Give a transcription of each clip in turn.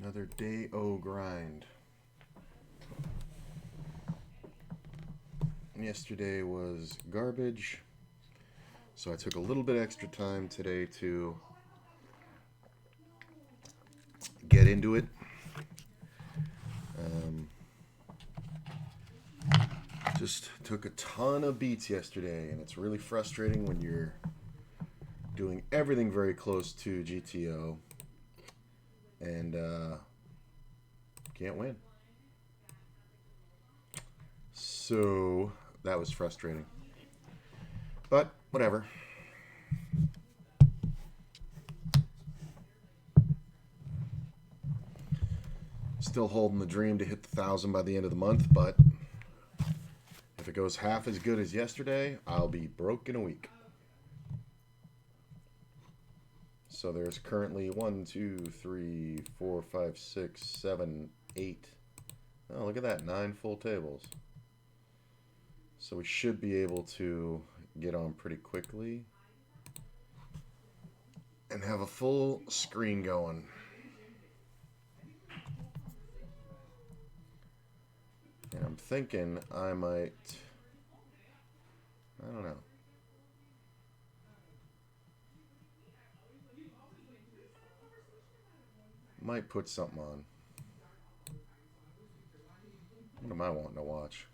Another day-o grind. Yesterday was garbage, so I took a little bit extra time today to get into it. Just took a ton of beats yesterday, and it's really frustrating when you're doing everything very close to GTO and can't win. So that was frustrating. But whatever. Still holding the dream to hit the 1,000 by the end of the month, but if it goes half as good as yesterday, I'll be broke in a week. So there's currently 1, 2, 3, 4, 5, 6, 7, 8. Oh, look at that, 9 full tables. So we should be able to get on pretty quickly and have a full screen going. And I'm thinking I might, I don't know. Might put something on. What am I wanting to watch?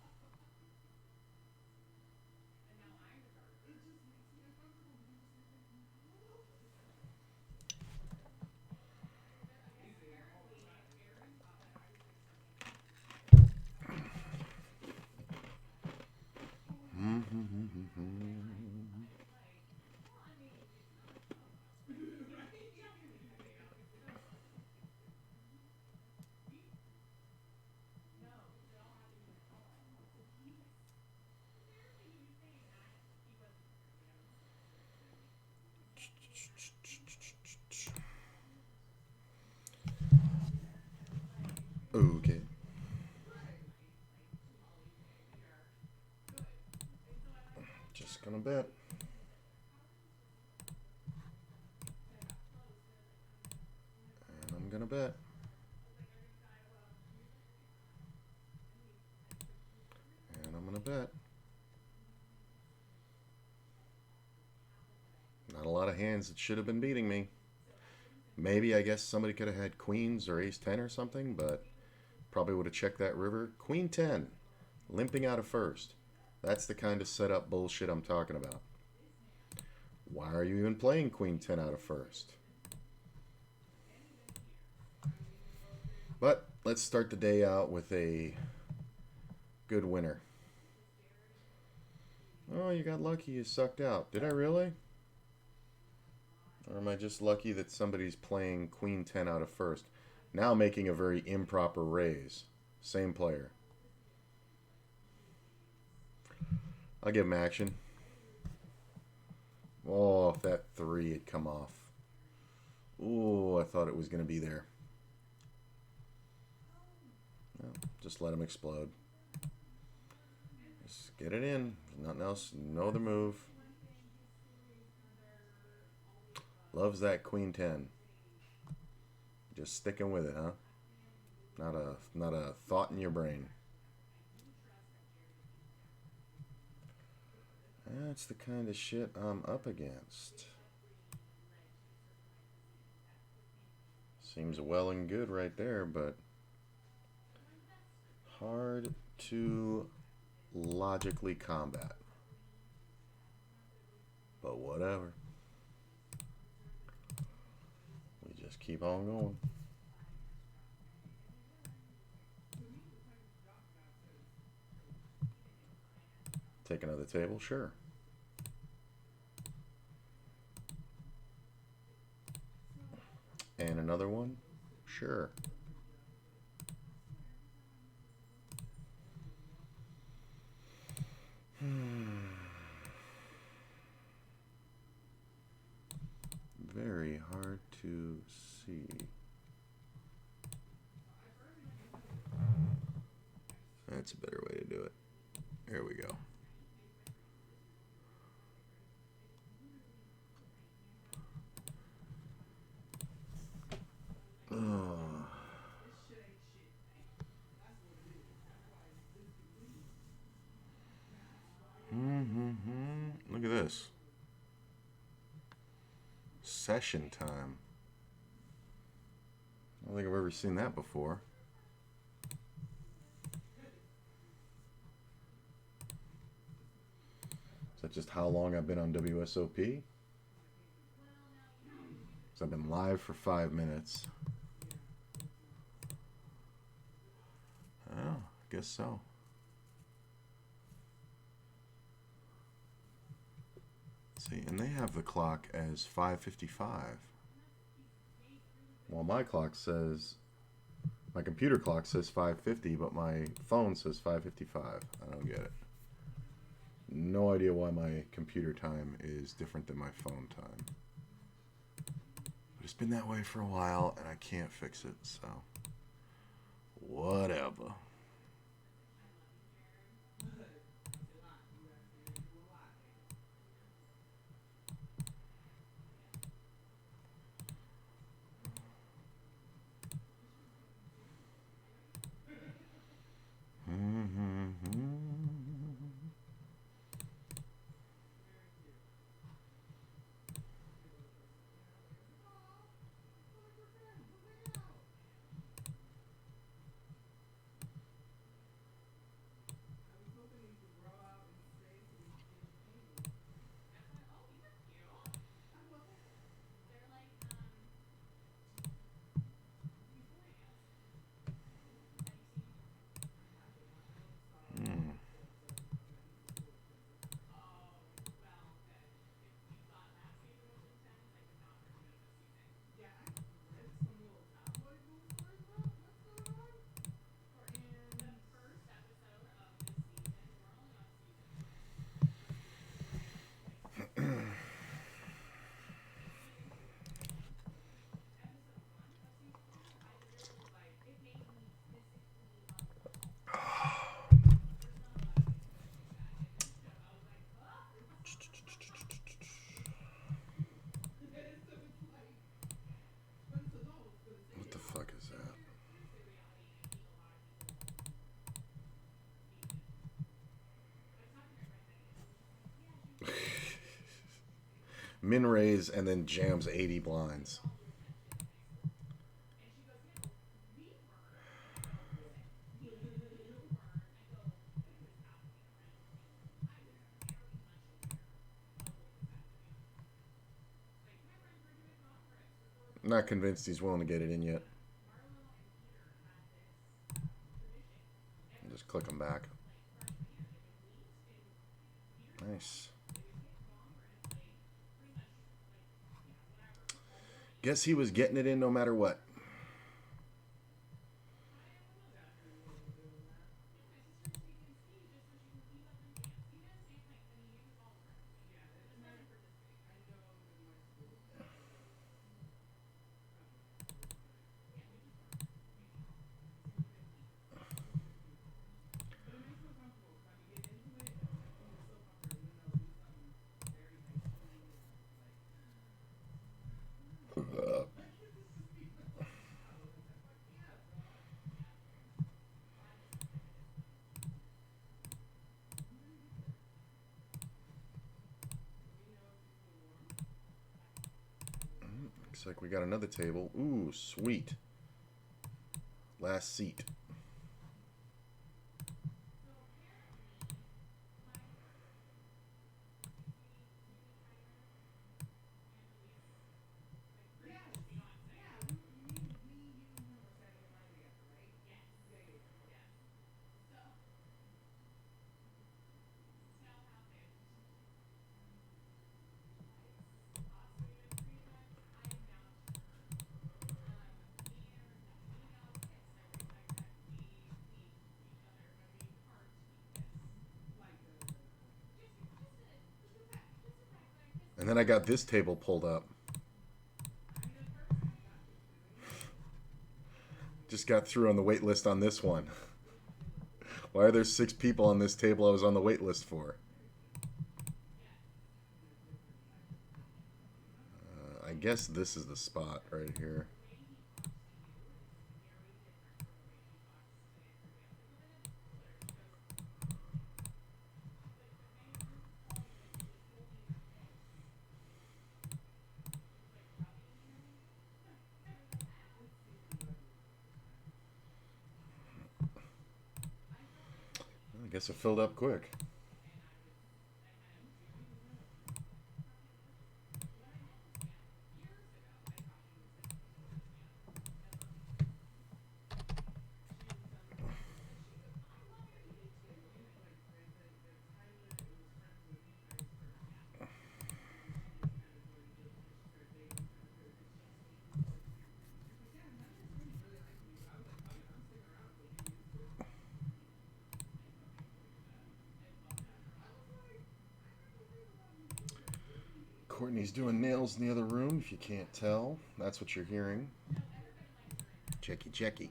Okay. Just gonna bet. And I'm gonna bet. And I'm gonna bet. Not a lot of hands that should have been beating me. Maybe, I guess, somebody could have had queens or ace 10 or something, but probably would have checked that river. Queen 10, limping out of first. That's the kind of setup bullshit I'm talking about. Why are you even playing queen 10 out of first? But let's start the day out with a good winner. Oh, you got lucky. You sucked out. Did I really? Or am I just lucky that somebody's playing queen 10 out of first? Now making a very improper raise. Same player. I'll give him action. Oh, if that 3 had come off. Ooh, I thought it was going to be there. Well, just let him explode. Just get it in. There's nothing else. No other move. Loves that queen 10. Just sticking with it, huh? Not a thought in your brain. That's the kind of shit I'm up against. Seems well and good right there, but hard to logically combat. But whatever. We just keep on going. Take another table? Sure. And another one? Sure. Very hard to see. That's a better way to do it. There we go. Oh. session time. I don't think I've ever seen that before. Is that just how long I've been on WSOP? So I've been live for 5 minutes. Oh, I guess so. Let's see, and they have the clock as 5:55. Well, my clock says, my computer clock says 5:50, but my phone says 5:55. I don't get it. No idea why my computer time is different than my phone time. But it's been that way for a while, and I can't fix it, so whatever. What the fuck is that? Min raise and then jams 80 blinds. Not convinced he's willing to get it in yet. Just click him back. Nice. Guess he was getting it in no matter what. Looks like we got another table. Ooh, sweet. Last seat. And then I got this table pulled up. Just got through on the wait list on this one. Why are there 6 people on this table I was on the wait list for? I guess this is the spot right here. Guess it filled up quick. Courtney's doing nails in the other room, if you can't tell. That's what you're hearing. Checky, checky.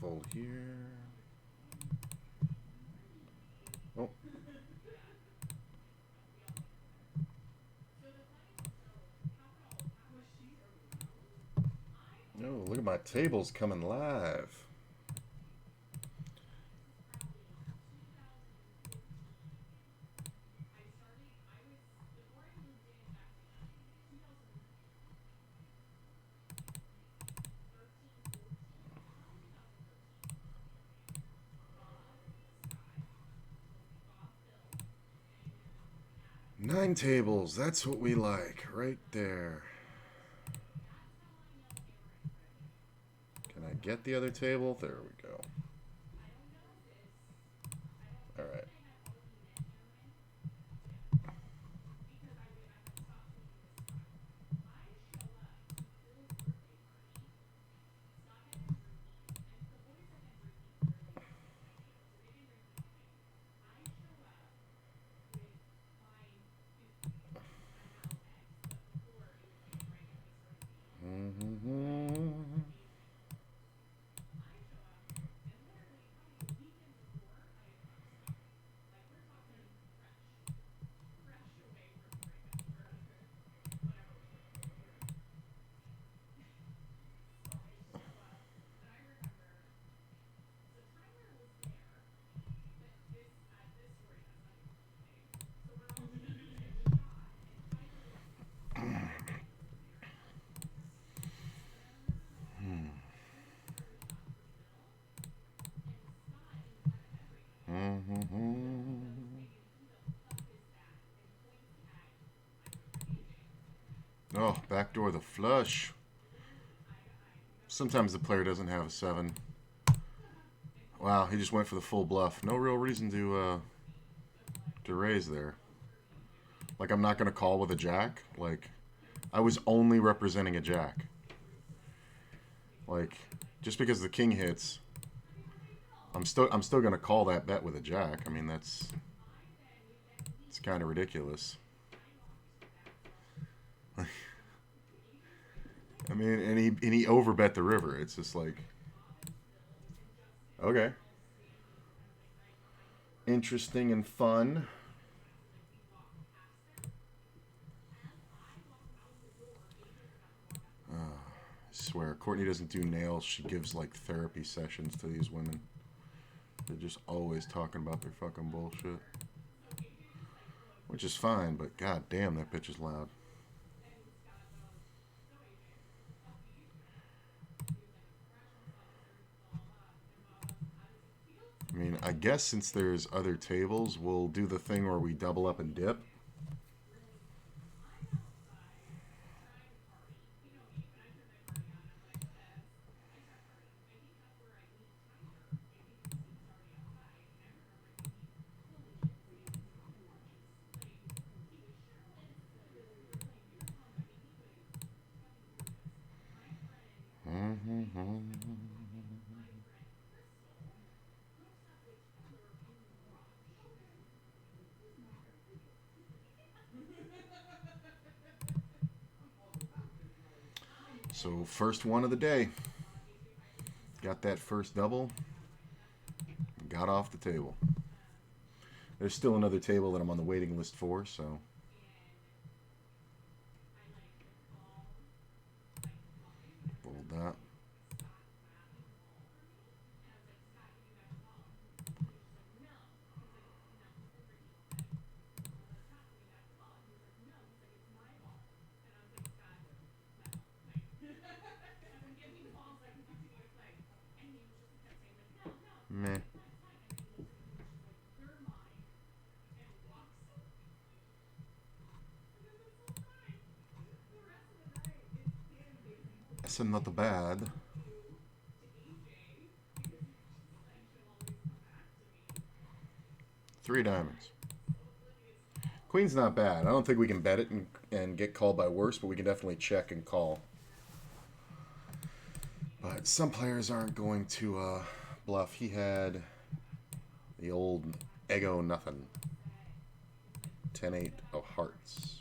Fold here. Oh. No, look at my tables coming live. Nine tables, that's what we like, right there. Can I get the other table? There we go. All right. Oh, backdoor the flush. Sometimes the player doesn't have a 7. Wow, he just went for the full bluff. No real reason to raise there. Like, I'm not going to call with a jack. Like, I was only representing a jack. Like, just because the king hits, I'm still going to call that bet with a jack. I mean, it's kind of ridiculous. I mean, and he overbet the river. It's just like, okay, interesting and fun. I swear, Courtney doesn't do nails. She gives like therapy sessions to these women. They're just always talking about their fucking bullshit, which is fine. But god damn, that bitch is loud. I mean, I guess since there's other tables, we'll do the thing where we double up and dip. So first one of the day. Got that first double. Got off the table. There's still another table that I'm on the waiting list for, so. Fold that. and not the bad. Three diamonds. Queen's not bad. I don't think we can bet it and get called by worse, but we can definitely check and call. But some players aren't going to bluff. He had the old ego nothing. 10-8 of hearts.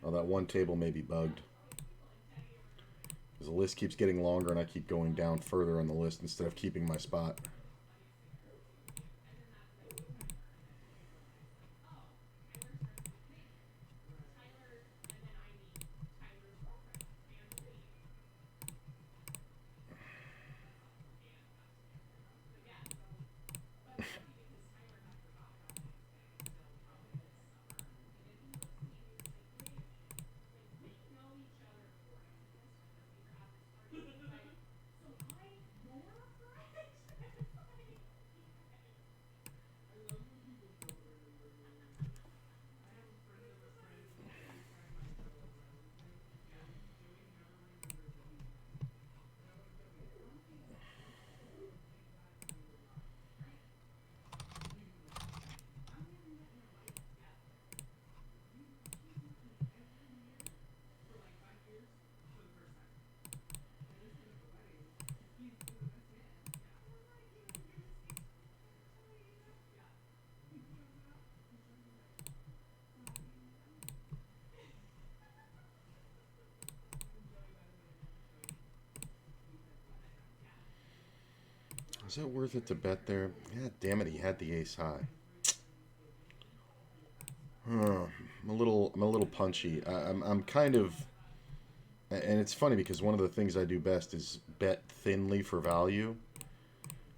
Oh, that one table may be bugged. Because the list keeps getting longer and I keep going down further on the list instead of keeping my spot. Is that worth it to bet there? Yeah, damn it, he had the ace high. I'm a little punchy. I'm kind of, and it's funny because one of the things I do best is bet thinly for value.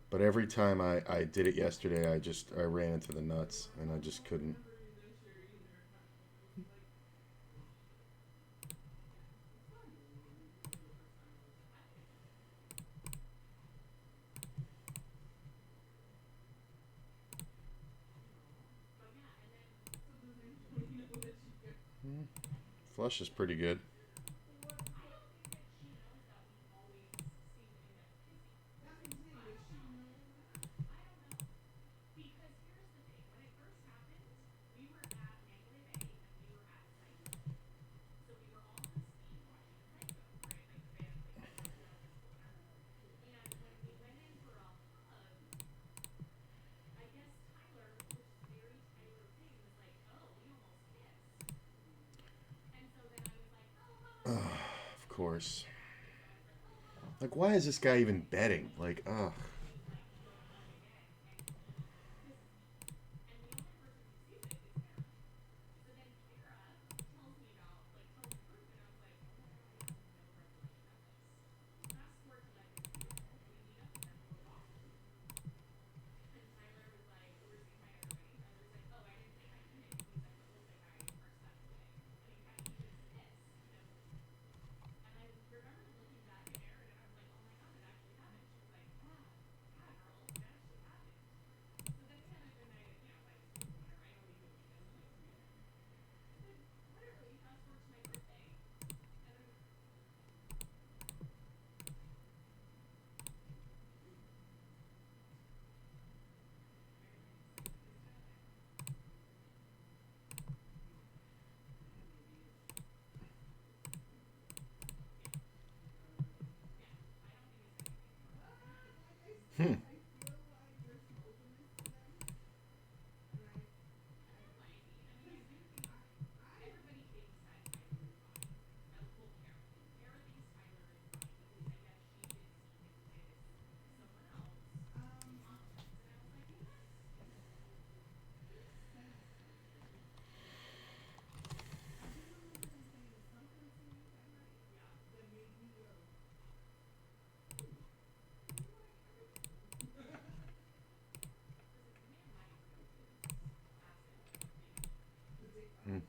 But every time I did it yesterday, I ran into the nuts and I just couldn't. Flush is pretty good. Of course. Like, why is this guy even betting? Like, ugh. Hmm.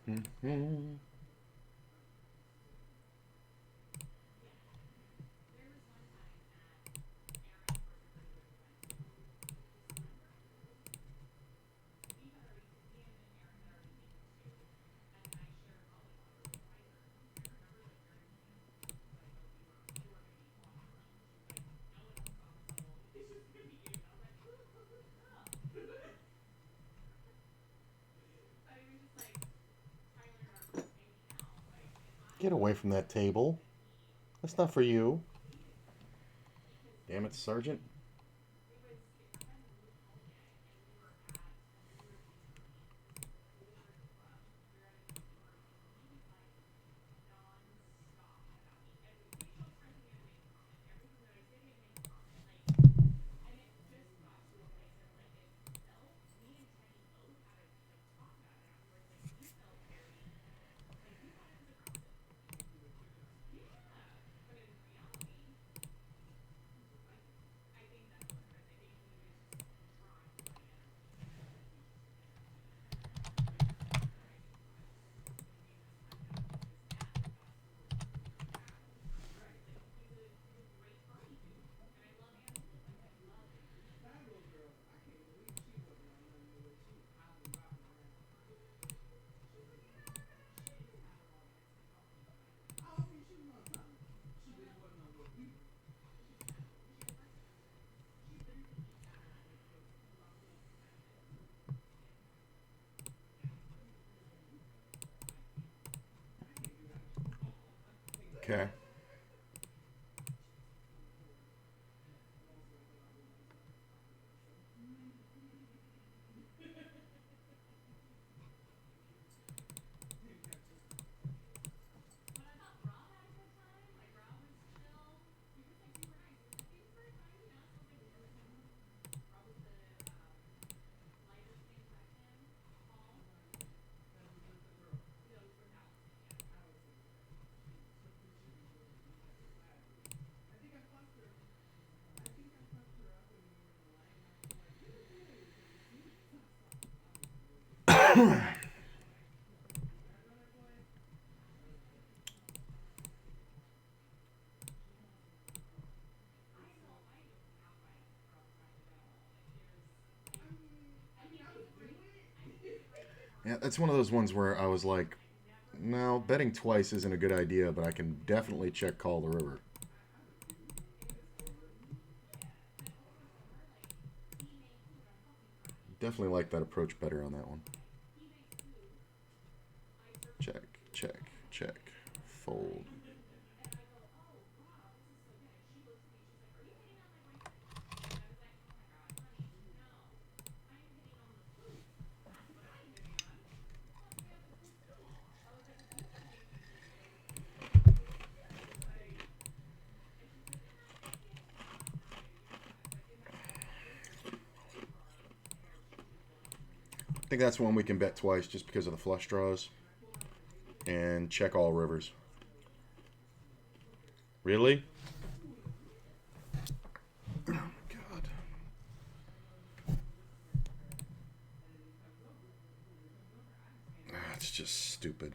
Mm-hmm. Get away from that table. That's not for you. Damn it, Sergeant. Okay. Yeah, that's one of those ones where I was like, No, betting twice isn't a good idea, but I can definitely check call the river. Definitely like that approach better on that one. Check, check, check. Fold. I think that's one we can bet twice just because of the flush draws. And check all rivers. Really? Oh my god. That's just stupid.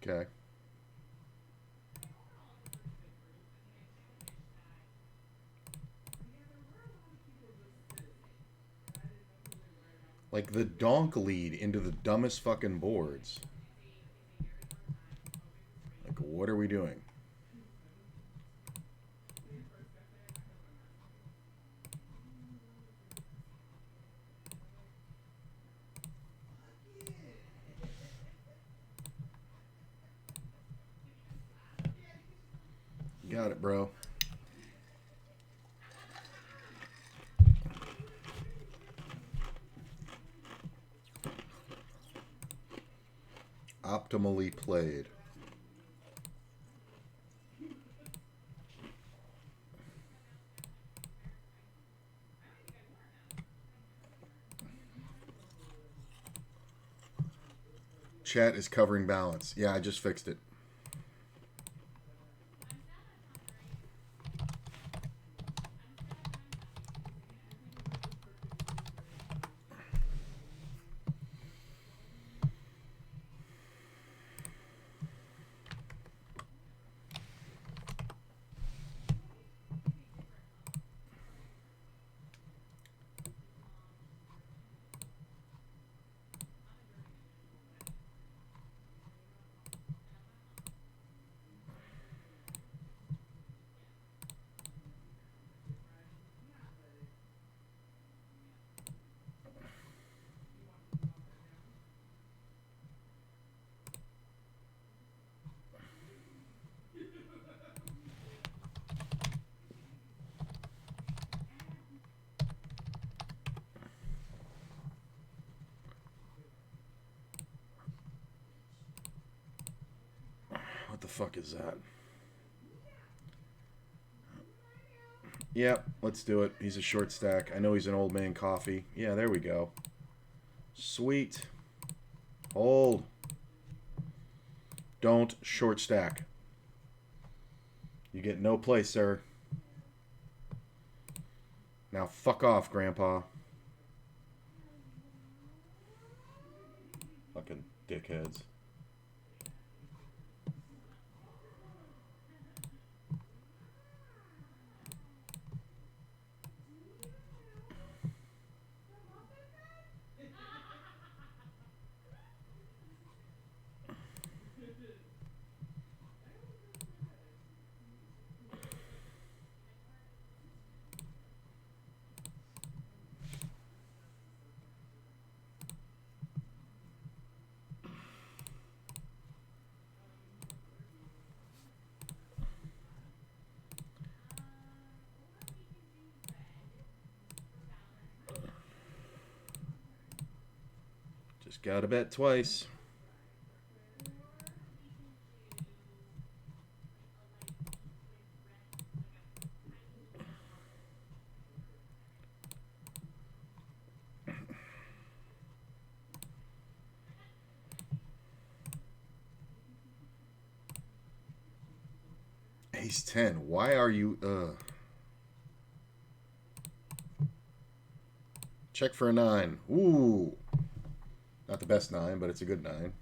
Okay. Like the donk lead into the dumbest fucking boards. Like, what are we doing? Got it, bro. Optimally played. Chat is covering balance. Yeah, I just fixed it. What the fuck is that? Yep, let's do it. He's a short stack. I know he's an old man coffee. Yeah, there we go. Sweet. Hold. Don't short stack. You get no play, sir. Now fuck off, Grandpa. Fucking dickheads. Gotta bet twice. Ace 10. Why are you... Check for a 9. Ooh. Not the best 9, but it's a good 9.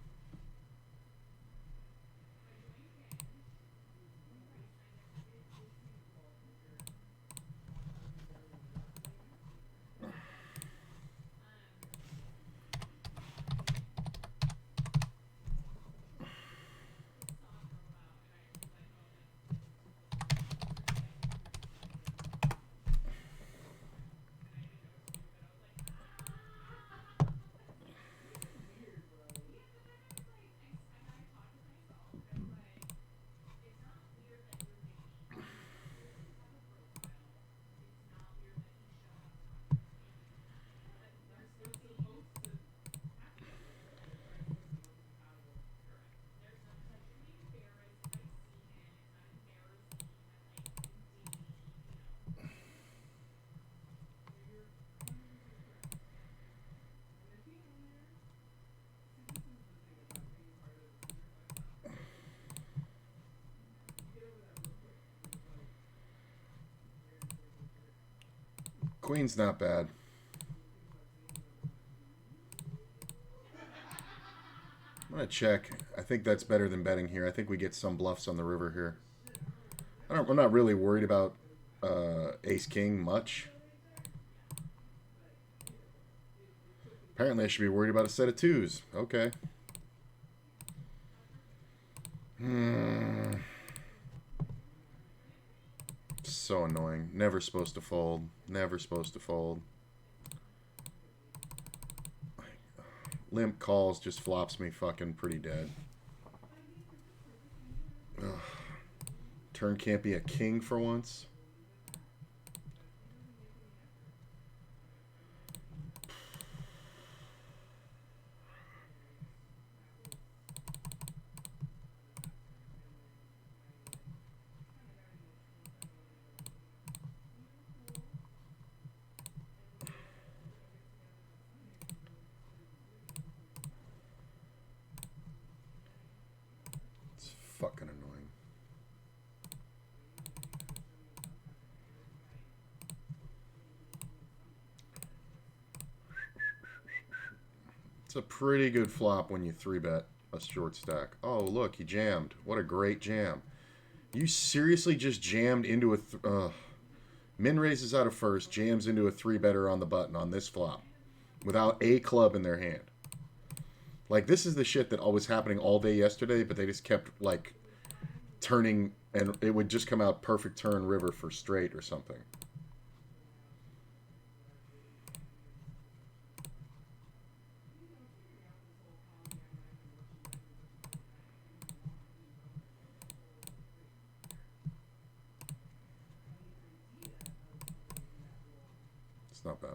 Queen's not bad. I'm going to check. I think that's better than betting here. I think we get some bluffs on the river here. I'm not really worried about ace-king much. Apparently I should be worried about a set of 2s. Okay. So annoying. Never supposed to fold. Never supposed to fold. Limp calls just flops me fucking pretty dead. Ugh. Turn can't be a king for once. It's fucking annoying. It's a pretty good flop when you 3-bet a short stack. Oh, look, he jammed. What a great jam. You seriously just jammed into a... Min raises out of first, jams into a 3-better on the button on this flop. Without a club in their hand. Like, this is the shit that was happening all day yesterday, but they just kept, like, turning, and it would just come out perfect turn river for straight or something. It's not bad.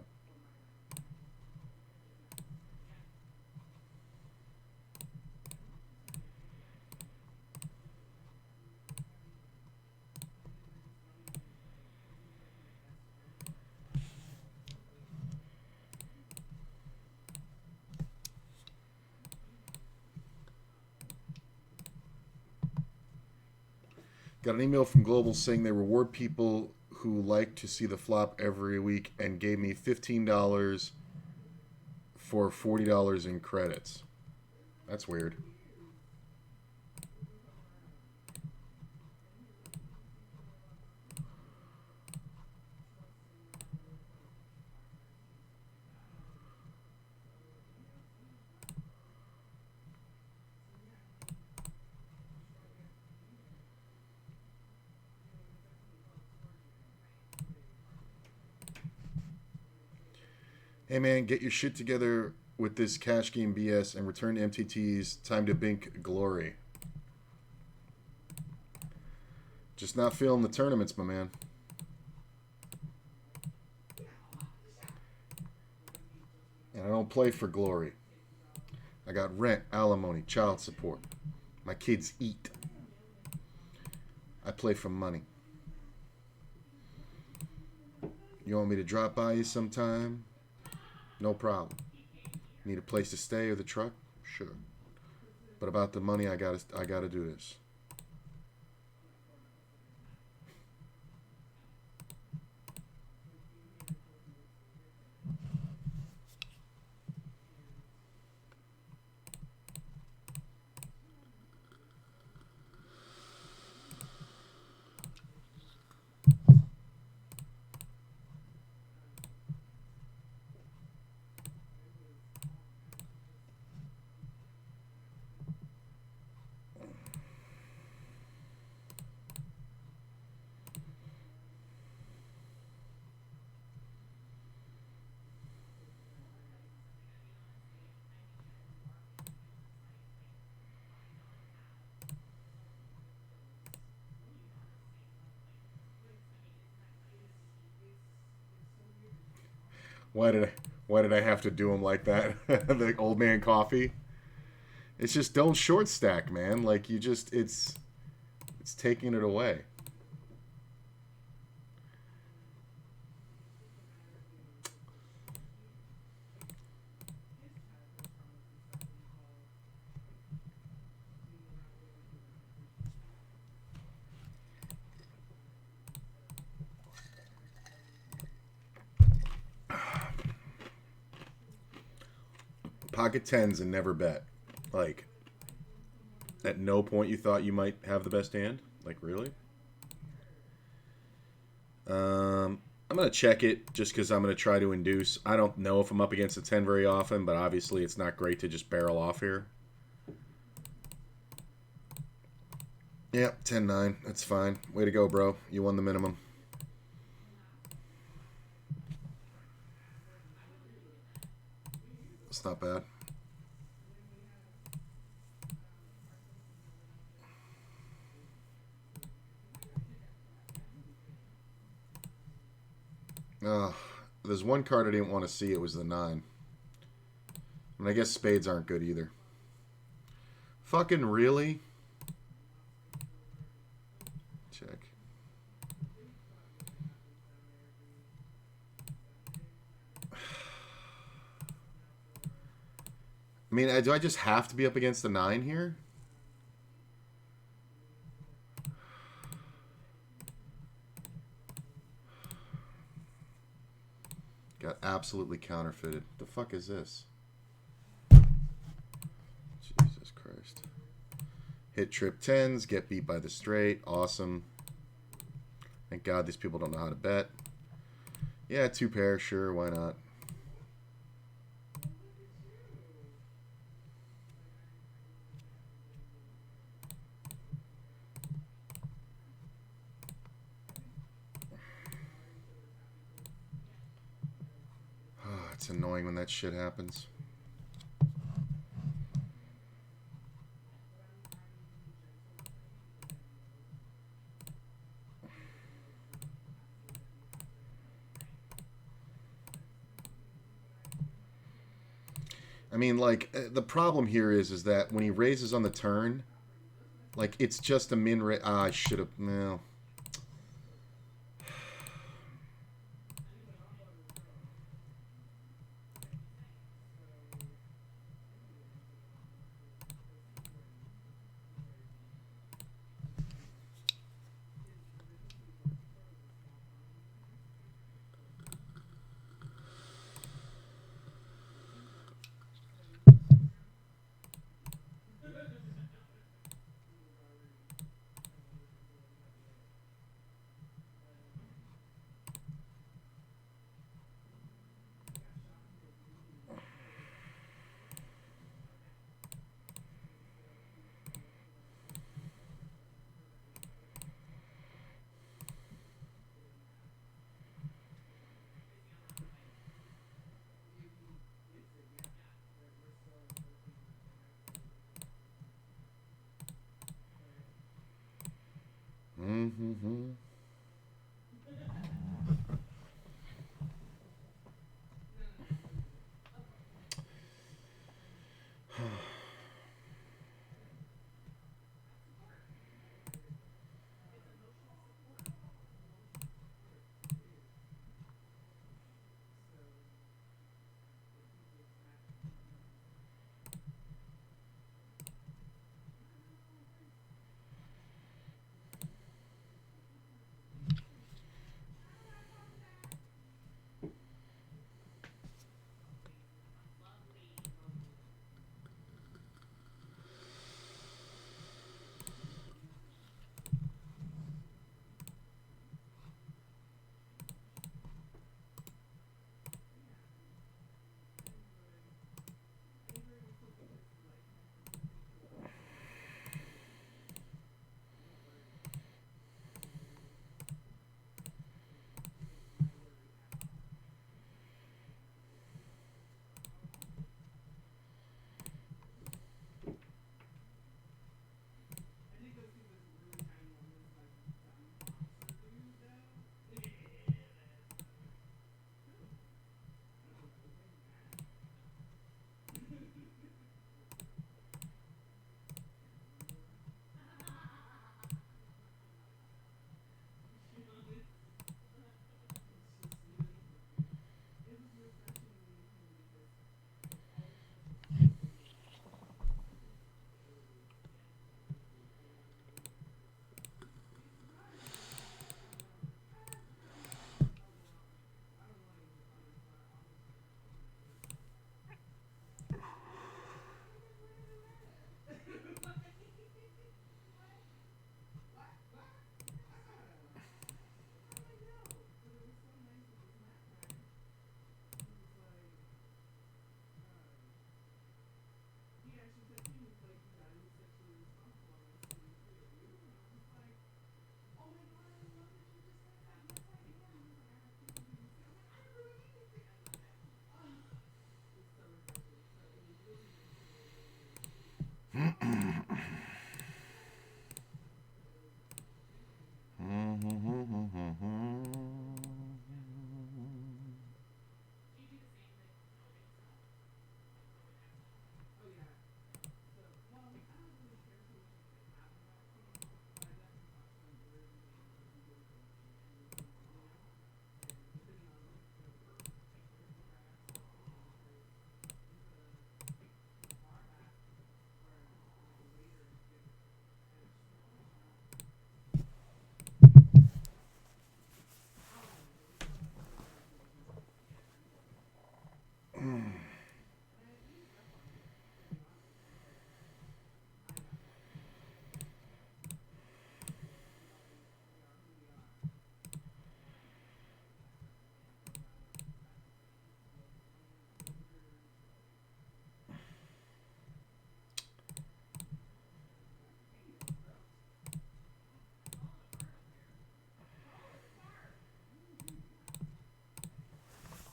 Got an email from Global saying they reward people who like to see the flop every week and gave me $15 for $40 in credits. That's weird. Hey man, get your shit together with this cash game BS and return to MTT's. Time to bink glory. Just not feeling the tournaments, my man. And I don't play for glory. got rent, alimony, child support. My kids eat. I play for money. You want me to drop by you sometime? No problem. Need a place to stay or the truck? Sure. But about the money, I gotta do this. Why did I have to do him like that? The old man coffee. It's just don't short stack, man. Like you just it's taking it away. Pocket tens and never bet. Like, at no point you thought you might have the best hand? Like, really? I'm going to check it just because I'm going to try to induce. I don't know if I'm up against a 10 very often, but obviously it's not great to just barrel off here. Yep, 10-9. That's fine. Way to go, bro. You won the minimum. It's not bad. There's one card I didn't want to see. It was the 9. And I guess spades aren't good either. Fucking really? Check. I mean, do I just have to be up against the 9 here? Got absolutely counterfeited. The fuck is this? Jesus Christ. Hit trip 10s, get beat by the straight. Awesome. Thank God these people don't know how to bet. Yeah, 2 pair, sure, why not? It's annoying when that shit happens. I mean, like, the problem here is that when he raises on the turn, like, it's just a min raise. I should have. No.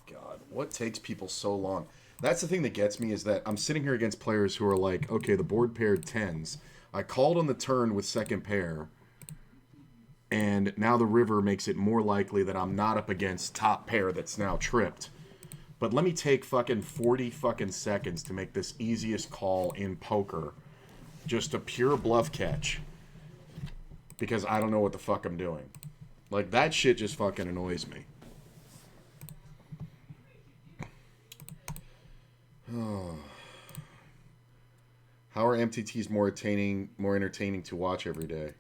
God, what takes people so long? That's the thing that gets me is that I'm sitting here against players who are like, okay, the board paired tens. I called on the turn with second pair, and now the river makes it more likely that I'm not up against top pair that's now tripped. But let me take fucking 40 fucking seconds to make this easiest call in poker. Just a pure bluff catch. Because I don't know what the fuck I'm doing. Like, that shit just fucking annoys me. Oh. How are MTTs more entertaining to watch every day?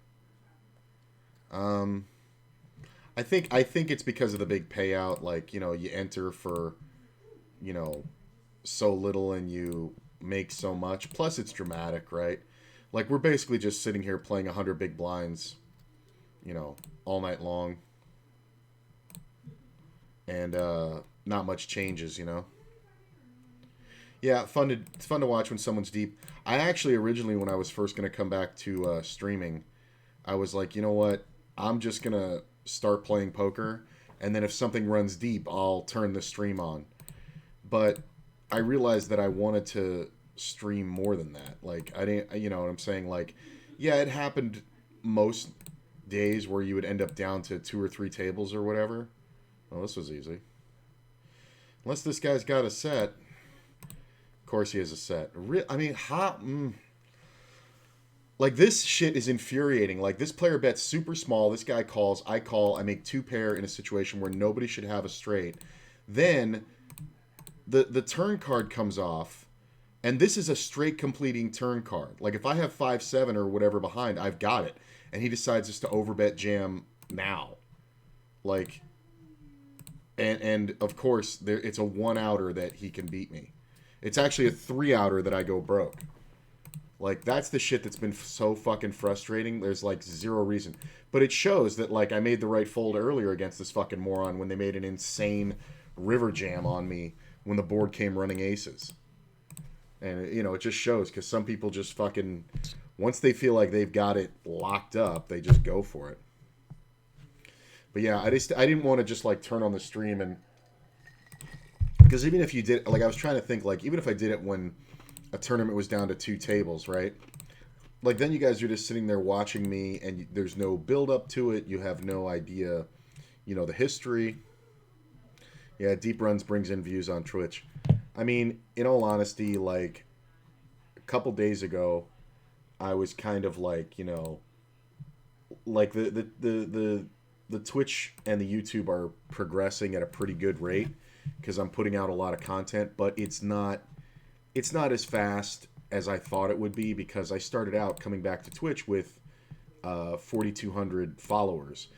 I think it's because of the big payout. Like, you know, you enter for, you know, so little and you make so much. Plus, it's dramatic, right? Like, we're basically just sitting here playing 100 big blinds, you know, all night long. And not much changes, you know? Yeah, it's fun to watch when someone's deep. I actually originally, when I was first going to come back to streaming, I was like, you know what? I'm just going to start playing poker, and then if something runs deep, I'll turn the stream on. But I realized that I wanted to stream more than that. Like, I didn't, you know what I'm saying? Like, yeah, it happened most days where you would end up down to 2 or 3 tables or whatever. Well, this was easy. Unless this guy's got a set. Of course he has a set. I mean, like, this shit is infuriating. Like, this player bets super small. This guy calls. I call. I make 2 pair in a situation where nobody should have a straight. Then the turn card comes off, and this is a straight completing turn card. Like, if I have 5-7 or whatever behind, I've got it. And he decides just to overbet jam now. Like, and of course, it's a 1-outer that he can beat me. It's actually a 3-outer that I go broke. Like, that's the shit that's been so fucking frustrating. There's, like, zero reason. But it shows that, like, I made the right fold earlier against this fucking moron when they made an insane river jam on me when the board came running aces. And, you know, it just shows, because some people just fucking, once they feel like they've got it locked up, they just go for it. But yeah, I didn't want to just, like, turn on the stream and, because even if you did, like, I was trying to think, like, even if I did it when a tournament was down to 2 tables, right? Like, then you guys are just sitting there watching me, and there's no build up to it. You have no idea, you know, the history. Yeah, Deep Runs brings in views on Twitch. I mean, in all honesty, like, a couple days ago, I was kind of like, you know, like the Twitch and the YouTube are progressing at a pretty good rate because I'm putting out a lot of content, but it's not as fast as I thought it would be, because I started out coming back to Twitch with 4,200 followers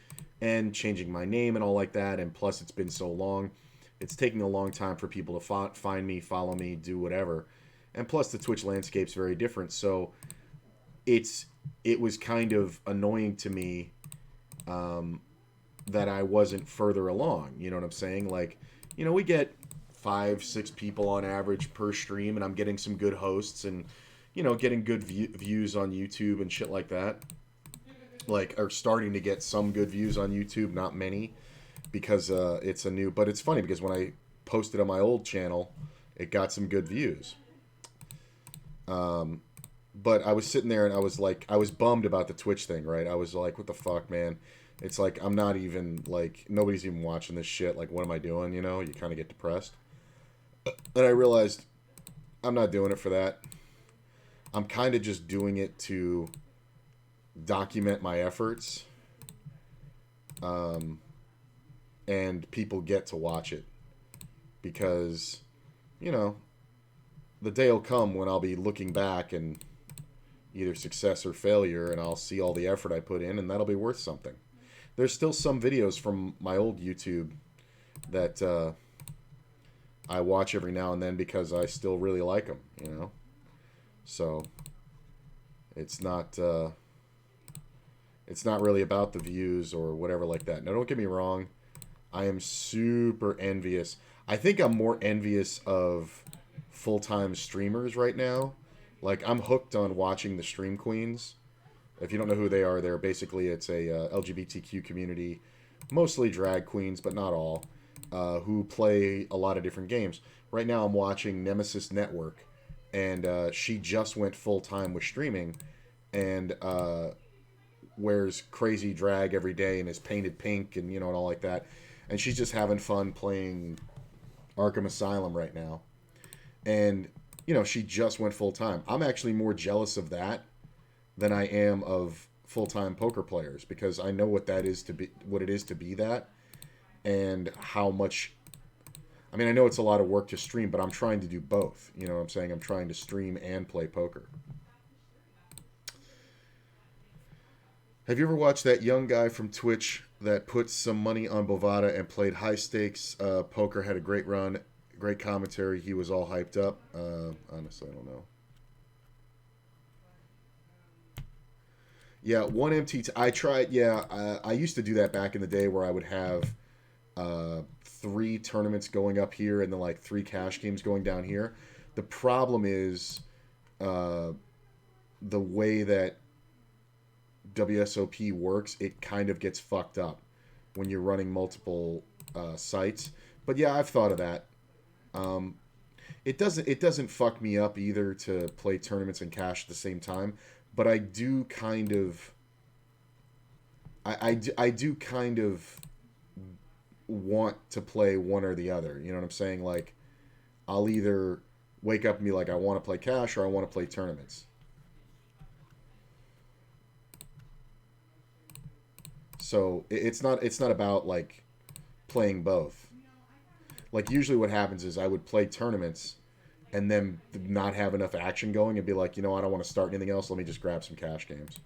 and changing my name and all like that, and plus it's been so long. It's taking a long time for people to find me, follow me, do whatever. And plus the Twitch landscape's very different, so it was kind of annoying to me that I wasn't further along. You know what I'm saying? Like, you know, we get 5-6 people on average per stream, and I'm getting some good hosts and, you know, getting good views on YouTube and shit like that. Like, are starting to get some good views on YouTube, not many, because it's a new, but it's funny because when I posted on my old channel, it got some good views. But I was sitting there and I was like, I was bummed about the Twitch thing, right? I was like, what the fuck, man? It's like, I'm not even, like, nobody's even watching this shit. Like, what am I doing? You know, you kind of get depressed. And I realized I'm not doing it for that. I'm kind of just doing it to document my efforts. And people get to watch it. Because, you know, the day will come when I'll be looking back and either success or failure, and I'll see all the effort I put in, and that'll be worth something. There's still some videos from my old YouTube that I watch every now and then because I still really like them, you know. So it's not it's not really about the views or whatever like that. Now, don't get me wrong. I am super envious. I think I'm more envious of full-time streamers right now. Like I'm hooked on watching the stream queens. If you don't know who they are, they're basically it's a LGBTQ community, mostly drag queens, but not all, who play a lot of different games. Right now, I'm watching Nemesis Network, and she just went full time with streaming, and wears crazy drag every day and is painted pink and and all like that, and she's just having fun playing Arkham Asylum right now, and she just went full time. I'm actually more jealous of that than I am of full time poker players because I know what that is to be, what it is to be that, and how much. I mean, I know it's a lot of work to stream, but I'm trying to do both. You know what I'm saying? I'm trying to stream and play poker. Have you ever watched that young guy from Twitch that put some money on Bovada and played high stakes poker? Had a great run, great commentary. He was all hyped up. Honestly, I don't know. Yeah, one MT. I tried. Yeah, I used to do that back in the day where I would have three tournaments going up here and then like three cash games going down here. The problem is uh, the way that WSOP works. It kind of gets fucked up when you're running multiple sites. But yeah, I've thought of that. Um, it doesn't fuck me up either to play tournaments and cash at the same time. But I do kind of I do kind of want to play one or the other. You know what I'm saying? Like I'll either wake up and be like I want to play cash or I want to play tournaments. So it's not about like playing both. Like usually what happens is I would play tournaments and then not have enough action going and be like, I don't want to start anything else. Let me just grab some cash games.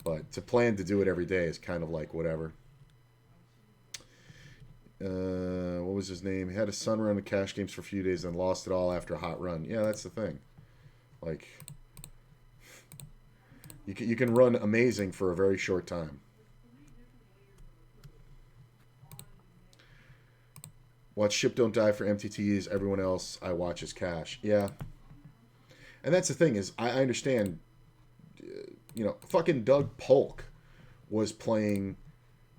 But to plan to do it every day is kind of like whatever. What was his name? He had a son run the cash games for a few days and lost it all after a hot run. Yeah, that's the thing. Like you can run amazing for a very short time. Watch Ship Don't Die for MTTs. Everyone else I watch is cash. Yeah, and that's the thing is I understand. Fucking Doug Polk was playing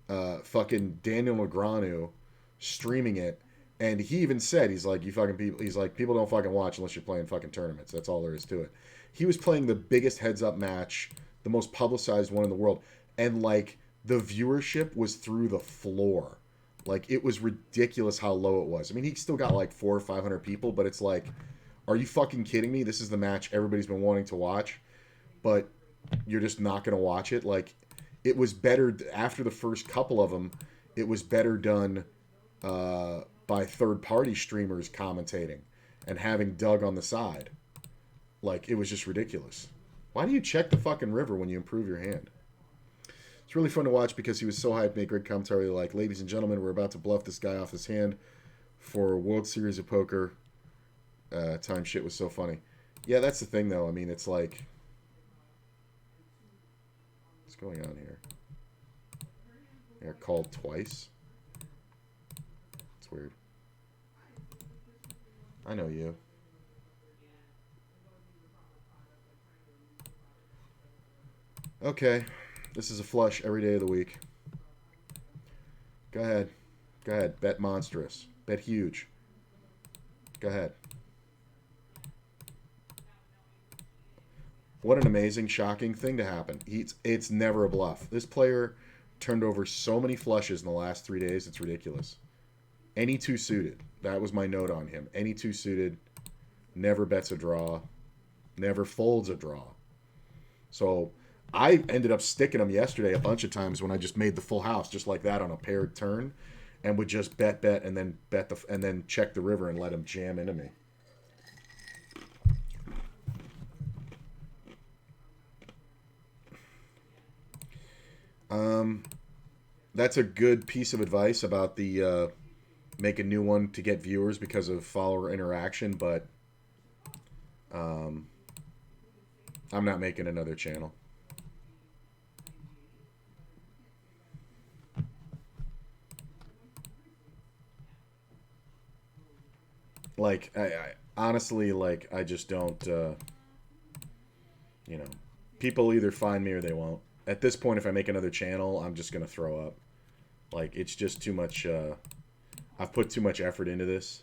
fucking Daniel Negreanu, streaming it, and he even said he's like you fucking people. He's like people don't fucking watch unless you're playing fucking tournaments. That's all there is to it. He was playing the biggest heads up match, the most publicized one in the world, and like the viewership was through the floor. Like it was ridiculous how low it was. I mean, he still got like 400 or 500 people, but it's like, are you fucking kidding me? This is the match everybody's been wanting to watch, but you're just not going to watch it. Like it was better after the first couple of them. It was better done by third party streamers commentating and having Doug on the side. Like it was just ridiculous. Why do you check the fucking river when you improve your hand? It's really fun to watch because he was so hyped, made great commentary like, ladies and gentlemen, we're about to bluff this guy off his hand for World Series of Poker. Time shit was so funny. Yeah, that's the thing though. I mean, it's like, what's going on here? I got called twice. It's weird. I know you. Okay. This is a flush every day of the week. Go ahead. Go ahead. Bet monstrous. Bet huge. Go ahead. What an amazing, shocking thing to happen. It's never a bluff. This player turned over so many flushes in the last 3 days, it's ridiculous. Any two suited. That was my note on him. Any two suited. Never bets a draw. Never folds a draw. So I ended up sticking him yesterday a bunch of times when I just made the full house just like that on a paired turn, and would just bet and then and then check the river and let him jam into me. That's a good piece of advice about the make a new one to get viewers because of follower interaction, but um, I'm not making another channel. Like, I honestly, like, I just don't, you know, people either find me or they won't. At this point, if I make another channel, I'm just going to throw up. Like, it's just too much, I've put too much effort into this.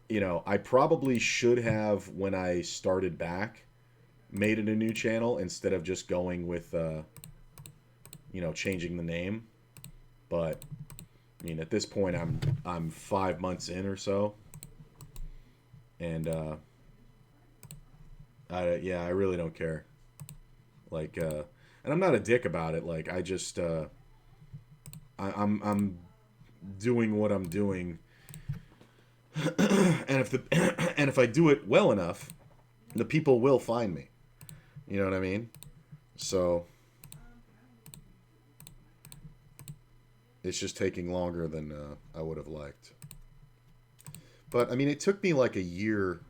You know, I probably should have, when I started back, made it a new channel instead of just going with, you know, changing the name. But I mean, at this point, I'm 5 months in or so, and yeah, I really don't care. Like, and I'm not a dick about it. Like, I just I'm doing what I'm doing, and if the and if I do it well enough, the people will find me. You know what I mean? So it's just taking longer than I would have liked. But I mean, it took me like a year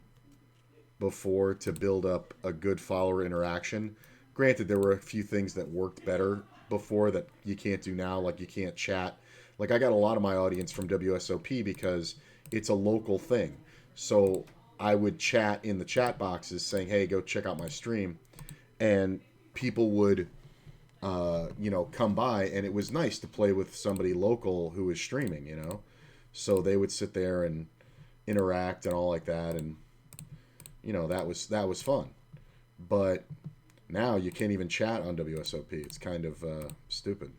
before to build up a good follower interaction. Granted, there were a few things that worked better before that you can't do now, like you can't chat. Like, I got a lot of my audience from WSOP because it's a local thing. So I would chat in the chat boxes saying, hey, go check out my stream. And people would, you know, come by, and it was nice to play with somebody local who was streaming, you know? So they would sit there and interact and all like that. And you know, that was fun. But now you can't even chat on WSOP. It's kind of stupid.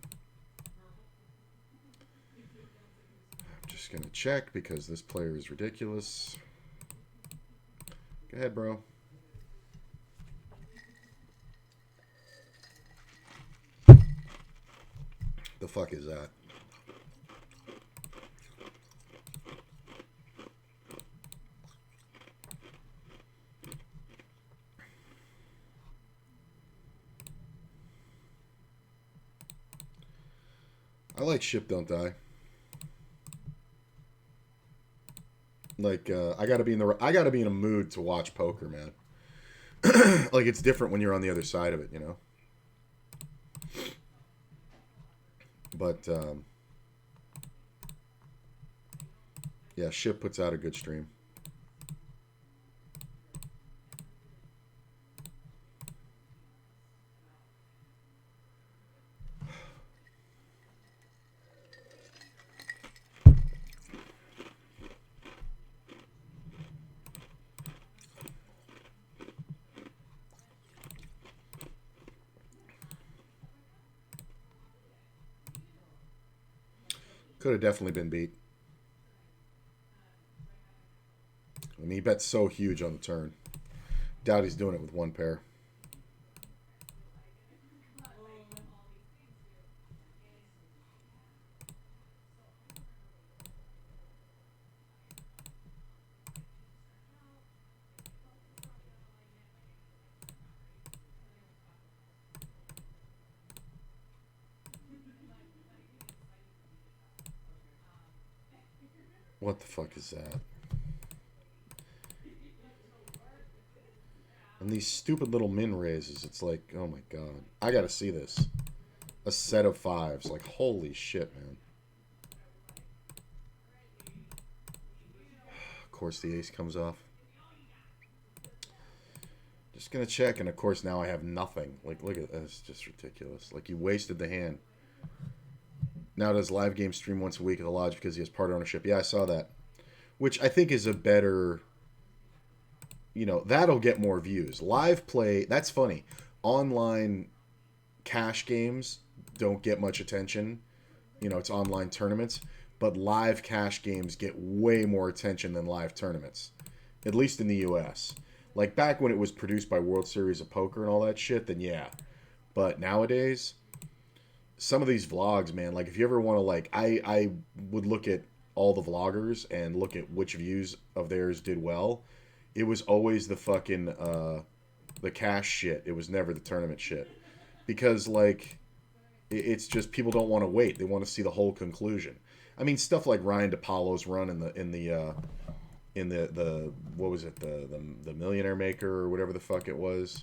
I'm just gonna check because this player is ridiculous. Go ahead, bro. The fuck is that? I like Ship Don't Die. Like, I gotta be in a mood to watch poker, man. Like, it's different when you're on the other side of it, you know. But yeah, Ship puts out a good stream. Could have definitely been beat. I mean, he bet so huge on the turn. Doubt he's doing it with one pair. What the fuck is that? And these stupid little min raises. It's like, oh my god. I gotta see this. A set of fives. Like, holy shit, man. Of course, the ace comes off. Just gonna check, and of course, now I have nothing. Like, look at this. It's just ridiculous. Like, you wasted the hand. Now does live game stream once a week at the lodge because he has part ownership. Yeah, I saw that. Which I think is a better, you know, that'll get more views. Live play, that's funny. Online cash games don't get much attention. You know, it's online tournaments. But live cash games get way more attention than live tournaments. At least in the US. Like, back when it was produced by World Series of Poker and all that shit, then yeah. But nowadays, some of these vlogs, man, like, if you ever want to, like, I would look at all the vloggers and look at which views of theirs did well. It was always the fucking the cash shit. It was never the tournament shit, because like it's just people don't want to wait. They want to see the whole conclusion. I mean, stuff like Ryan DePaulo's run in the what was it, the Millionaire Maker or whatever the fuck it was,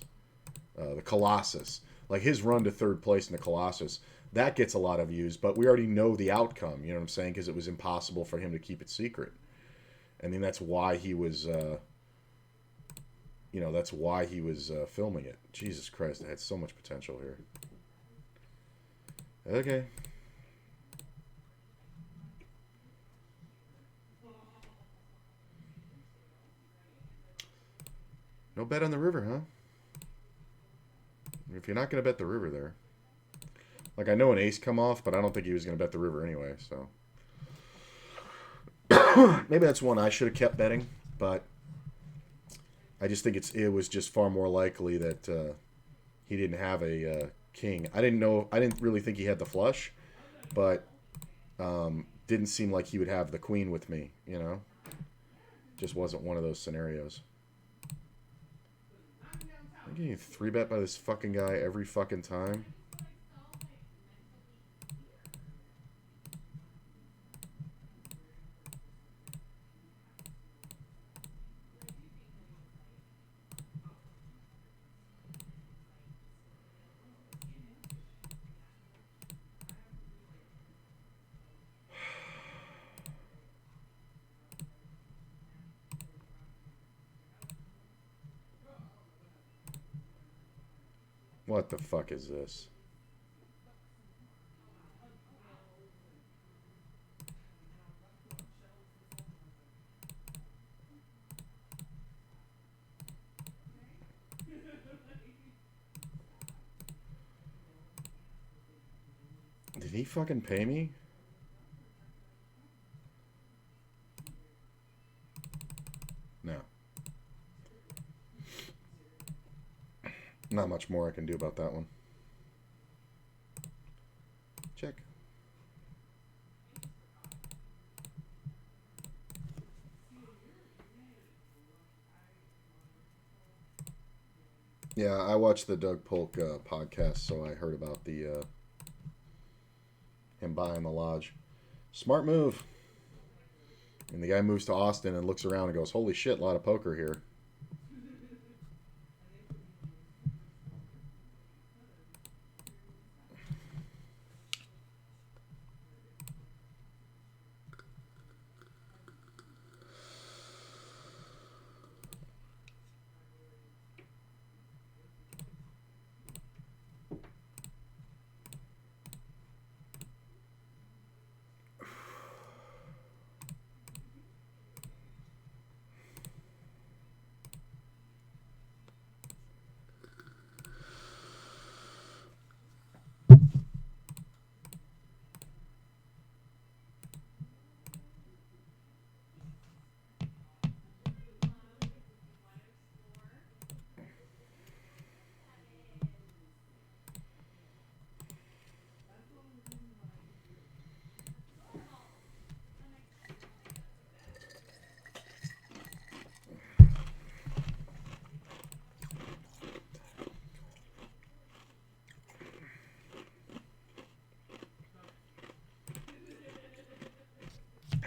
the Colossus. Like his run to third place in the Colossus, that gets a lot of views, but we already know the outcome. You know what I'm saying? Because it was impossible for him to keep it secret. I mean, that's why he was. That's why he was filming it. Jesus Christ, it had so much potential here. Okay. No bet on the river, huh? If you're not going to bet the river there. Like, I know an ace come off, but I don't think he was going to bet the river anyway, so. Maybe that's one I should have kept betting, but I just think it was just far more likely that he didn't have a king. I didn't really think he had the flush, but didn't seem like he would have the queen with me, you know? Just wasn't one of those scenarios. I'm getting 3-bet by this fucking guy every fucking time. What the fuck is this? Did he fucking pay me? No. Not much more I can do about that one. Check. Yeah, I watched the Doug Polk podcast, so I heard about the him buying the lodge. Smart move. And the guy moves to Austin and looks around and goes, "Holy shit, a lot of poker here."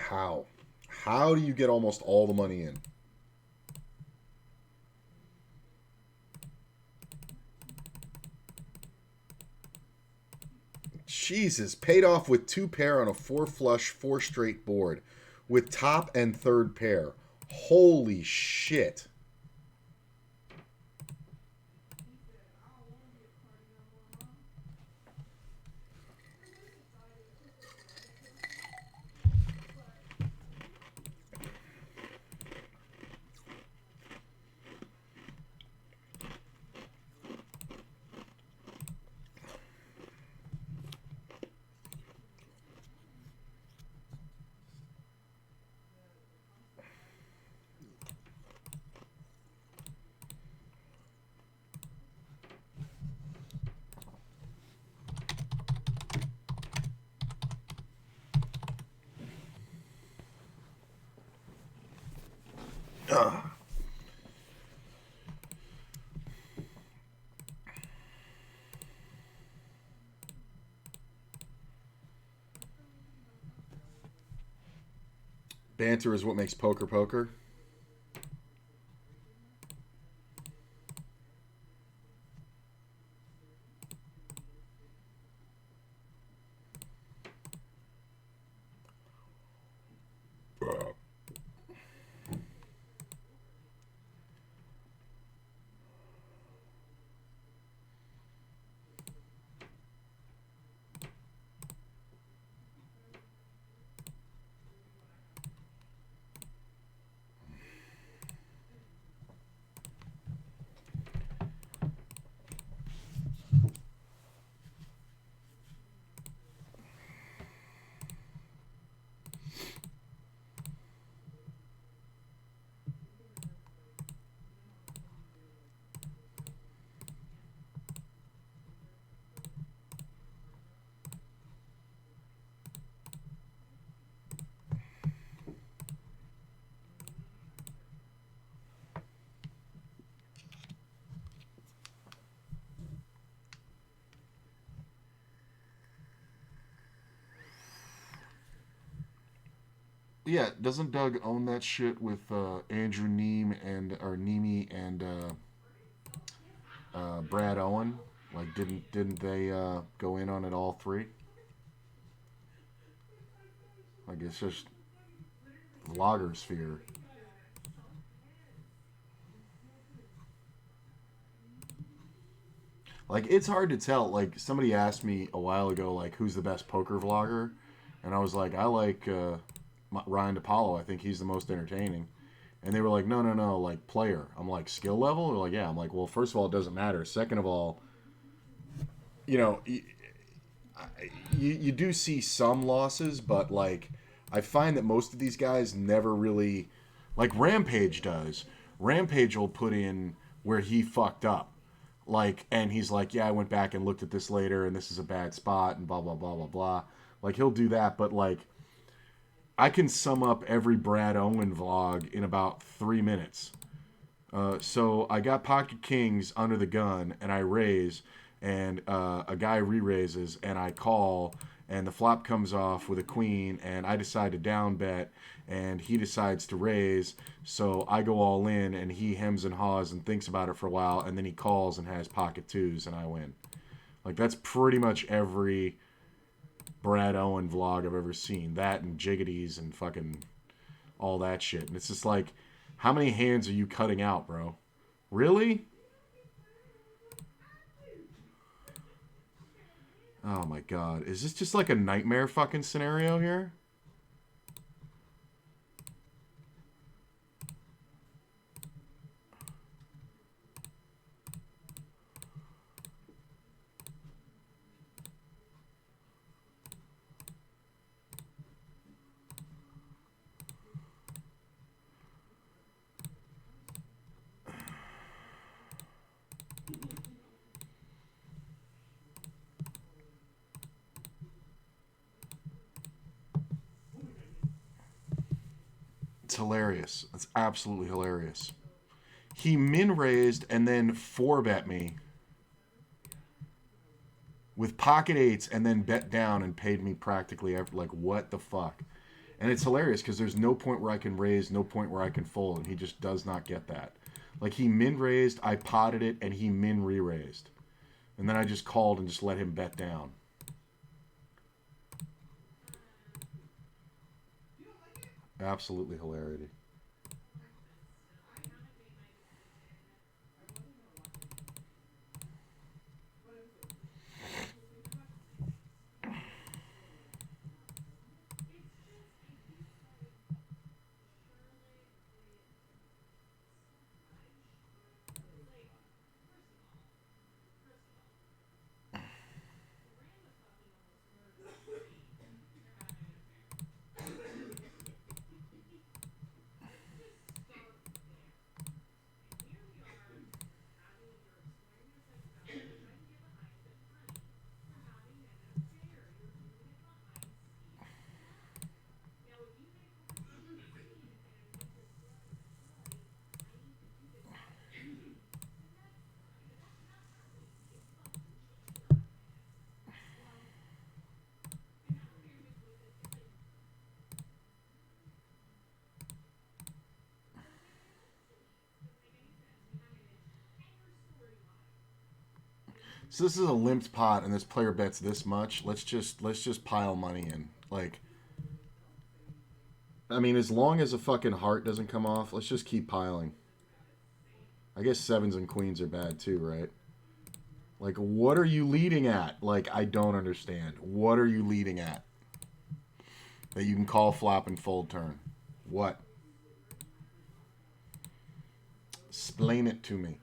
How? How do you get almost all the money in? Jesus, paid off with 2-pair on a 4-flush, 4-straight board with top and third pair. Holy shit. Ugh. Banter is what makes poker poker. Yeah, doesn't Doug own that shit with Andrew Neem and or Neemy and Brad Owen? Like, didn't they go in on it all three? Like, it's just vlogger sphere. Like, it's hard to tell. Like, somebody asked me a while ago, like, who's the best poker vlogger, and I was like, I like Ryan DePaulo. I think he's the most entertaining. And they were like, no, no, no, like player. I'm like, skill level? They're like, yeah. I'm like, well, first of all, it doesn't matter. Second of all, you know, you do see some losses, but like, I find that most of these guys never really, like Rampage does. Rampage will put in where he fucked up. Like, and he's like, yeah, I went back and looked at this later, and this is a bad spot, and blah, blah, blah, blah, blah. Like, he'll do that, but like, I can sum up every Brad Owen vlog in about 3 minutes. So I got pocket kings under the gun, and I raise, and a guy re-raises, and I call, and the flop comes off with a queen, and I decide to down bet, and he decides to raise, so I go all in, and he hems and haws and thinks about it for a while, and then he calls and has pocket twos, and I win. Like, that's pretty much every Brad Owen vlog I've ever seen. That and jiggities and fucking all that shit. And it's just like, how many hands are you cutting out, bro? Really? Oh my god. Is this just like a nightmare fucking scenario here? It's hilarious. It's absolutely hilarious. He min raised and then four bet me with pocket eights and then bet down and paid me practically every, like, what the fuck. And it's hilarious because there's no point where I can raise, no point where I can fold, and he just does not get that. Like, he min raised, I potted it, and he min re raised, and then I just called and just let him bet down. Absolutely hilarity. So this is a limped pot, and this player bets this much. Let's just pile money in. Like, I mean, as long as a fucking heart doesn't come off, let's just keep piling. I guess sevens and queens are bad too, right? Like, what are you leading at? Like, I don't understand. What are you leading at? That you can call flop and fold turn. What? Explain it to me.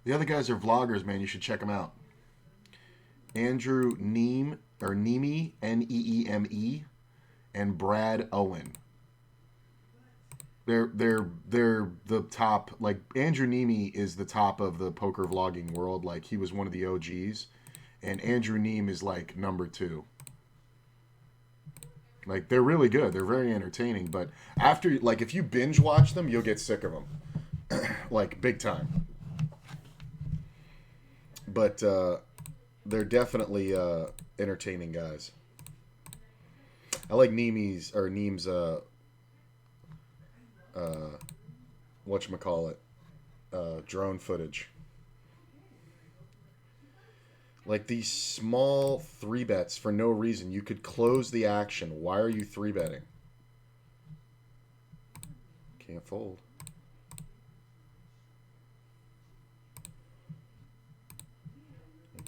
The other guys are vloggers, man. You should check them out. Andrew Neeme, or Neeme, Neeme, and Brad Owen. They're the top. Like, Andrew Neeme is the top of the poker vlogging world. Like, he was one of the OGs, and Andrew Neeme is like number 2. Like, they're really good. They're very entertaining. But after, like, if you binge watch them, you'll get sick of them. Like, big time. But they're definitely entertaining guys. I like Neeme's whatchamacallit, drone footage. Like, these small 3-bets for no reason. You could close the action. Why are you 3-betting? Can't fold.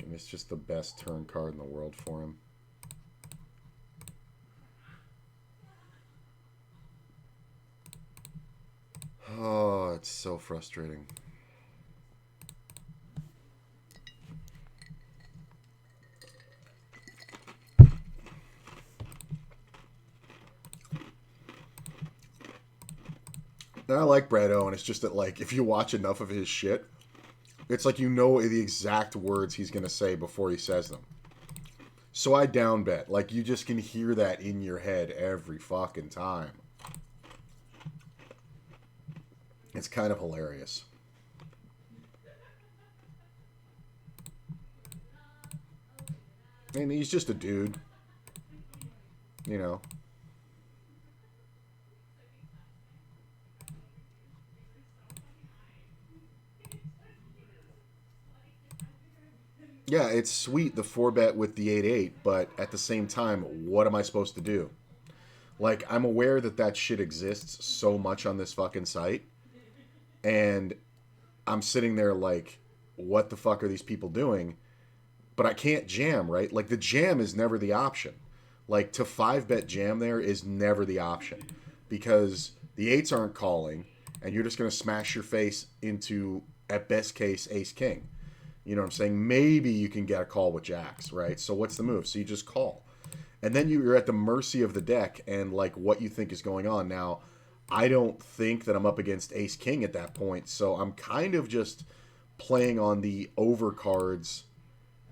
And it's just the best turn card in the world for him. Oh, it's so frustrating. And I like Brad Owen. It's just that, like, if you watch enough of his shit, it's like you know the exact words he's going to say before he says them. So I down bet. Like, you just can hear that in your head every fucking time. It's kind of hilarious. I mean, he's just a dude. You know. Yeah, it's sweet, the 4-bet with the 8-8, but at the same time, what am I supposed to do? Like, I'm aware that that shit exists so much on this fucking site, and I'm sitting there like, what the fuck are these people doing? But I can't jam, right? Like, the jam is never the option. Like, to 5-bet jam there is never the option, because the 8s aren't calling, and you're just going to smash your face into, at best case, ace-king. You know what I'm saying? Maybe you can get a call with jacks, right? So what's the move? So you just call. And then you're at the mercy of the deck and, like, what you think is going on. Now, I don't think that I'm up against ace-king at that point, so I'm kind of just playing on the overcards,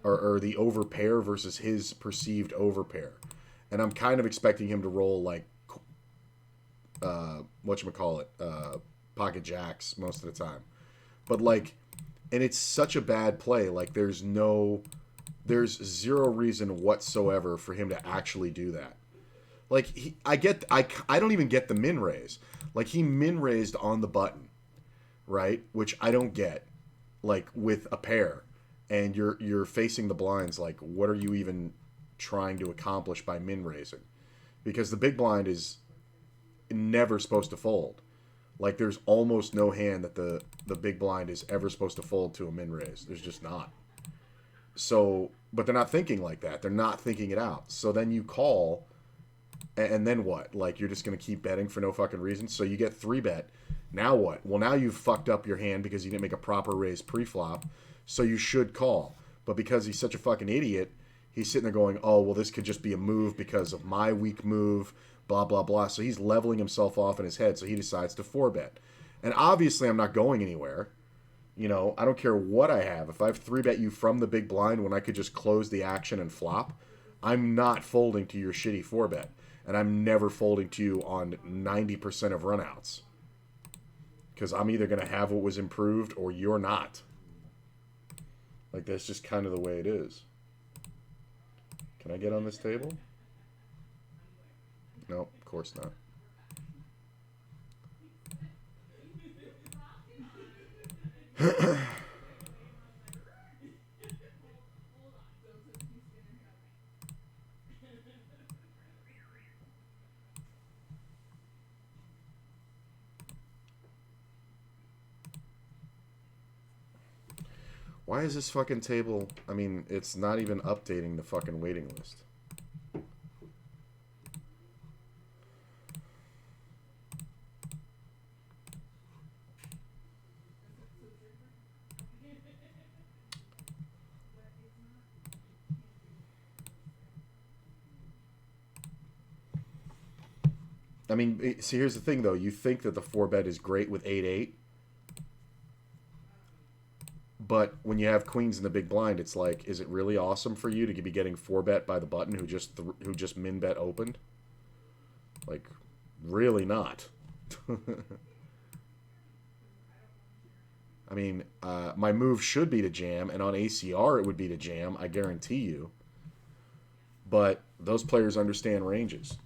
or the overpair versus his perceived overpair. And I'm kind of expecting him to roll, like, pocket jacks most of the time. But, like, and it's such a bad play. Like, there's no There's zero reason whatsoever for him to actually do that. Like I don't even get the min raise. Like he min raised on the button, right? Which I don't get. Like with a pair, and you're facing the blinds. Like what are you even trying to accomplish by min raising? Because the big blind is never supposed to fold. Like there's almost no hand that the big blind is ever supposed to fold to a min raise. There's just not. So, but they're not thinking like that. They're not thinking it out. So then you call, and then what? Like you're just gonna keep betting for no fucking reason. So you get 3-bet. Now what? Well, now you've fucked up your hand because you didn't make a proper raise pre-flop. So you should call. But because he's such a fucking idiot, he's sitting there going, "Oh, well, this could just be a move because of my weak move." Blah blah blah. So he's leveling himself off in his head. So he decides to 4-bet. And obviously, I'm not going anywhere. You know, I don't care what I have. If I've 3-bet you from the big blind when I could just close the action and flop, I'm not folding to your shitty 4-bet. And I'm never folding to you on 90% of runouts. Because I'm either going to have what was improved or you're not. Like, that's just kind of the way it is. Can I get on this table? No, of course not. Why is this fucking table... I mean, it's not even updating the fucking waiting list. I mean, see, here's the thing, though. You think that the 4-bet is great with 8-8. But when you have queens in the big blind, it's like, is it really awesome for you to be getting 4-bet by the button who just min bet opened? Like, really not. I mean, my move should be to jam, and on ACR it would be to jam, I guarantee you. But those players understand ranges.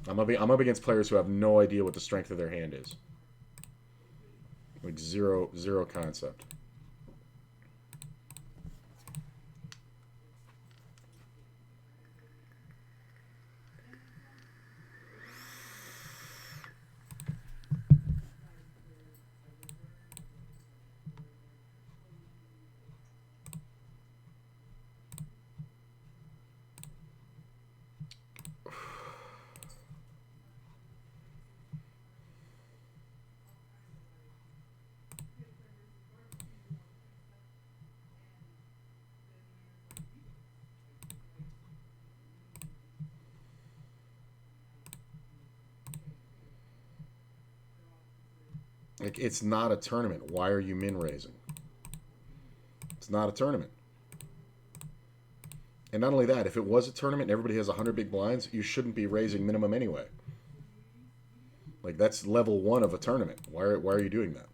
I'm up against players who have no idea what the strength of their hand is. Like zero concept. Like, it's not a tournament. Why are you min raising? It's not a tournament. And not only that, if it was a tournament and everybody has 100 big blinds, you shouldn't be raising minimum anyway. Like, that's level 1 of a tournament. Why are you doing that?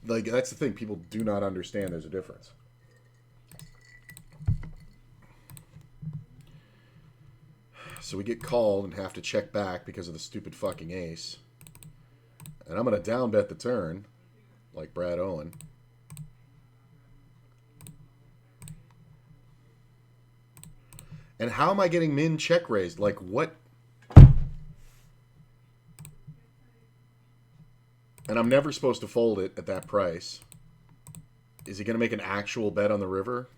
Like that's the thing. People do not understand there's a difference. So we get called and have to check back because of the stupid fucking ace. And I'm going to down bet the turn, like Brad Owen. And how am I getting min check raised? Like, what? And I'm never supposed to fold it at that price. Is he going to make an actual bet on the river?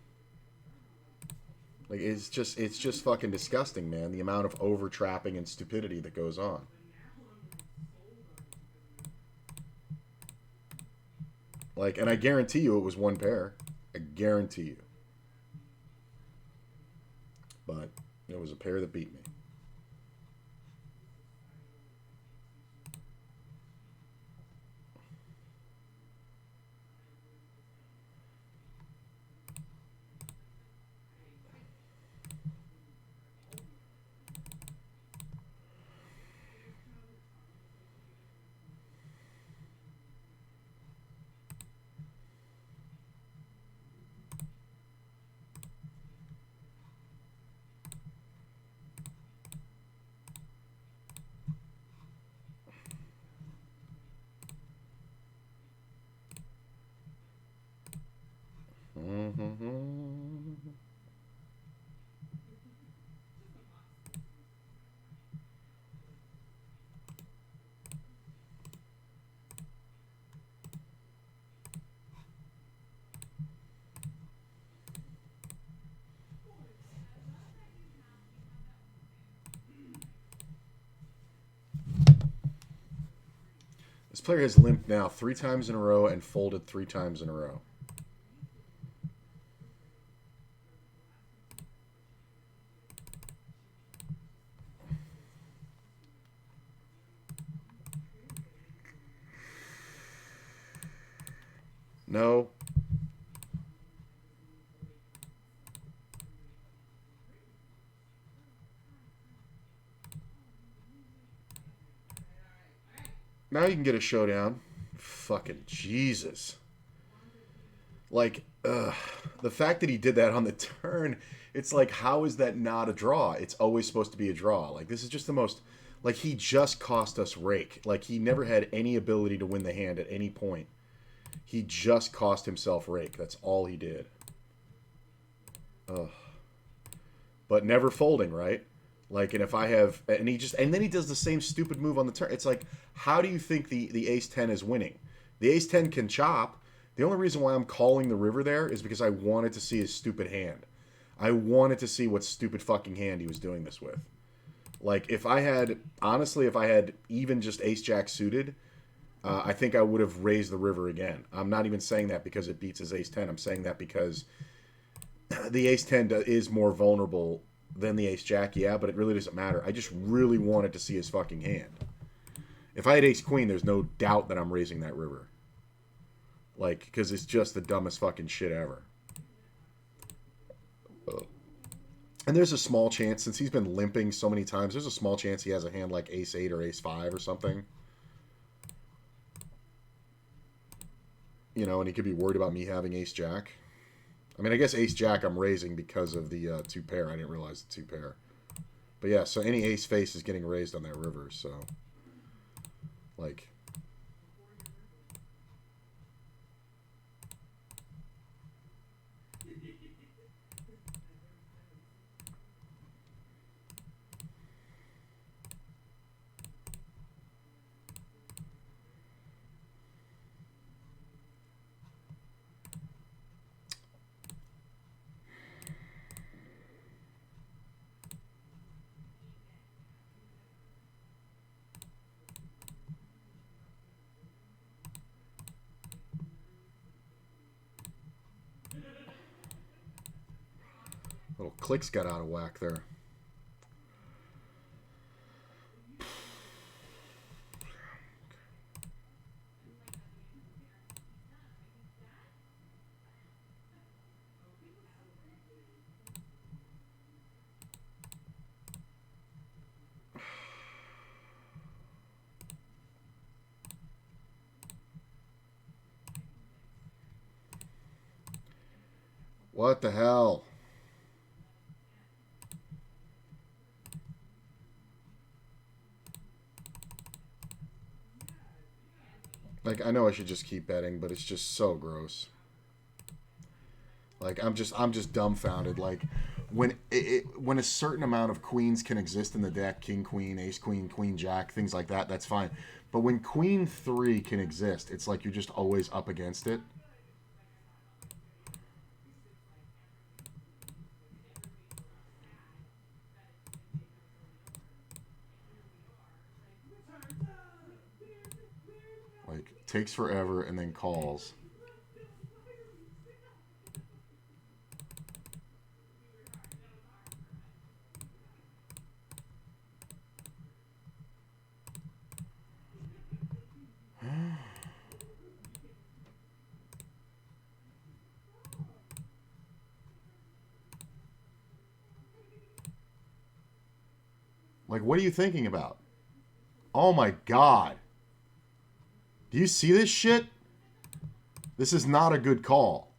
Like, it's just fucking disgusting, man, the amount of over-trapping and stupidity that goes on. Like, and I guarantee you it was one pair. I guarantee you. But it was a pair that beat me. player has limped now 3 times in a row and folded 3 times in a row. No. Now you can get a showdown. Fucking Jesus. Like, the fact that he did that on the turn, it's like, how is that not a draw? It's always supposed to be a draw. Like, this is just the most... Like, he just cost us rake. Like, he never had any ability to win the hand at any point. He just cost himself rake. That's all he did. Ugh. But never folding, right? Like, and if I have... And then he does the same stupid move on the turn. It's like, how do you think the ace-10 is winning? The ace-10 can chop. The only reason why I'm calling the river there is because I wanted to see his stupid hand. I wanted to see what stupid fucking hand he was doing this with. Like, if I had... Honestly, if I had even just ace-jack suited, I think I would have raised the river again. I'm not even saying that because it beats his ace-10. I'm saying that because the ace-10 is more vulnerable than the ace-jack, yeah, but it really doesn't matter. I just really wanted to see his fucking hand. If I had ace-queen, there's no doubt that I'm raising that river. Like, because it's just the dumbest fucking shit ever. And there's a small chance, since he's been limping so many times, there's a small chance he has a hand like ace-8 or ace-5 or something. You know, and he could be worried about me having ace-jack. I mean, I guess ace-jack I'm raising because of the 2-pair. I didn't realize the 2-pair. But yeah, so any ace-face is getting raised on that river, so... Like... Little clicks got out of whack there. What the hell? Like, I know I should just keep betting, but it's just so gross. Like, I'm just dumbfounded. Like, when when a certain amount of queens can exist in the deck, king, queen, ace, queen, queen, jack, things like that, that's fine. But when queen 3 can exist, it's like you're just always up against it. Like, takes forever and then calls. Like, what are you thinking about? Oh my god. Do you see this shit? This is not a good call.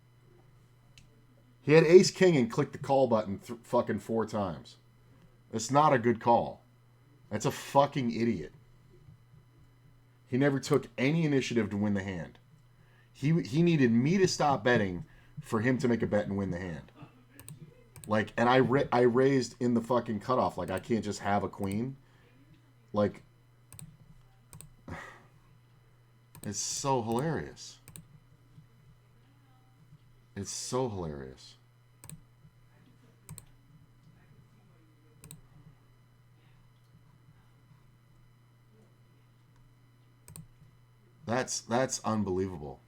He had ace king and clicked the call button fucking 4 times. It's not a good call. That's a fucking idiot. He never took any initiative to win the hand. He needed me to stop betting for him to make a bet and win the hand. Like, and I raised in the fucking cutoff. Like, I can't just have a queen. Like, it's so hilarious. It's so hilarious. That's unbelievable.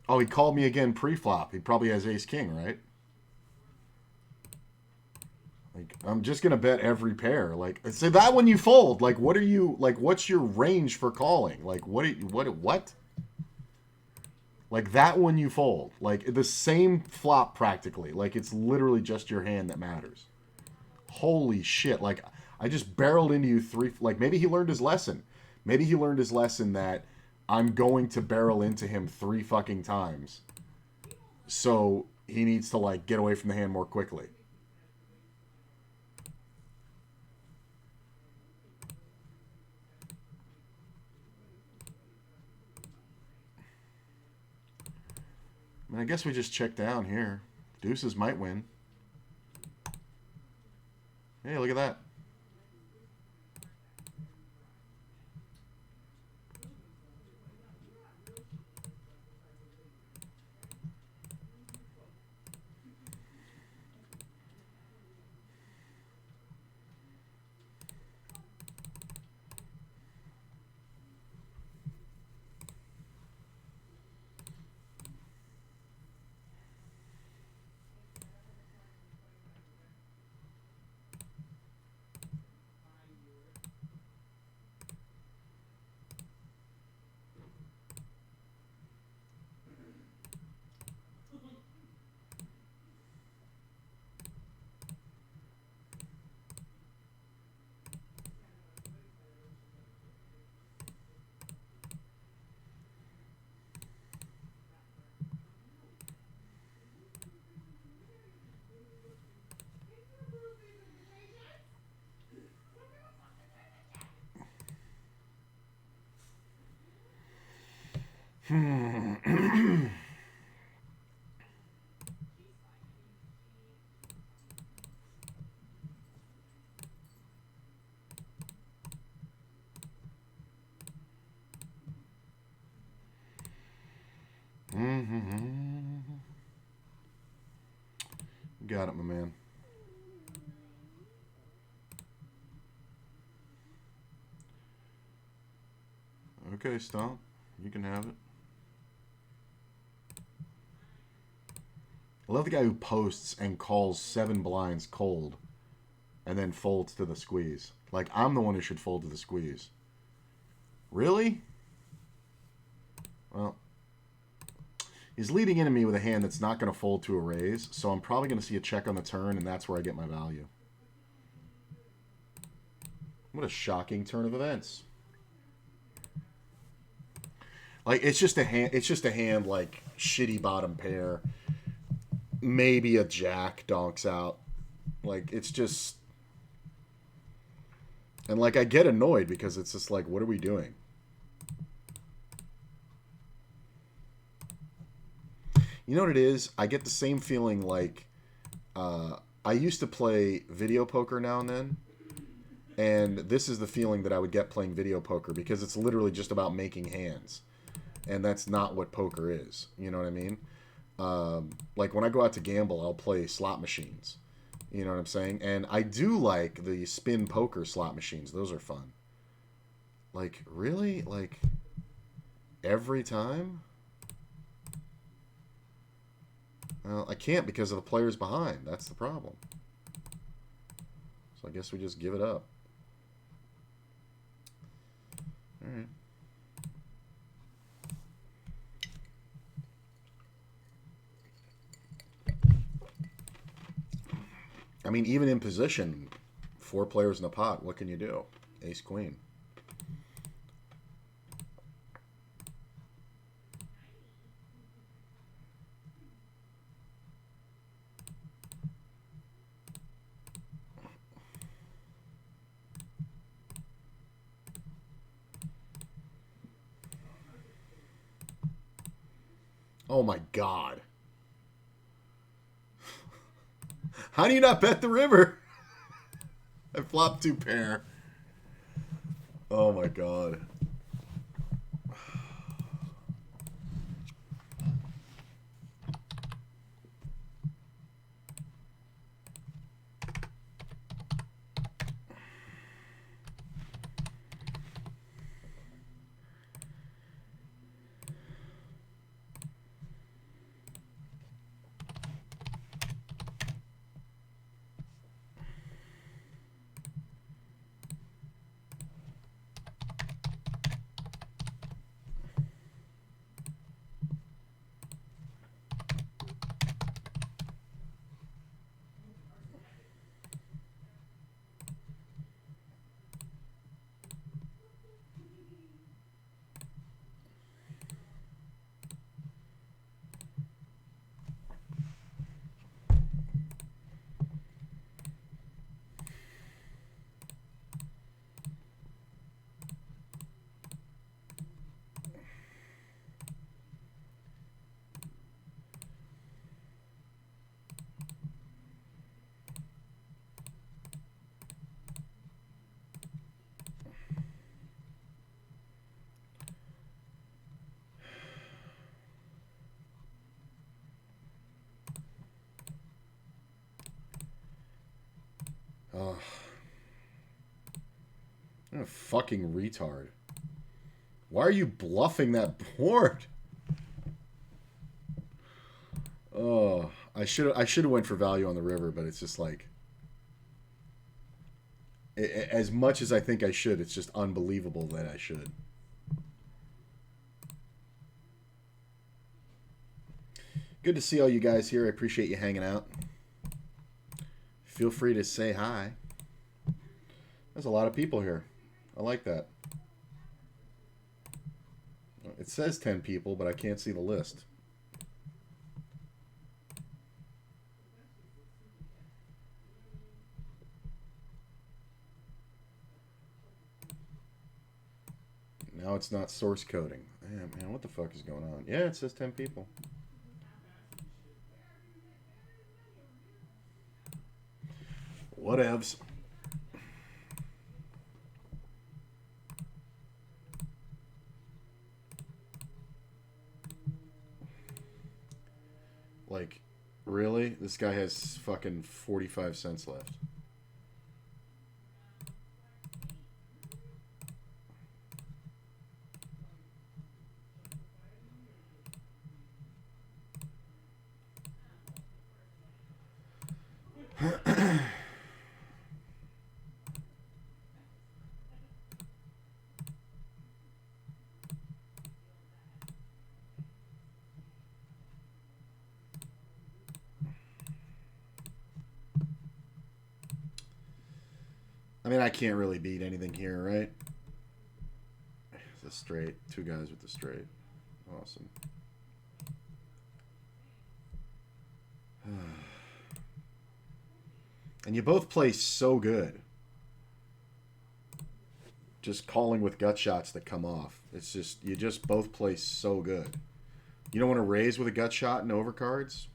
Oh, he called me again pre-flop. He probably has ace king, right? Like, I'm just gonna bet every pair. Like, say that when you fold. Like, what are you like? What's your range for calling? Like, what? Like that when you fold. Like the same flop practically. Like it's literally just your hand that matters. Holy shit! Like I just barreled into you three. Like maybe he learned his lesson. Maybe he learned his lesson that I'm going to barrel into him three fucking times. So he needs to like get away from the hand more quickly. I mean, I guess we just check down here. Deuces might win. Hey, look at that. Got it, my man. Okay, Stomp. You can have it. I love the guy who posts and calls 7 blinds cold and then folds to the squeeze. Like, I'm the one who should fold to the squeeze. Really? Well, he's leading into me with a hand that's not going to fold to a raise, so I'm probably going to see a check on the turn, and that's where I get my value. What a shocking turn of events. Like, it's just a hand, like, shitty bottom pair. Maybe a jack donks out. Like, it's just... And, like, I get annoyed because it's just like, what are we doing? You know what it is? I get the same feeling like... I used to play video poker now and then. And this is the feeling that I would get playing video poker because it's literally just about making hands. And that's not what poker is. You know what I mean? Like when I go out to gamble, I'll play slot machines. You know what I'm saying? And I do like the spin poker slot machines. Those are fun. Like, really? Like, every time? Well, I can't because of the players behind. That's the problem. So I guess we just give it up. All right. I mean, even in position, 4 players in the pot, what can you do? Ace, queen. Oh my God. How do you not bet the river? I flopped 2 pair. Oh my God. Ugh. I'm a fucking retard. Why are you bluffing that board? Oh, I should have went for value on the river, but it's just like, as much as I think I should, it's just unbelievable that I should. Good to see all you guys here. I appreciate you hanging out. Feel free to say hi. There's a lot of people here. I like that. It says 10 people, but I can't see the list. Now it's not source coding. Man, what the fuck is going on? Yeah, it says 10 people. Whatevs. Like, really? This guy has fucking 45 cents left. I mean, I can't really beat anything here, right? It's a straight. Two guys with the straight. Awesome. And you both play so good. Just calling with gut shots that come off. It's just, you just both play so good. You don't want to raise with a gut shot and overcards?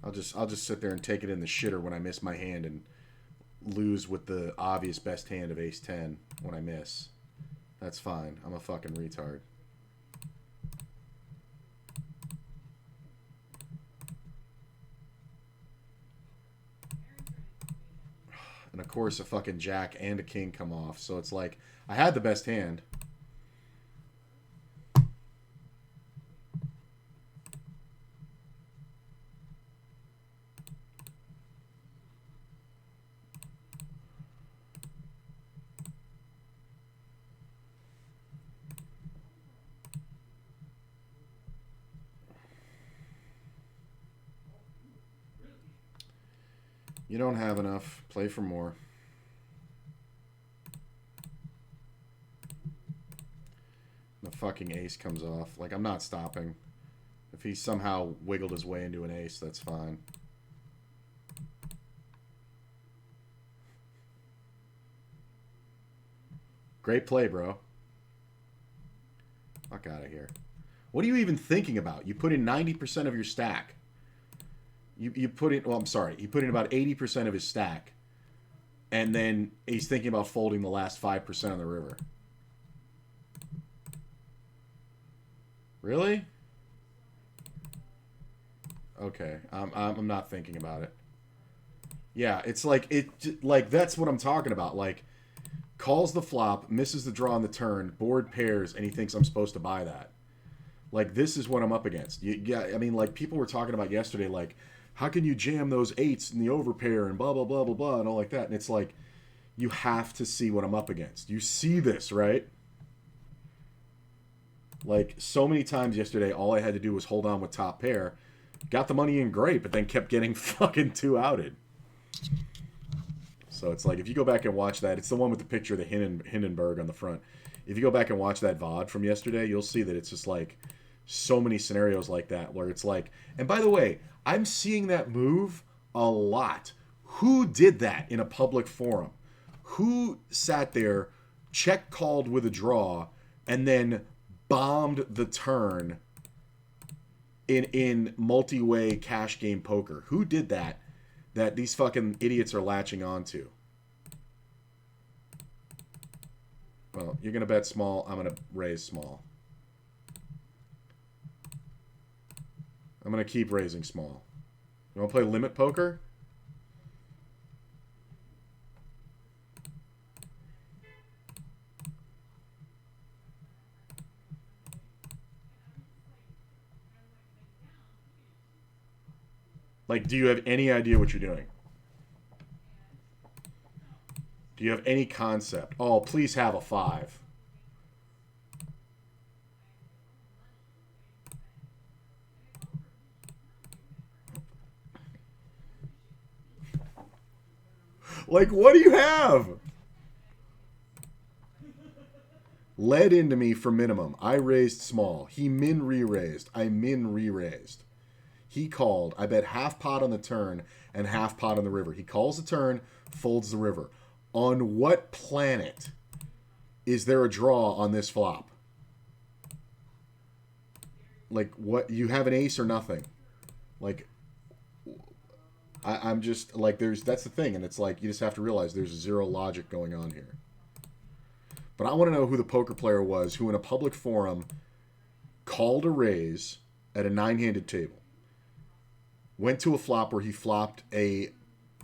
I'll just sit there and take it in the shitter when I miss my hand and lose with the obvious best hand of ace 10 when I miss. That's fine. I'm a fucking retard. And of course a fucking jack and a king come off. So it's like, I had the best hand. You don't have enough. Play for more. The fucking ace comes off. Like, I'm not stopping. If he somehow wiggled his way into an ace, that's fine. Great play, bro. Fuck out of here. What are you even thinking about? You put in 90% of your stack. You put in, well, I'm sorry. He put in about 80% of his stack. And then he's thinking about folding the last 5% on the river. Really? Okay. I'm not thinking about it. Yeah, it's like, that's what I'm talking about. Like, calls the flop, misses the draw on the turn, board pairs, and he thinks I'm supposed to buy that. Like, this is what I'm up against. Yeah, I mean, like, people were talking about yesterday, like, how can you jam those eights in the overpair and blah, blah, blah, blah, blah, and all like that. And it's like, you have to see what I'm up against. You see this, right? Like, so many times yesterday, all I had to do was hold on with top pair. Got the money in great, but then kept getting fucking two outed. So it's like, if you go back and watch that, it's the one with the picture of the Hindenburg on the front. If you go back and watch that VOD from yesterday, you'll see that it's just like so many scenarios like that where it's like, and by the way, I'm seeing that move a lot. Who did that in a public forum? Who sat there, check called with a draw, and then bombed the turn in multi-way cash game poker? Who did that these fucking idiots are latching onto? Well, you're going to bet small. I'm going to raise small. I'm going to keep raising small. You want to play limit poker? Like, do you have any idea what you're doing? Do you have any concept? Oh, please have a 5. Like, what do you have? Led into me for minimum. I raised small. He min re-raised. I min re-raised. He called. I bet half pot on the turn and half pot on the river. He calls the turn, folds the river. On what planet is there a draw on this flop? Like, what? You have an ace or nothing. Like, I'm just, like, that's the thing. And it's like, you just have to realize there's zero logic going on here. But I want to know who the poker player was who in a public forum called a raise at a 9-handed table. Went to a flop where he flopped a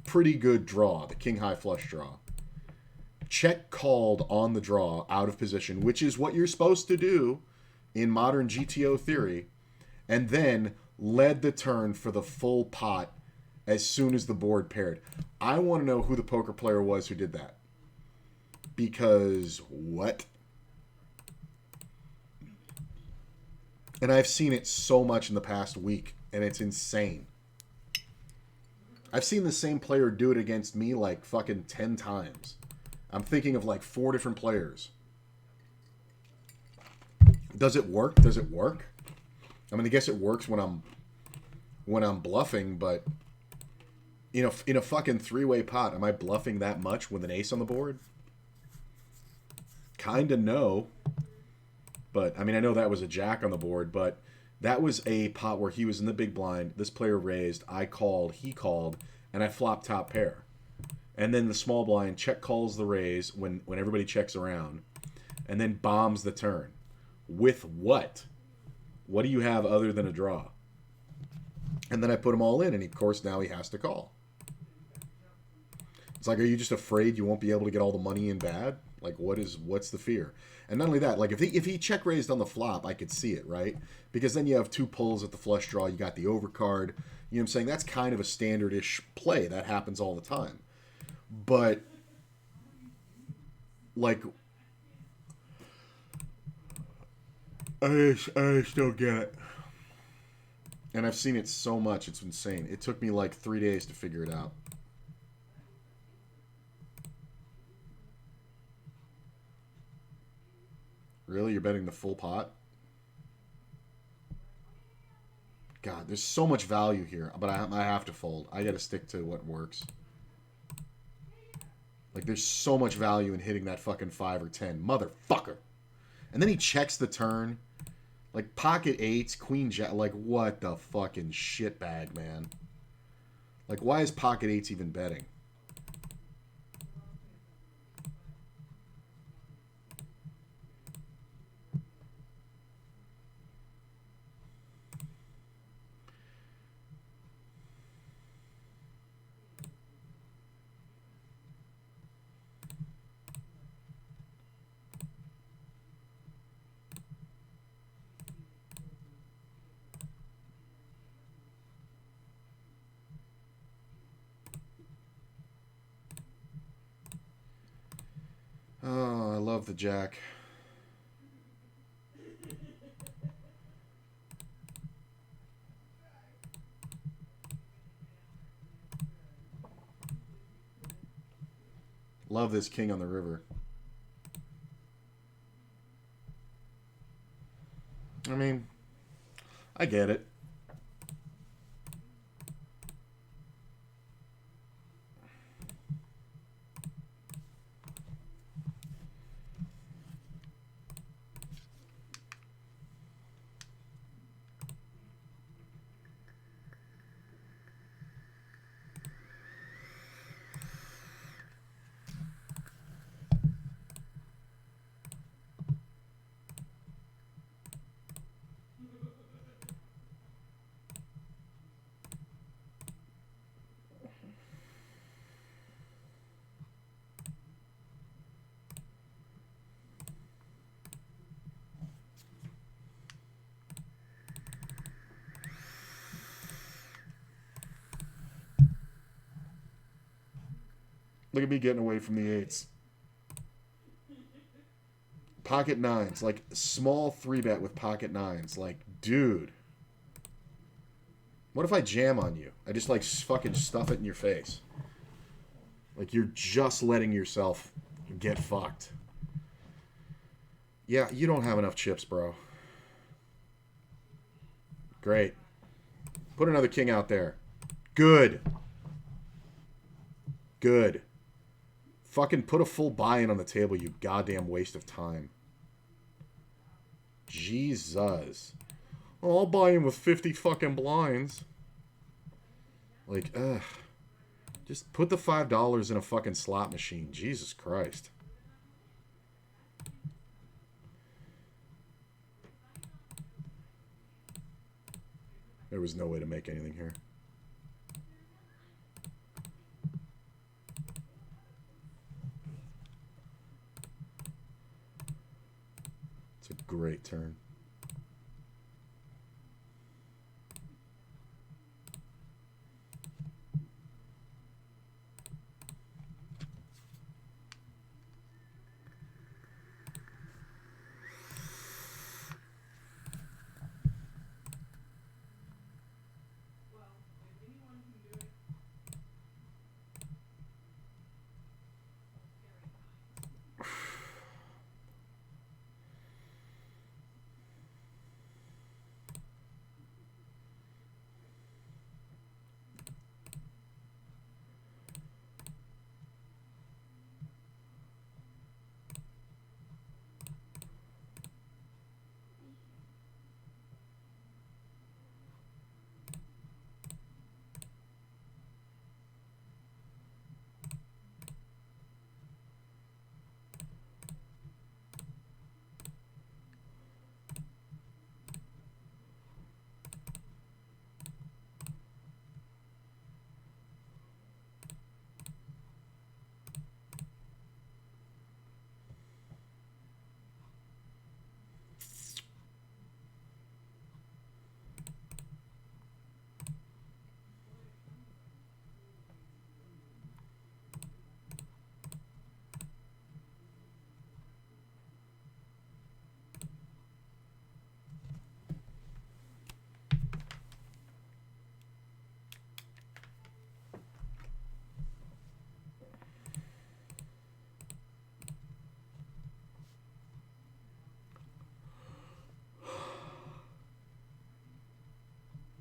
pretty good draw, the king high flush draw. Check called on the draw out of position, which is what you're supposed to do in modern GTO theory, and then led the turn for the full pot as soon as the board paired. I want to know who the poker player was who did that. Because what? And I've seen it so much in the past week, and it's insane. I've seen the same player do it against me like fucking 10 times. I'm thinking of like 4 different players. Does it work? Does it work? I mean, I guess it works when I'm bluffing, but in a fucking 3-way pot, am I bluffing that much with an ace on the board? Kinda no. But, I mean, I know that was a jack on the board, but that was a pot where he was in the big blind. This player raised. I called. He called. And I flopped top pair. And then the small blind check calls the raise when everybody checks around. And then bombs the turn. With what? What do you have other than a draw? And then I put them all in. And, of course, now he has to call. It's like, are you just afraid you won't be able to get all the money in bad? Like, what's the fear? And not only that, like, if he check raised on the flop, I could see it, right? Because then you have 2 pulls at the flush draw. You got the overcard. You know what I'm saying? That's kind of a standard-ish play. That happens all the time. But, like, I just don't get it. And I've seen it so much. It's insane. It took me, like, 3 days to figure it out. Really? You're betting the full pot? God, there's so much value here, but I have to fold. I got to stick to what works. Like, there's so much value in hitting that fucking 5 or 10. Motherfucker. And then he checks the turn. Like, pocket 8s, queen jack. Like, what the fucking shitbag, man. Like, why is pocket 8s even betting? Oh, I love the jack. Love this king on the river. I mean, I get it. Look at me getting away from the eights. Pocket nines, like small 3-bet with pocket nines. Like, dude. What if I jam on you? I just like fucking stuff it in your face. Like you're just letting yourself get fucked. Yeah, you don't have enough chips, bro. Great. Put another king out there. Good. Good. Fucking put a full buy-in on the table, you goddamn waste of time. Jesus. Oh, I'll buy in with 50 fucking blinds. Like, ugh. Just put the $5 in a fucking slot machine. Jesus Christ. There was no way to make anything here. It's a great turn.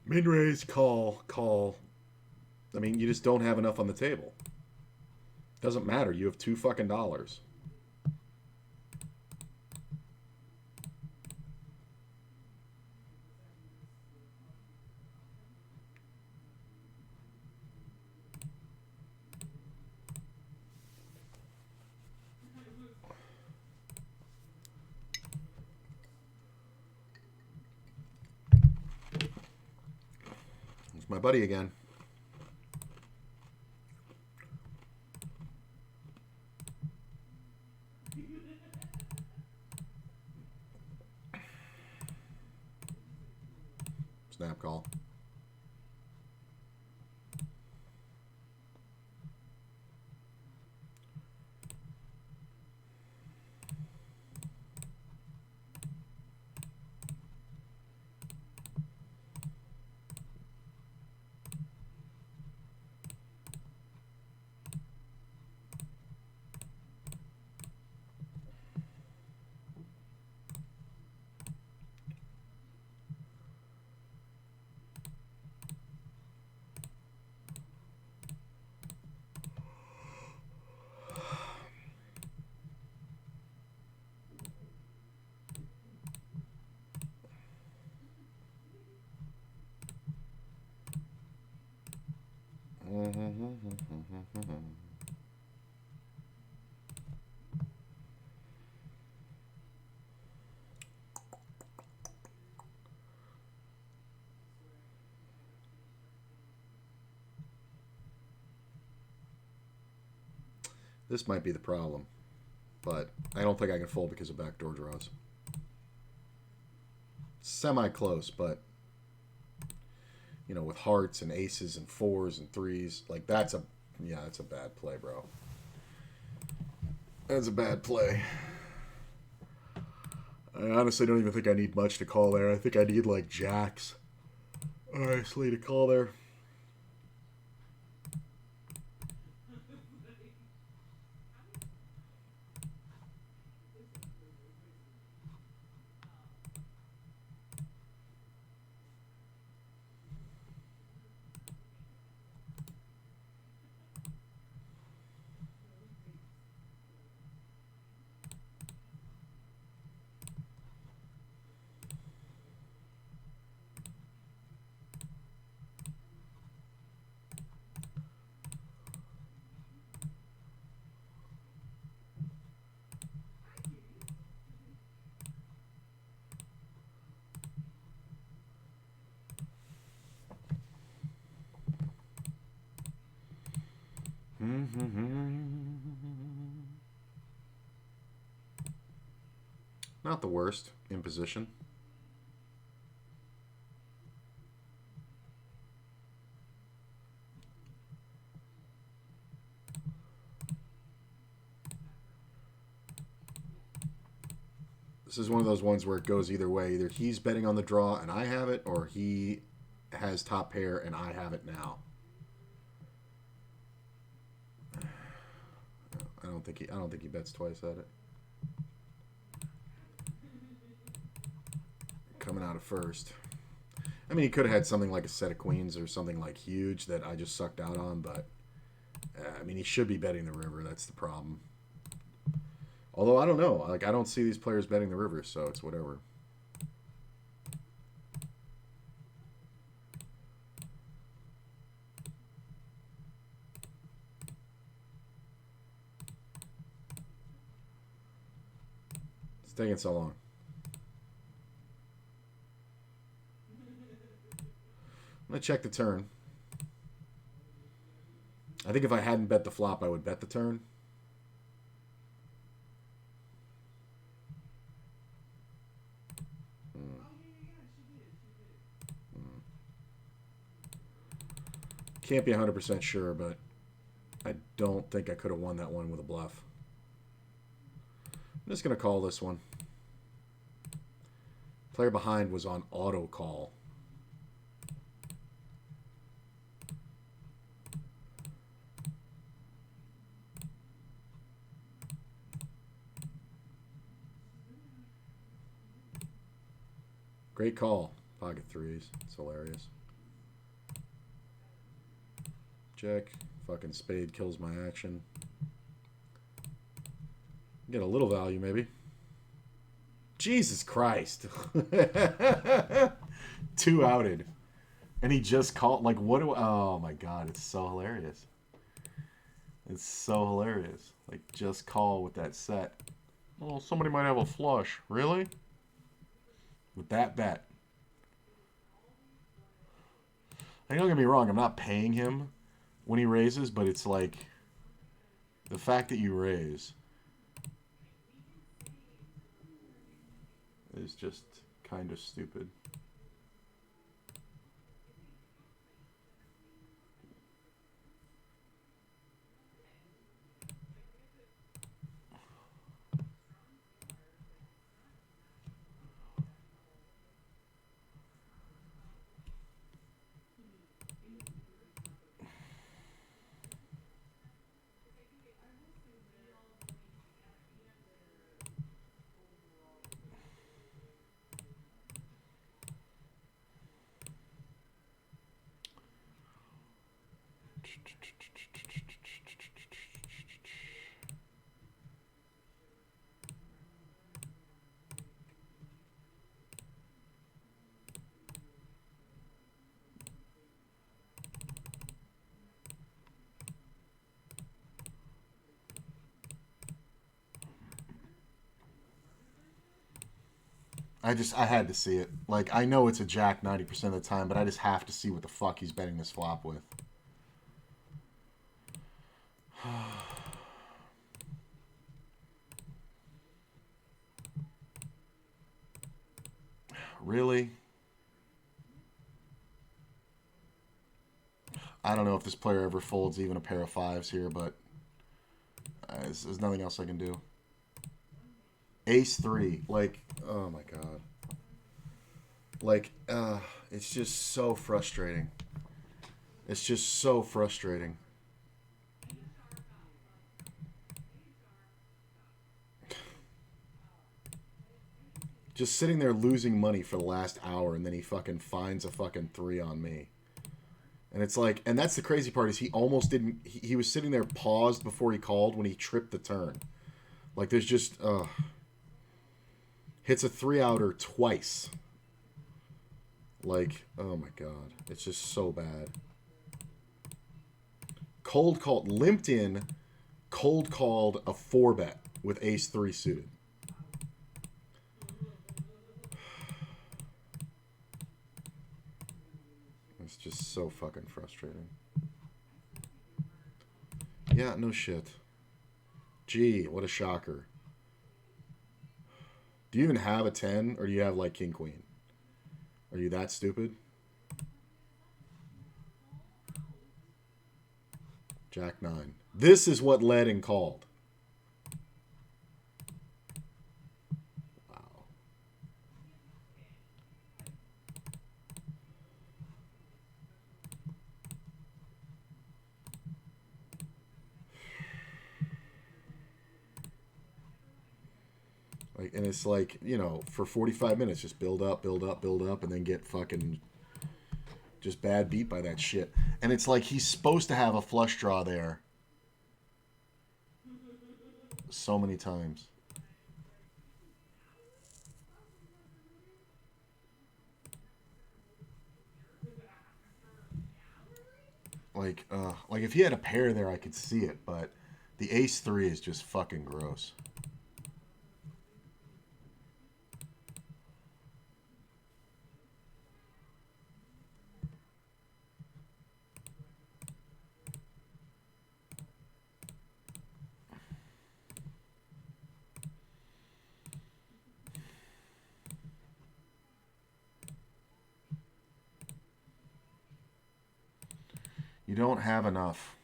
Mid-raise, call, call. I mean, you just don't have enough on the table. Doesn't matter. You have two fucking dollars. It's my buddy again. Snap call. This might be the problem, but I don't think I can fold because of backdoor draws. Semi-close, but with hearts and aces and fours and threes, like that's a bad play, bro. That's a bad play. I honestly don't even think I need much to call there. I think I need like jacks. Honestly, to call there. Not the worst in position. This is one of those ones where it goes either way. Either he's betting on the draw and I have it, or he has top pair and I have it now. I don't think he bets twice at it. Coming out of first. I mean, he could have had something like a set of queens or something like huge that I just sucked out on, but I mean, he should be betting the river. That's the problem. Although I don't know, like I don't see these players betting the river, so it's whatever. It's taking so long. I'm gonna check the turn. I think if I hadn't bet the flop, I would bet the turn. Can't be 100% sure, but I don't think I could have won that one with a bluff. I'm just going to call this one. Player behind was on auto call. Great call. Pocket threes. It's hilarious. Check. Fucking spade kills my action. Get a little value, maybe. Jesus Christ. Two outed. And he just called. Like, what do I... Oh, my God. It's so hilarious. It's so hilarious. Like, just call with that set. Oh, somebody might have a flush. Really? With that bet. I don't get me wrong. I'm not paying him when he raises, but it's like the fact that you raise is just kind of stupid. I had to see it. Like, I know it's a jack 90% of the time, but I just have to see what the fuck he's betting this flop with. Really? I don't know if this player ever folds even a pair of fives here, but is. There's nothing else I can do. Ace 3. Like, oh my god. Like, it's just so frustrating. It's just so frustrating. Just sitting there losing money for the last hour, and then he fucking finds a fucking 3 on me. And it's like, and that's the crazy part, is he almost didn't, he was sitting there paused before he called when he tripped the turn. Like, there's just, hits a 3-outer twice. Like, oh my god. It's just so bad. Cold called, limped in, cold called a 4-bet with ace 3 suited. It's just so fucking frustrating. Yeah, no shit. Gee, what a shocker. Do you even have a 10, or do you have, like, king queen? Are you that stupid? Jack 9. This is what led and called. Wow. Like, and it's like, you know, for 45 minutes, just build up, build up, build up, and then get fucking just bad beat by that shit. And it's like he's supposed to have a flush draw there so many times. Like if he had a pair there, I could see it, but the ace 3 is just fucking gross. You don't have enough.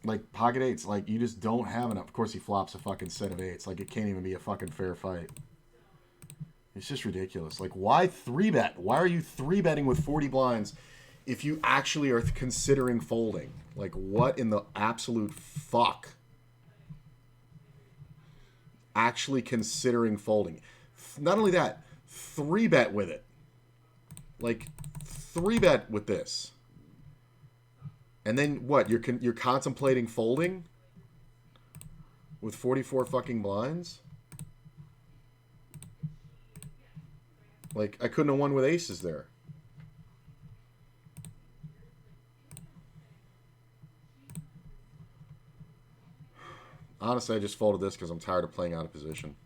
Like, pocket eights, like, you just don't have enough. Of course, he flops a fucking set of eights. Like, it can't even be a fucking fair fight. It's just ridiculous. Like, why 3-bet? Why are you 3-betting with 40 blinds if you actually are considering folding? Like, what in the absolute fuck? Actually considering folding. Not only that, 3-bet with it. Like, 3-bet with this. And then what? You're contemplating folding with 44 fucking blinds? Like, I couldn't have won with aces there. Honestly, I just folded this because I'm tired of playing out of position.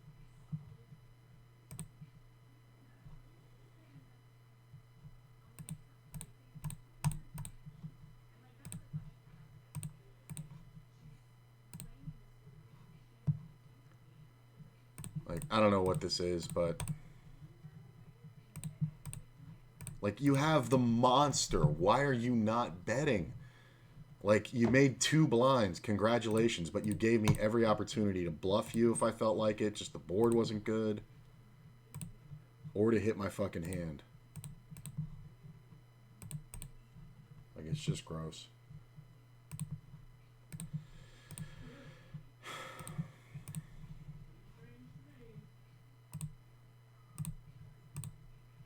Like, I don't know what this is, but... Like, you have the monster. Why are you not betting? Like, you made 2 blinds. Congratulations. But you gave me every opportunity to bluff you if I felt like it. Just the board wasn't good. Or to hit my fucking hand. Like, it's just gross.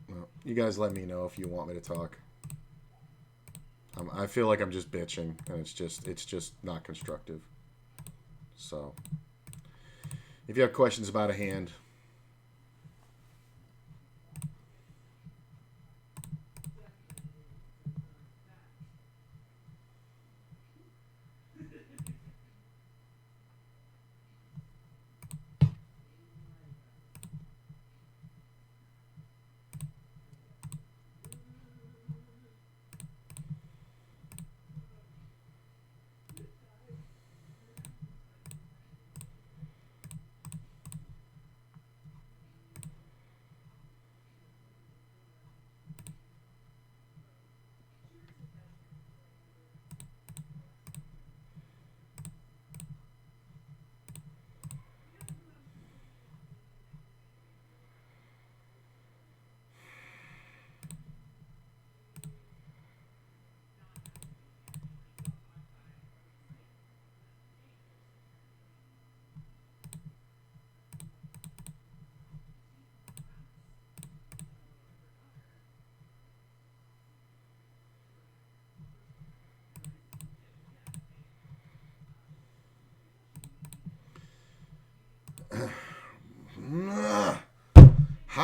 Well, you guys let me know if you want me to talk. I feel like I'm just bitching, and it's just not constructive. So, if you have questions about a hand,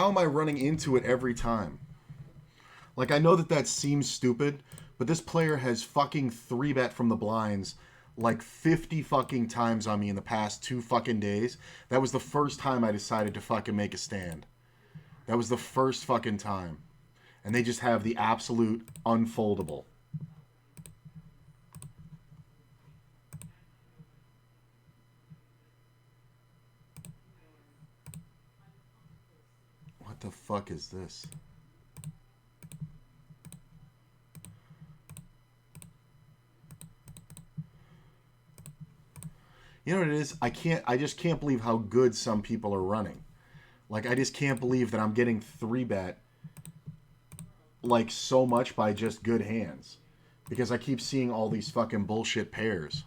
how am I running into it every time? Like, I know that that seems stupid, but this player has fucking 3-bet from the blinds like 50 fucking times on me in the past 2 fucking days. That was the first time I decided to fucking make a stand. That was the first fucking time. And they just have the absolute unfoldable. What the fuck is this? You know what it is? I just can't believe how good some people are running. Like, I just can't believe that I'm getting 3-bet like so much by just good hands. Because I keep seeing all these fucking bullshit pairs.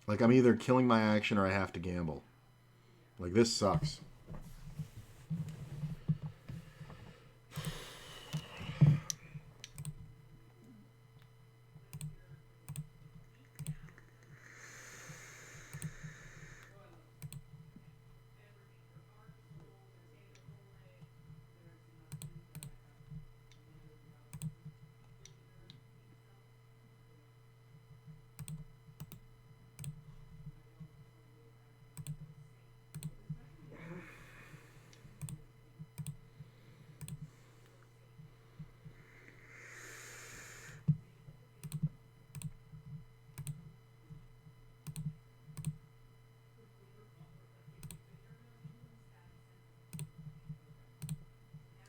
Like, I'm either killing my action or I have to gamble. Like, this sucks.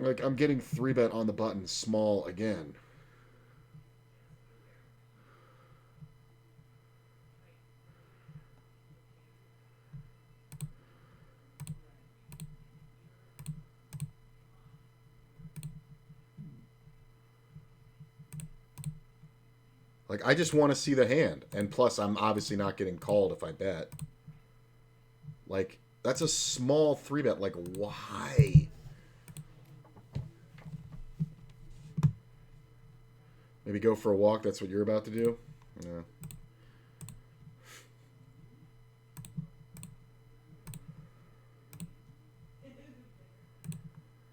Like, I'm getting 3-bet on the button small again. Like, I just want to see the hand. And plus, I'm obviously not getting called if I bet. Like, that's a small 3-bet. Like, why? Maybe go for a walk. That's what you're about to do? Yeah.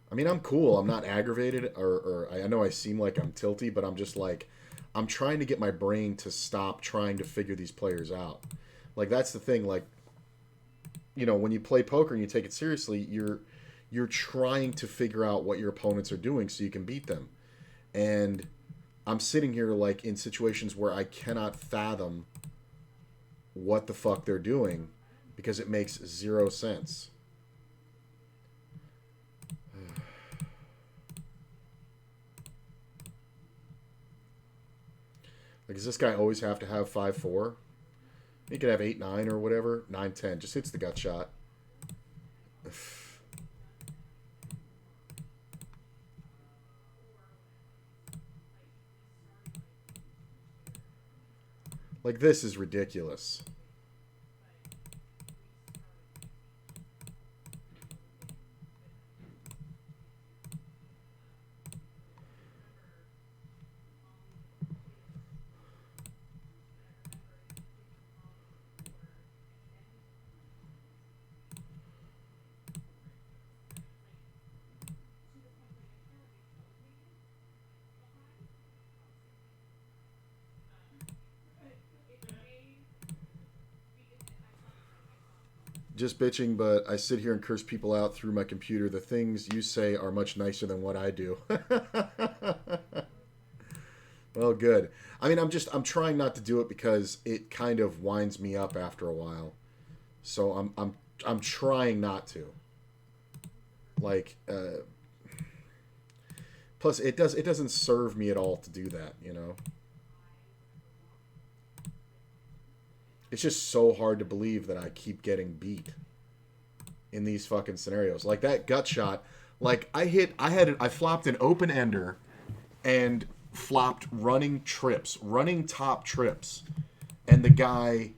I mean, I'm cool. I'm not aggravated, or I know I seem like I'm tilty, but I'm just like, I'm trying to get my brain to stop trying to figure these players out. Like, that's the thing. Like, you know, when you play poker and you take it seriously, you're trying to figure out what your opponents are doing so you can beat them. And I'm sitting here like in situations where I cannot fathom what the fuck they're doing because it makes zero sense. Like, does this guy always have to have 5-4? He could have 8-9 or whatever. 9-10. Just hits the gut shot. Like, this is ridiculous. Just bitching, but I sit here and curse people out through my computer. The things you say are much nicer than what I do. Well, good. I mean, I'm trying not to do it because it kind of winds me up after a while. So I'm trying not to. Like, plus it doesn't serve me at all to do that. You know, it's just so hard to believe that I keep getting beat in these fucking scenarios. Like that gut shot. Like I flopped an open ender and flopped running top trips, and the guy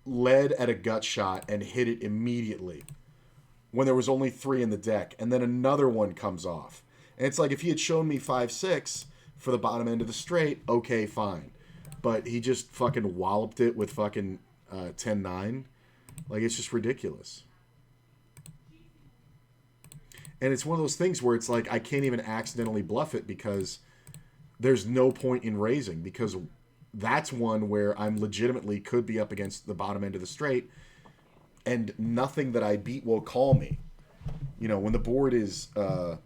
led at a gut shot and hit it immediately when there was only 3 in the deck, and then another one comes off. And it's like, if he had shown me 5-6 for the bottom end of the straight, okay, fine. But he just fucking walloped it with fucking 10-9. Like, it's just ridiculous. And it's one of those things where it's like, I can't even accidentally bluff it because there's no point in raising, because that's one where I'm legitimately could be up against the bottom end of the straight, and nothing that I beat will call me. You know, when the board is, what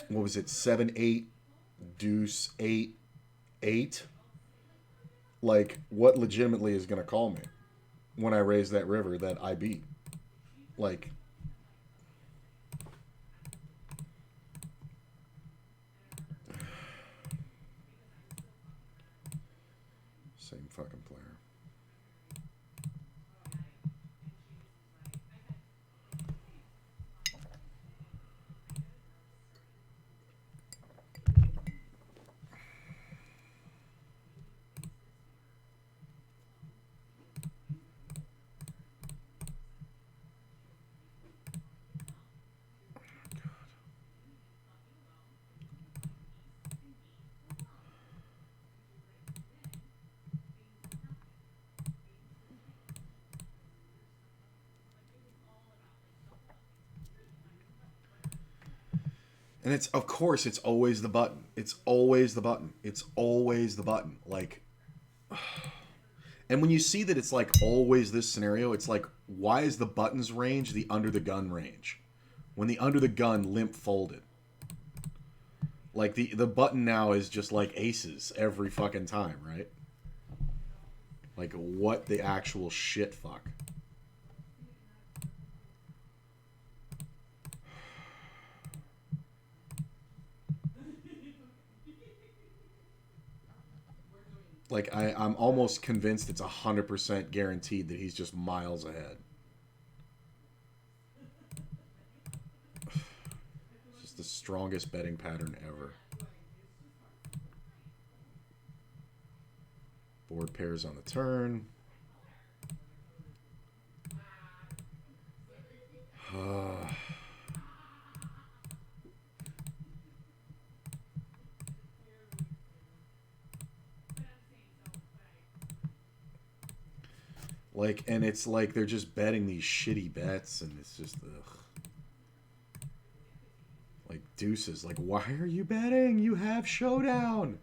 was it, 7-8, deuce, 8-8, like, what legitimately is going to call me when I raise that river that I beat? Like, same fucking player. And it's, of course, it's always the button. It's always the button. It's always the button. Like, and when you see that it's like always this scenario, it's like, why is the buttons range the under the gun range? When the under the gun limp folded. Like, the button now is just like aces every fucking time, right? Like, what the actual shit fuck? Like, I'm almost convinced it's 100% guaranteed that he's just miles ahead. It's just the strongest betting pattern ever. Board pairs on the turn. Like, and it's like they're just betting these shitty bets, and it's just, ugh. Like, deuces. Like, why are you betting? You have showdown.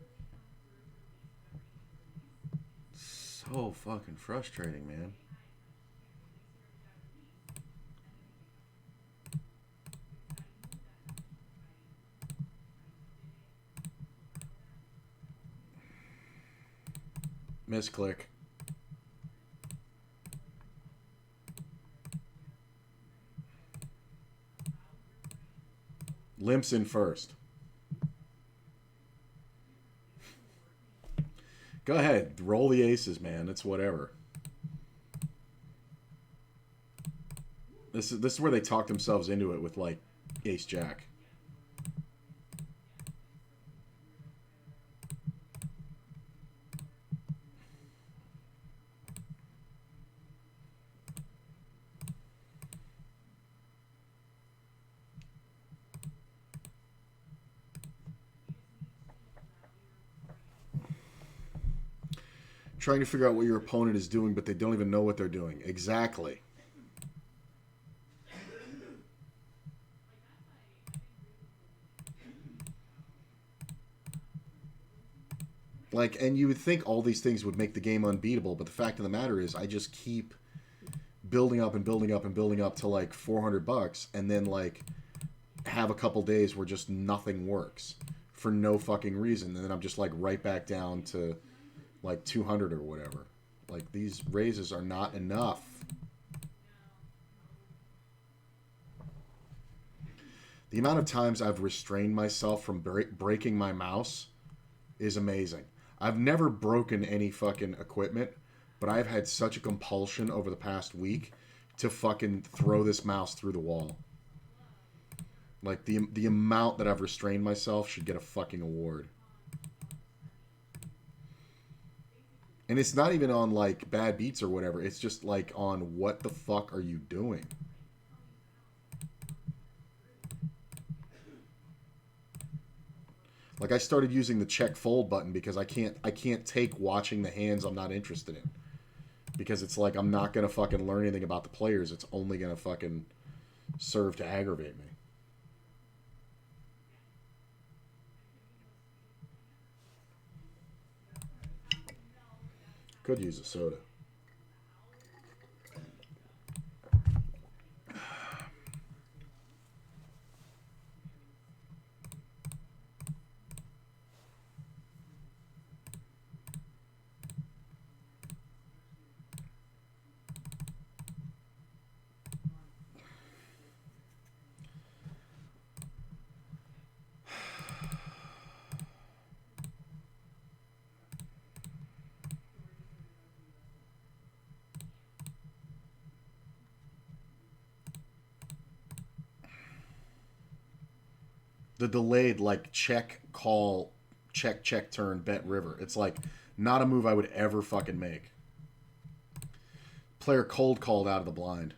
So fucking frustrating, man. Misclick. Limps in first. Go ahead. Roll the aces, man. It's whatever. This is where they talk themselves into it with, like, ace-jack. Trying to figure out what your opponent is doing, but they don't even know what they're doing. Exactly. Like, and you would think all these things would make the game unbeatable, but the fact of the matter is, I just keep building up and building up and building up to like $400, and then like have a couple days where just nothing works for no fucking reason, and then I'm just like right back down to like 200 or whatever. Like, these raises are not enough. The amount of times I've restrained myself from breaking my mouse is amazing. I've never broken any fucking equipment, but I've had such a compulsion over the past week to fucking throw this mouse through the wall. Like, the amount that I've restrained myself should get a fucking award. And it's not even on, like, bad beats or whatever. It's just, like, on what the fuck are you doing? Like, I started using the check fold button because I can't take watching the hands I'm not interested in. Because it's like, I'm not going to fucking learn anything about the players. It's only going to fucking serve to aggravate me. Could use a soda. The delayed, like, check, call, check, turn, bet, river. It's like not a move I would ever fucking make. Player cold called out of the blind.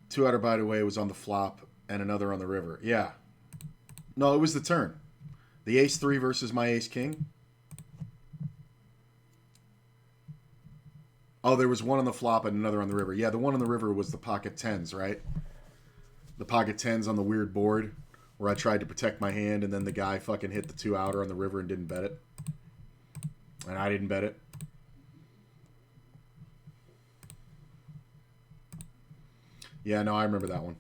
Two outer, by the way, was on the flop and another on the river. Yeah. No, it was the turn. The ace-3 versus my ace-king. Oh, there was one on the flop and another on the river. Yeah, the one on the river was the pocket tens, right? The pocket tens on the weird board where I tried to protect my hand and then the guy fucking hit the two outer on the river and didn't bet it. And I didn't bet it. Yeah, no, I remember that one.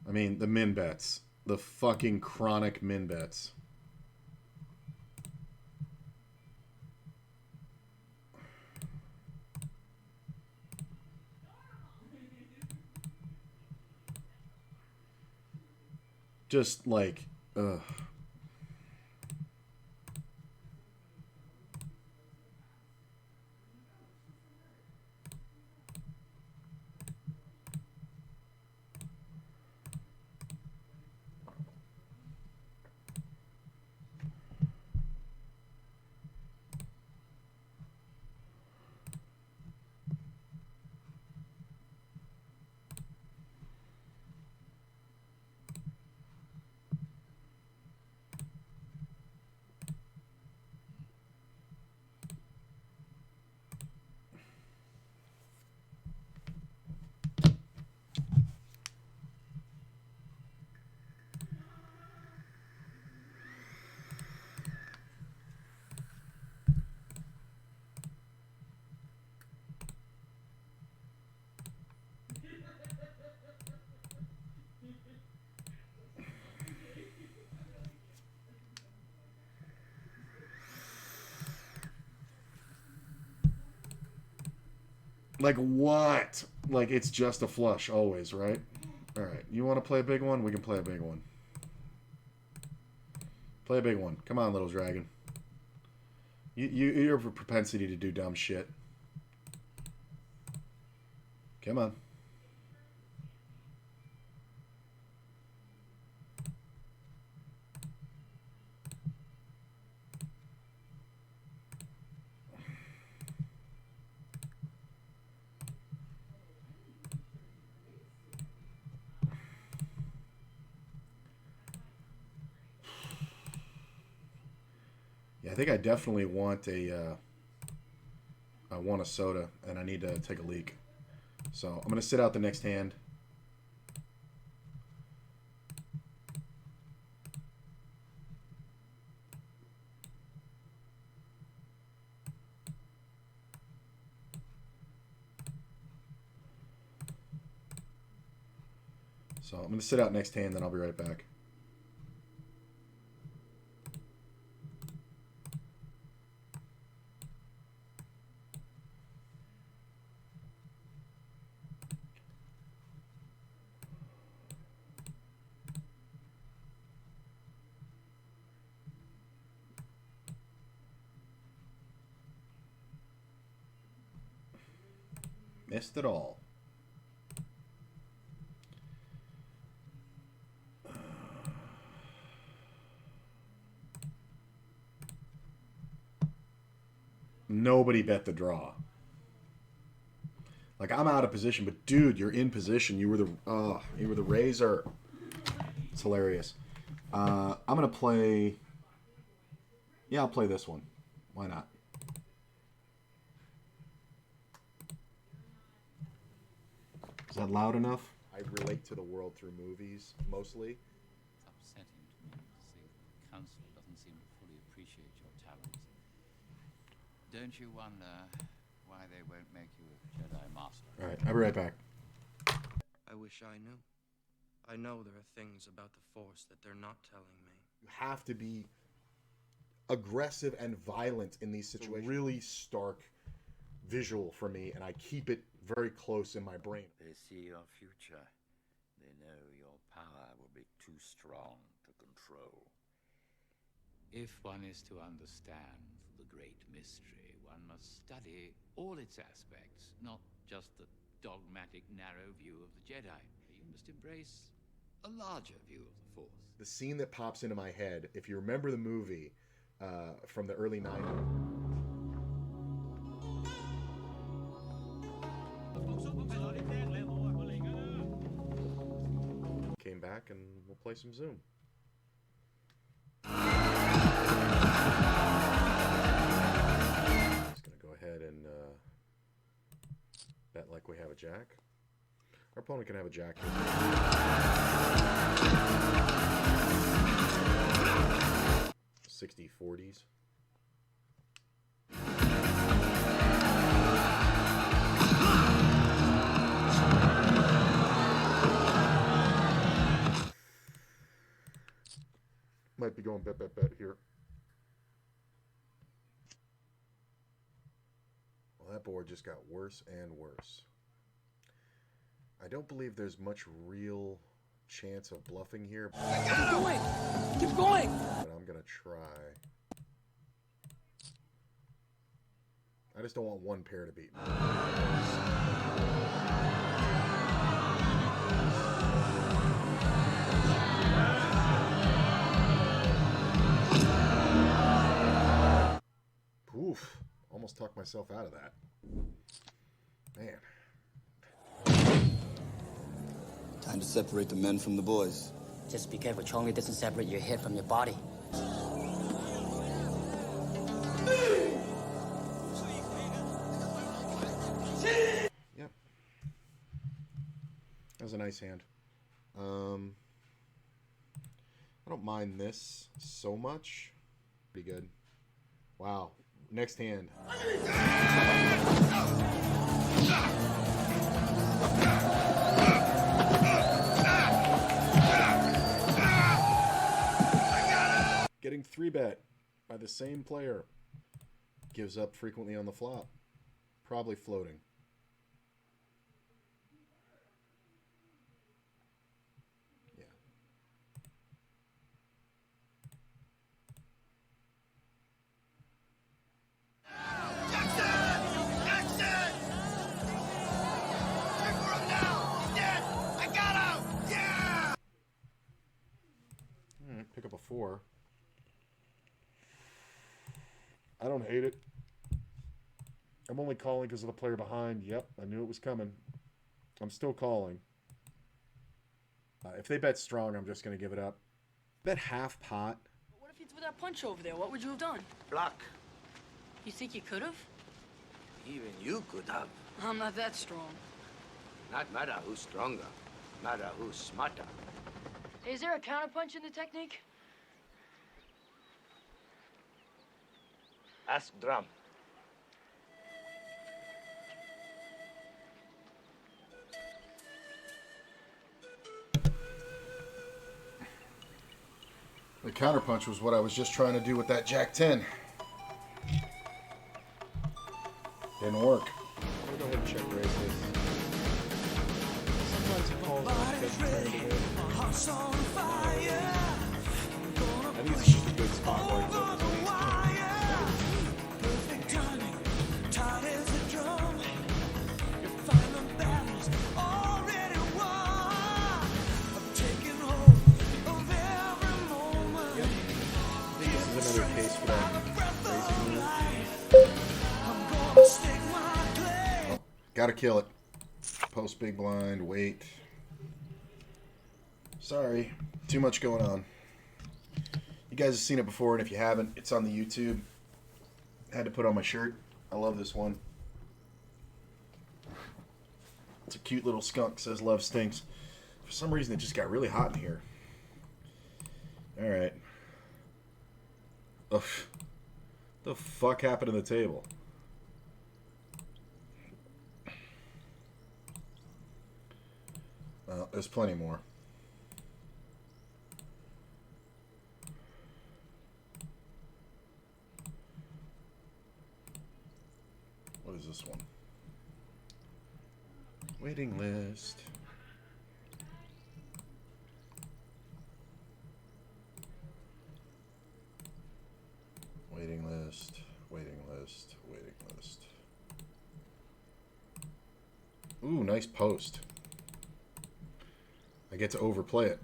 I mean, the min bets. The fucking chronic min bets. Just like, ugh. Like what? Like it's just a flush always, right? All right. You want to play a big one? We can play a big one. Play a big one. Come on, little dragon. You have a propensity to do dumb shit. Come on. Yeah, I think I definitely want I want a soda, and I need to take a leak. So I'm gonna sit out the next hand. So I'm going to sit out next hand, then I'll be right back. Missed it all. Nobody bet the draw. Like, I'm out of position, but dude, you're in position. You were the razor. It's hilarious. I'm gonna play. Yeah, I'll play this one. Why not? Is that loud enough? I relate to the world through movies, mostly. It's upsetting to me to see that the council doesn't seem to fully appreciate your talents. Don't you wonder why they won't make you a Jedi Master? All right, I'll be right back. I wish I knew. I know there are things about the Force that they're not telling me. You have to be aggressive and violent in these situations. It's a really stark visual for me, and I keep it very close in my brain. They see your future. They know your power will be too strong to control. If one is to understand the great mystery, one must study all its aspects, not just the dogmatic, narrow view of the Jedi. You must embrace a larger view of the Force. The scene that pops into my head, if you remember the movie from the early 90s. Came back and we'll play some Zoom. Just gonna go ahead and bet like we have a jack. Our opponent can have a jack here. 60-40s. Might be going bet here. Well, that board just got worse and worse. I don't believe there's much real chance of bluffing here. Keep going! Keep going! But I'm gonna try. I just don't want one pair to beat me. Oof. Almost talked myself out of that. Man. Time to separate the men from the boys. Just be careful, Chong. Doesn't separate your head from your body. Yep. That was a nice hand. I don't mind this so much. Pretty good. Wow. Next hand. Getting 3-bet by the same player. Gives up frequently on the flop. Probably floating. Yeah. Pick up a 4. I don't hate it. I'm only calling because of the player behind. Yep, I knew it was coming. I'm still calling. If they bet strong, I'm just going to give it up. Bet half pot. What if you threw that punch over there? What would you have done? Block. You think you could have? Even you could have. I'm not that strong. Not matter who's stronger. Matter who's smarter. Is there a counterpunch in the technique? Ask Drum. counterpunch was what I was just trying to do with that Jack 10. Didn't work. I'll go ahead and check raise this. Sometimes he calls on because he turned it in. I think it's just a good spot where he goes on another case for that raising rule. Gotta kill it. Post big blind, wait. Sorry, too much going on. You guys have seen it before, and if you haven't, it's on the YouTube. Had to put on my shirt. I love this one. It's a cute little skunk, says love stinks. For some reason, it just got really hot in here. Alright. Ugh. The fuck happened to the table? Well, there's plenty more. What is this one? Waiting list. Waiting list, waiting list, waiting list. Ooh, nice post. I get to overplay it.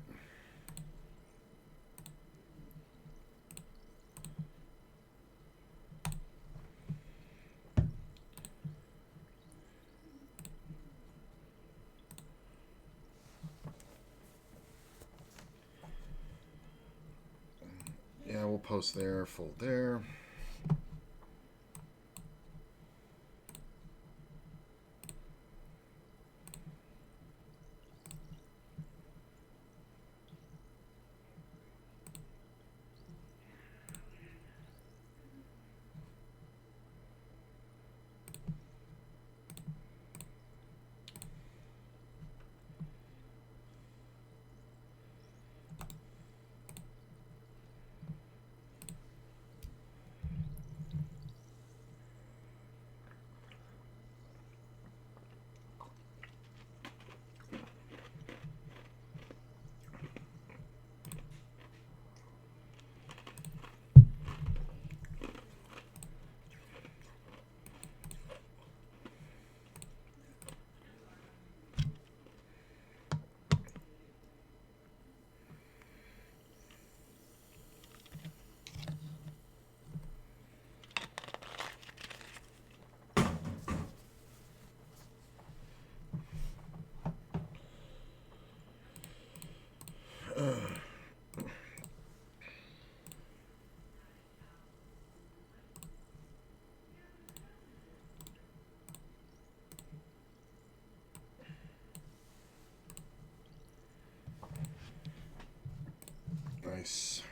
Yeah, we'll post there, fold there. Nice.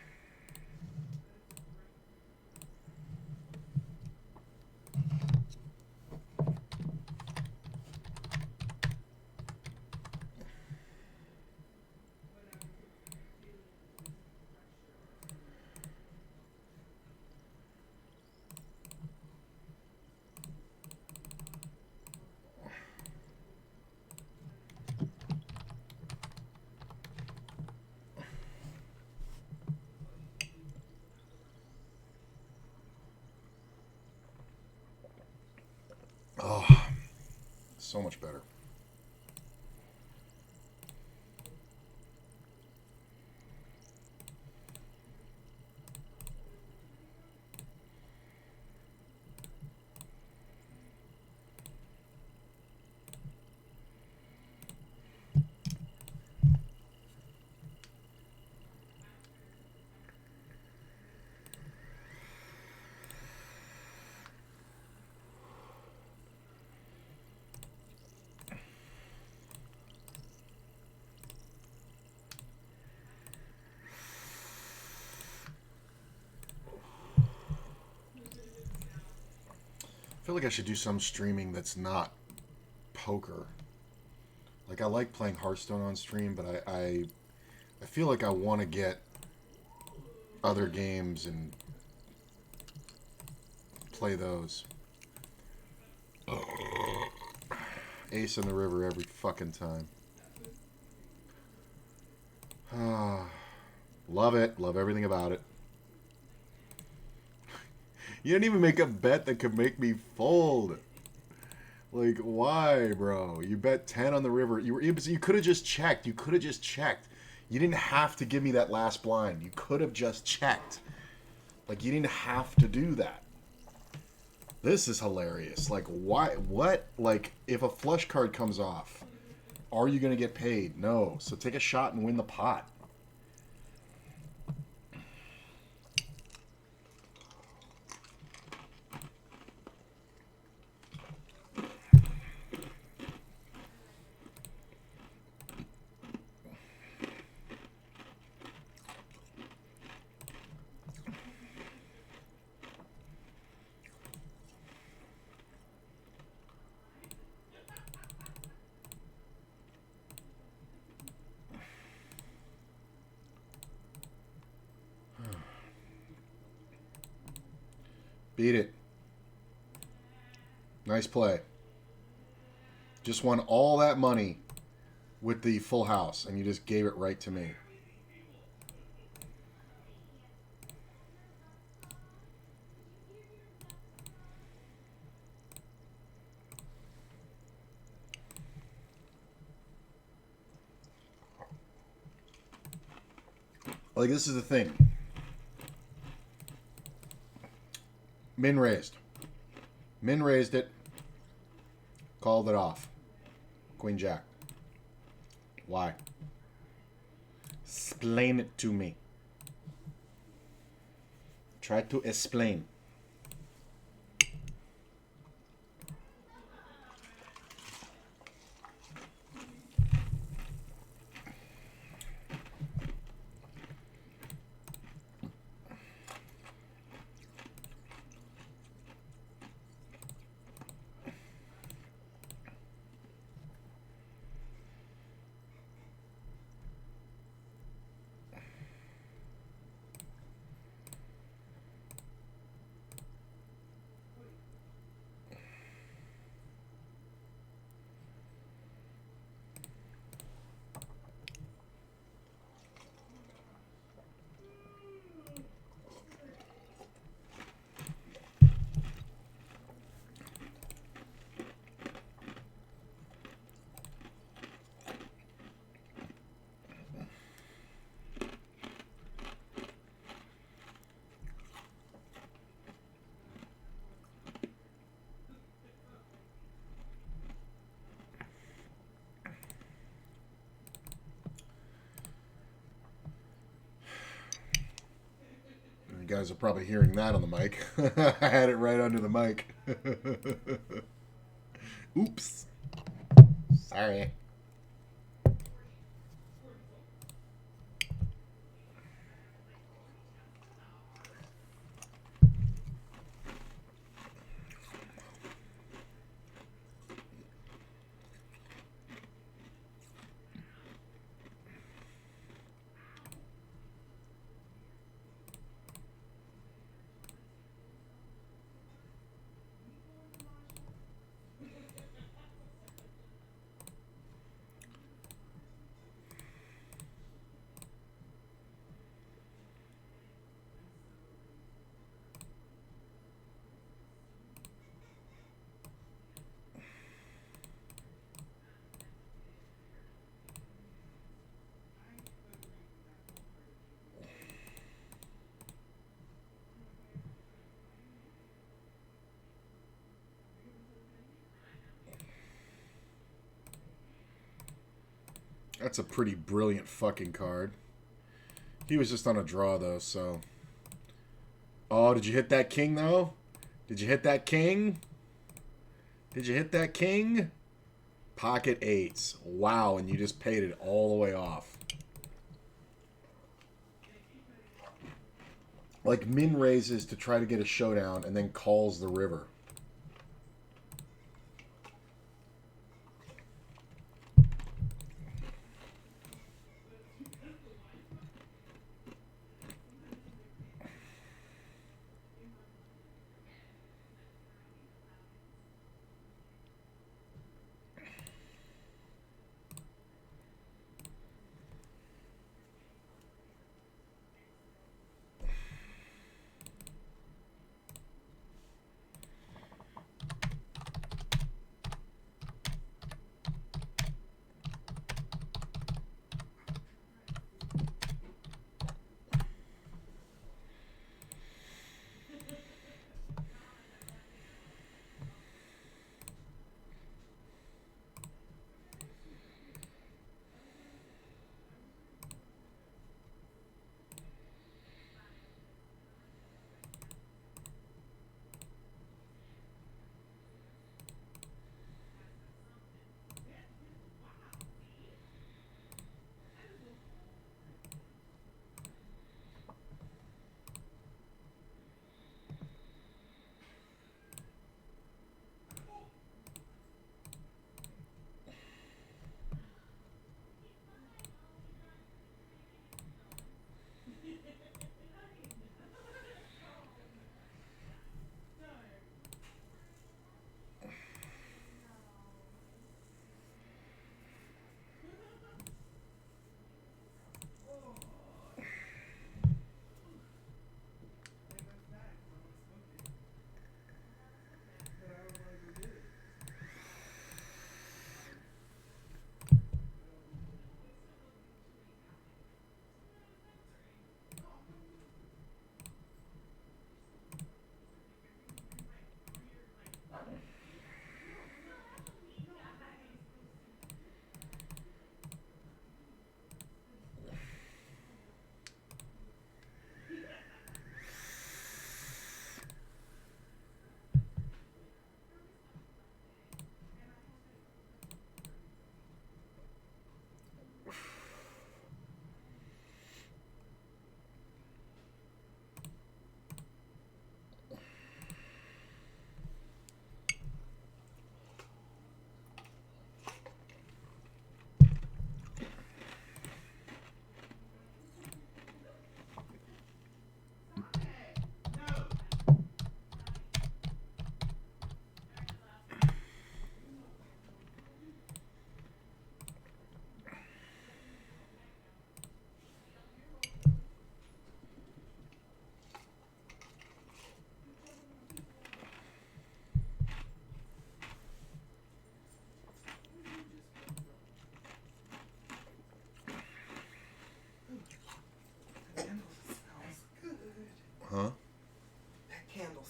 Oh, so much better. I feel like I should do some streaming that's not poker. Like, I like playing Hearthstone on stream, but I feel like I want to get other games and play those. Ace in the river every fucking time. Love it. Love everything about it. You didn't even make a bet that could make me fold. Like, why, bro? You bet 10 on the river. You could have just checked. You could have just checked. You didn't have to give me that last blind. You could have just checked. Like, you didn't have to do that. This is hilarious. Like, why? What? Like, if a flush card comes off, are you going to get paid? No. So take a shot and win the pot. Beat it. Nice play. Just won all that money with the full house, and you just gave it right to me. Like, this is the thing. Min raised. Min raised it. Called it off. Queen Jack. Why? Explain it to me. Try to explain. You guys are probably hearing that on the mic. I had it right under the mic. Oops. Sorry. That's a pretty brilliant fucking card. He was just on a draw, though, so... Oh, did you hit that king, though? Did you hit that king? Did you hit that king? Pocket eights. Wow, and you just paid it all the way off. Like, min raises to try to get a showdown and then calls the river.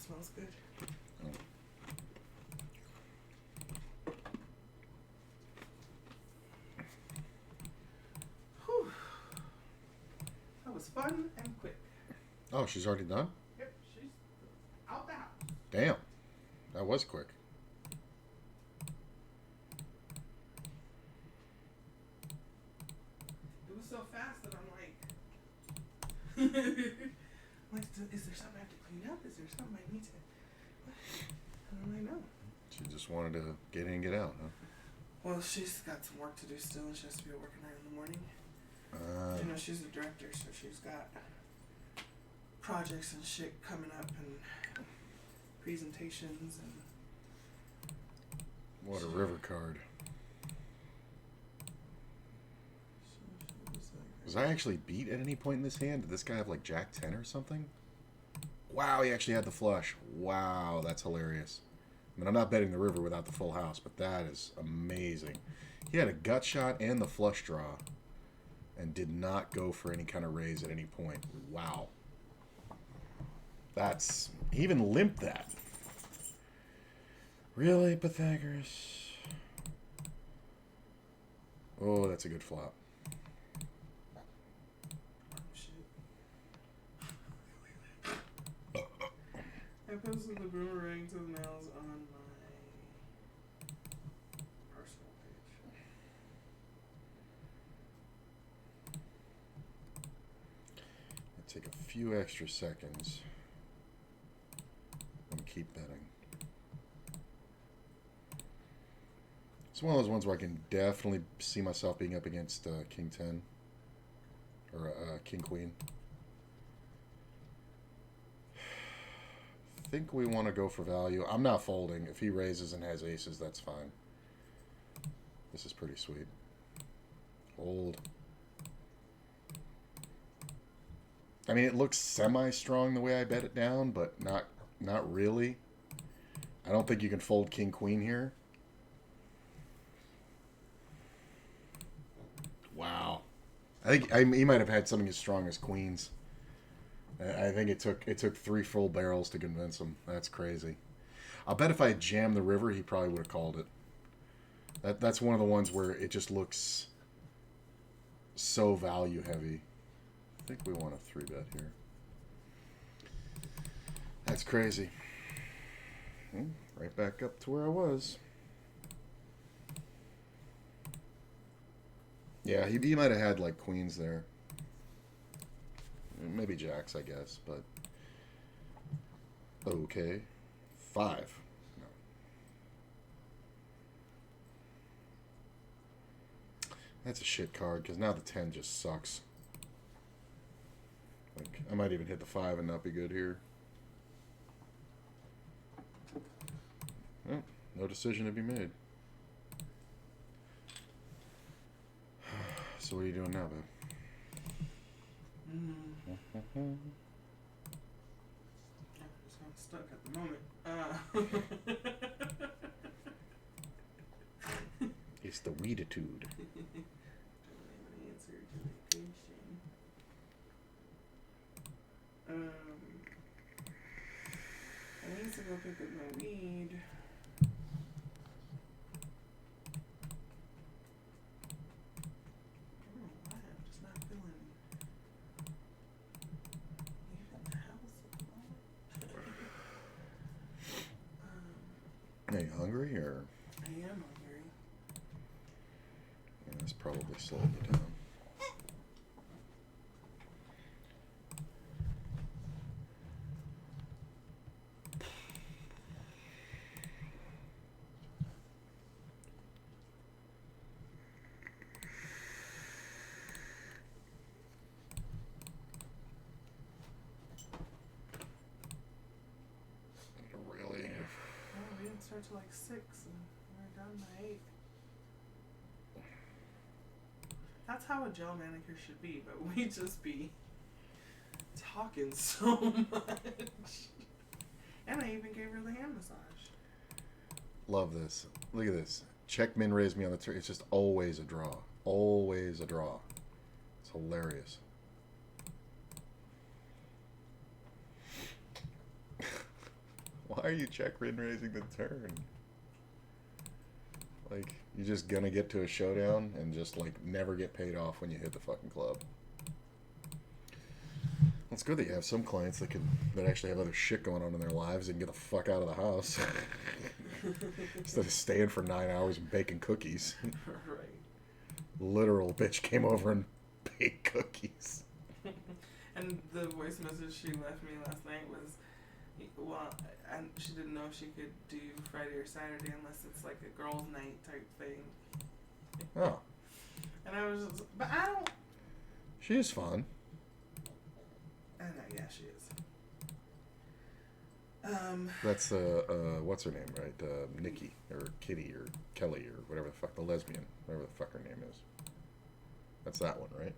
smells good. Whew. That was fun and quick. Oh, she's already done? Yep, she's out the house. Damn. That was quick. It was so fast that I'm like, like, is there something I have to clean up? Is there something I need to? And I'm like, no. She just wanted to get in and get out, huh? Well, she's got some work to do still, and she has to be at work at 9 in the morning. You know, she's the director, so she's got projects and shit coming up, and presentations, and What a river card. Was I actually beat at any point in this hand? Did this guy have like Jack 10 or something? Wow, he actually had the flush. Wow, that's hilarious. I mean, I'm not betting the river without the full house, but that is amazing. He had a gut shot and the flush draw and did not go for any kind of raise at any point. Wow. That's... He even limped that. Really, Pythagoras? Oh, that's a good flop. I posted the boomerang to the nails on my personal page. It'll take a few extra seconds and keep betting. It's one of those ones where I can definitely see myself being up against King 10 or King Queen. I think we want to go for value. I'm not folding. If he raises and has aces, that's fine. This is pretty sweet. Hold. I mean, it looks semi-strong the way I bet it down, but not really. I don't think you can fold King Queen here. Wow. I think he might have had something as strong as queens. I think it took 3 full barrels to convince him. That's crazy. I'll bet if I had jammed the river, he probably would have called it. That's one of the ones where it just looks so value heavy. I think we want a 3-bet here. That's crazy. Right back up to where I was. Yeah, he might have had like queens there. Maybe jacks, I guess, but okay. 5. No. That's a shit card because now the 10 just sucks. Like I might even hit the 5 and not be good here. Oh, no decision to be made. So what are you doing now, babe? I'm just kind of stuck at the moment. It's the weeditude. I need to go pick up my weed. Are you hungry or? I am hungry. Yeah, that's probably slowing you down. Really? Oh, we didn't start till like 6 and we're done by 8. That's how a gel manicure should be, but we just be talking so much. And I even gave her the hand massage. Love this. Look at this. Check min raise me on the turn. It's just always a draw. Always a draw. It's hilarious. are you check raising the turn? Like, you're just gonna get to a showdown and just, like, never get paid off when you hit the fucking club. It's good that you have some clients that actually have other shit going on in their lives and get the fuck out of the house. Instead of staying for 9 hours and baking cookies. Right. Literal bitch came over and baked cookies. And the voice message she left me last night was, well, and she didn't know if she could do Friday or Saturday unless it's like a girls' night type thing. Oh. And I was just, but I don't. She is fun. I know, yeah, she is. That's what's her name, right? Nikki or Kitty or Kelly or whatever the fuck, the lesbian, whatever the fuck her name is. That's that one, right?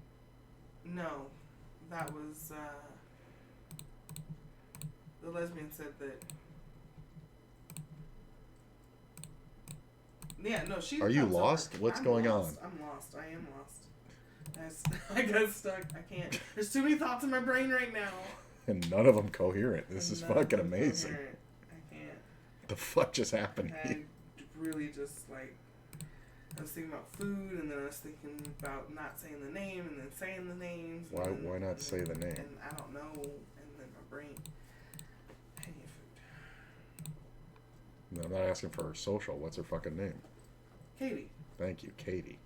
No, that was the lesbian said that. Yeah, no, she. Are you lost? Over. What's I'm going lost. on? I'm lost. I am lost. I got stuck. I can't. There's too many thoughts in my brain right now. And none of them coherent. This is fucking amazing. Coherent. I can't. What the fuck just happened? I really just like. I was thinking about food, and then I was thinking about not saying the name, and then saying the names. Why not say the name? And I don't know. And then my brain. I need food. No, I'm not asking for her social. What's her fucking name? Katie. Thank you, Katie.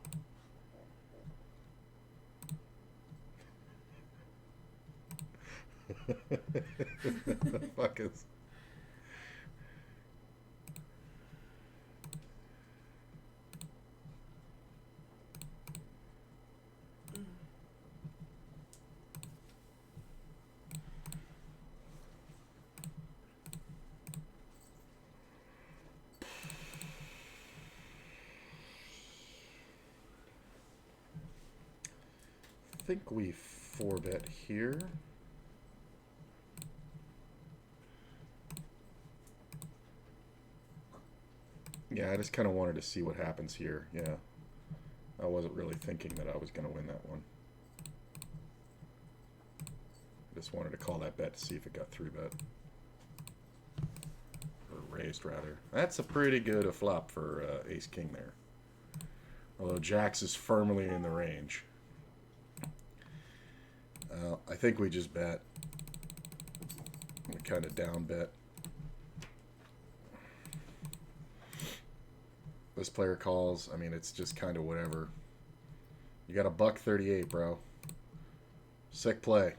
The fuck is... I think we 4-bet here. Yeah, I just kind of wanted to see what happens here. Yeah. I wasn't really thinking that I was going to win that one. I just wanted to call that bet to see if it got 3-bet. Or raised, rather. That's a pretty good flop for ace-king there. Although jacks is firmly in the range. I think we just bet. We kind of down bet. This player calls. I mean, it's just kind of whatever. You got a $1.38, bro. Sick play.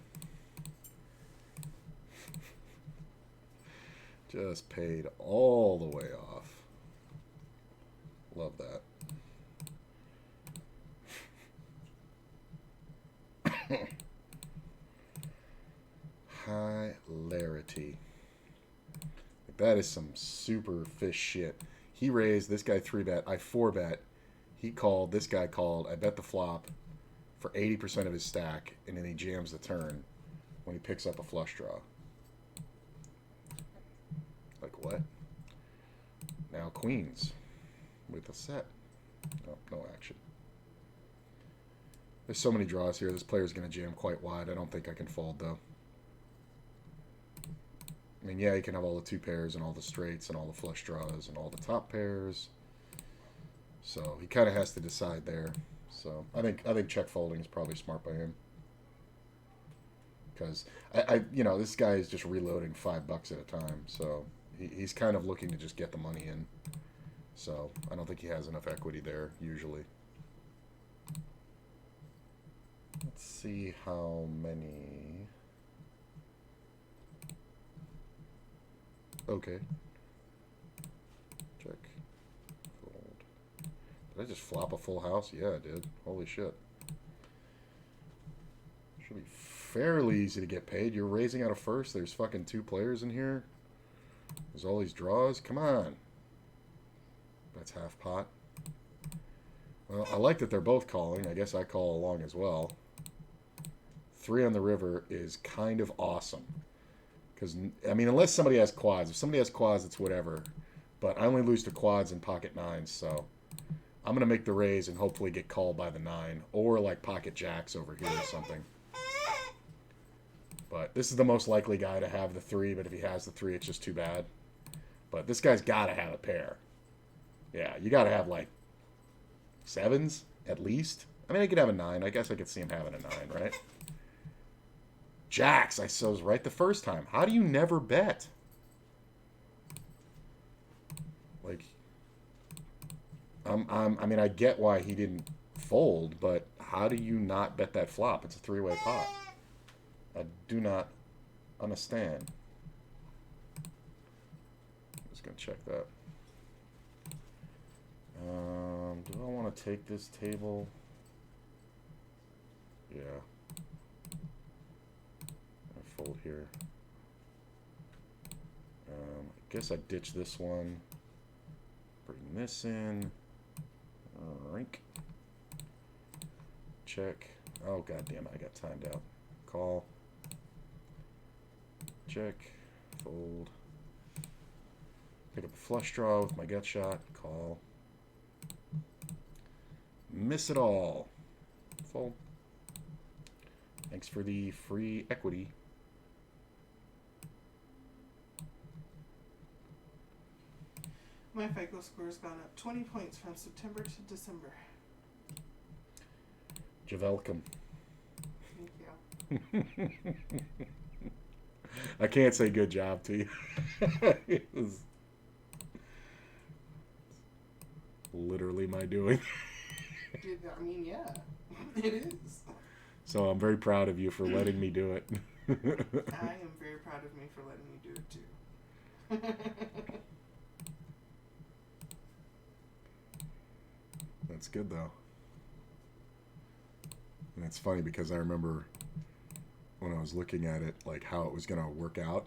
Just paid all the way off. Love that. Hilarity. That is some super fish shit. He raised, this guy 3-bet, I 4-bet. He called, this guy called, I bet the flop for 80% of his stack, and then he jams the turn when he picks up a flush draw. Like what? Now queens with a set. Oh, no action. There's so many draws here. This player's going to jam quite wide. I don't think I can fold, though. I mean, yeah, you can have all the 2 pairs and all the straights and all the flush draws and all the top pairs. So he kind of has to decide there. So I think check folding is probably smart by him. Because you know, this guy is just reloading $5 at a time. So he's kind of looking to just get the money in. So I don't think he has enough equity there usually. Let's see how many. Okay. Check. Fold. Did I just flop a full house? Yeah, I did. Holy shit. Should be fairly easy to get paid. You're raising out of first. There's fucking 2 players in here. There's all these draws. Come on. That's half pot. Well, I like that they're both calling. I guess I call along as well. 3 on the river is kind of awesome. Because, I mean, unless somebody has quads. If somebody has quads, it's whatever. But I only lose to quads and pocket 9s, so I'm going to make the raise and hopefully get called by the 9. Or, like, pocket jacks over here or something. But this is the most likely guy to have the 3, but if he has the 3, it's just too bad. But this guy's got to have a pair. Yeah, you got to have like 7s at least. I mean, I could have a 9. I guess I could see him having a 9, right? Jacks, I was right the first time. How do you never bet? Like, I mean, I get why he didn't fold, but how do you not bet that flop? It's a 3-way pot. I do not understand. Just gonna check that. Do I want to take this table? Yeah. I fold here. I guess I ditch this one. Bring this in. Rink. Check. Oh, goddamn, I got timed out. Call. Check. Fold. Pick up a flush draw with my gut shot. Call. Miss it all. Fold. Thanks for the free equity. My FICO score's gone up 20 points from September to December. You're welcome. Thank you. I can't say good job to you. It was literally my doing. I mean, yeah, it is. So I'm very proud of you for letting me do it. I am very proud of me for letting me do it too. That's good though. And it's funny because I remember when I was looking at it, like how it was going to work out.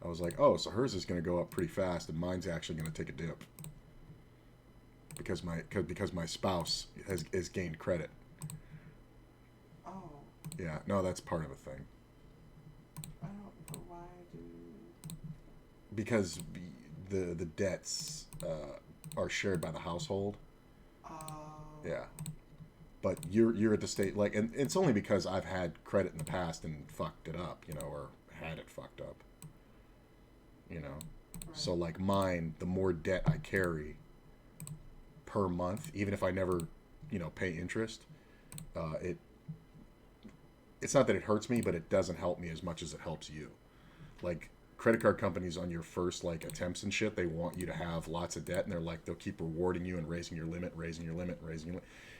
I was like, oh, so hers is going to go up pretty fast and mine's actually going to take a dip. Because my spouse has gained credit. Oh. Yeah, no, that's part of a thing. I don't know why because the debts are shared by the household. Oh. Yeah. But you're at the state like, and it's only because I've had credit in the past and fucked it up, you know, or had it fucked up. You know. Right. So like mine, the more debt I carry per month, even if I never, you know, pay interest, it's not that it hurts me, but it doesn't help me as much as it helps you. Like credit card companies on your first like attempts and shit, they want you to have lots of debt, and they'll keep rewarding you and raising your limit.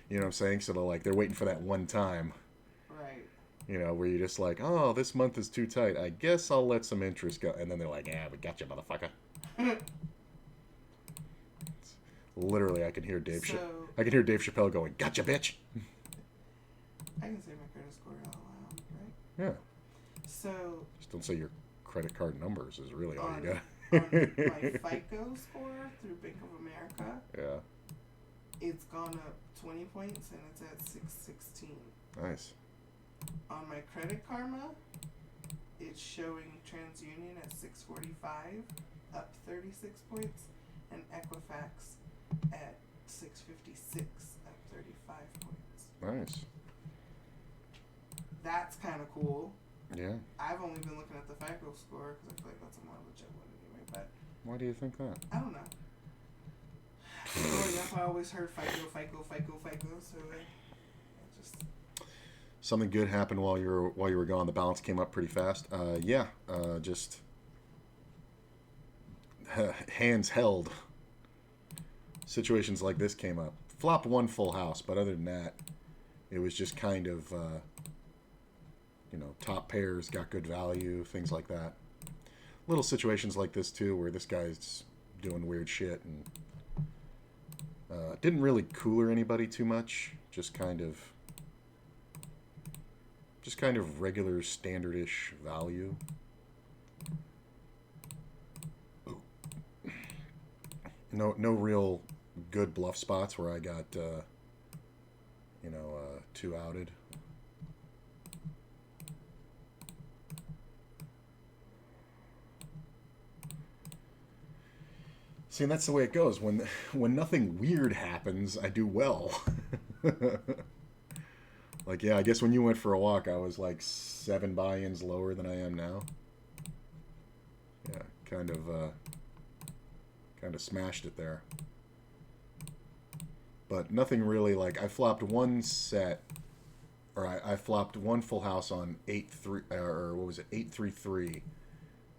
You know what I'm saying? So they're waiting for that one time. Right. You know, where you're just like, oh, this month is too tight. I guess I'll let some interest go. And then they're like, yeah, we got you, motherfucker. Literally, I can hear Dave Chappelle going, gotcha, bitch. I can say my credit score out loud, right? Yeah. So. Just don't say your credit card numbers is really all you got. On my FICO score through Bank of America. Yeah. It's gone up 20 points and it's at 616. Nice. On my Credit Karma, it's showing TransUnion at 645, up 36 points, and Equifax at 656, up 35 points. Nice. That's kind of cool. Yeah. I've only been looking at the FICO score because I feel like that's a more legit one anyway. But why do you think that? I don't know. Growing up, I always heard FICO. So I just. Something good happened while you were gone. The balance came up pretty fast. Just hands held. Situations like this came up. Flop one full house, but other than that, it was just kind of, top pairs got good value, things like that. Little situations like this too, where this guy's doing weird shit and didn't really cooler anybody too much. Just kind of regular standardish value. No real good bluff spots where I got too outed. See, and that's the way it goes. When nothing weird happens, I do well. Like, yeah, I guess when you went for a walk, I was like 7 buy-ins lower than I am now. Yeah, kind of Kind of smashed it there. But nothing really, like, I flopped one set, or I flopped one full house on 8-3, or what was it, 8-3-3,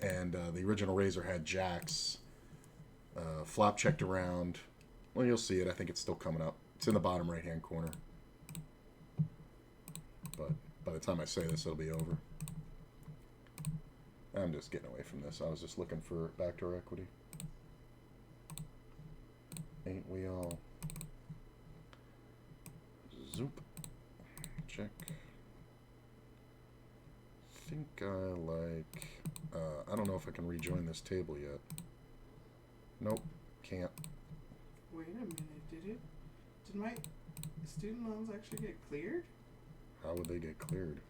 and the original Razor had jacks. Flop checked around. Well, you'll see it. I think it's still coming up. It's in the bottom right-hand corner. But by the time I say this, it'll be over. I'm just getting away from this. I was just looking for backdoor equity. Ain't we all? Zoop. Check. Think I like... I don't know if I can rejoin this table yet. Nope. Can't. Wait a minute, did my student loans actually get cleared? How would they get cleared?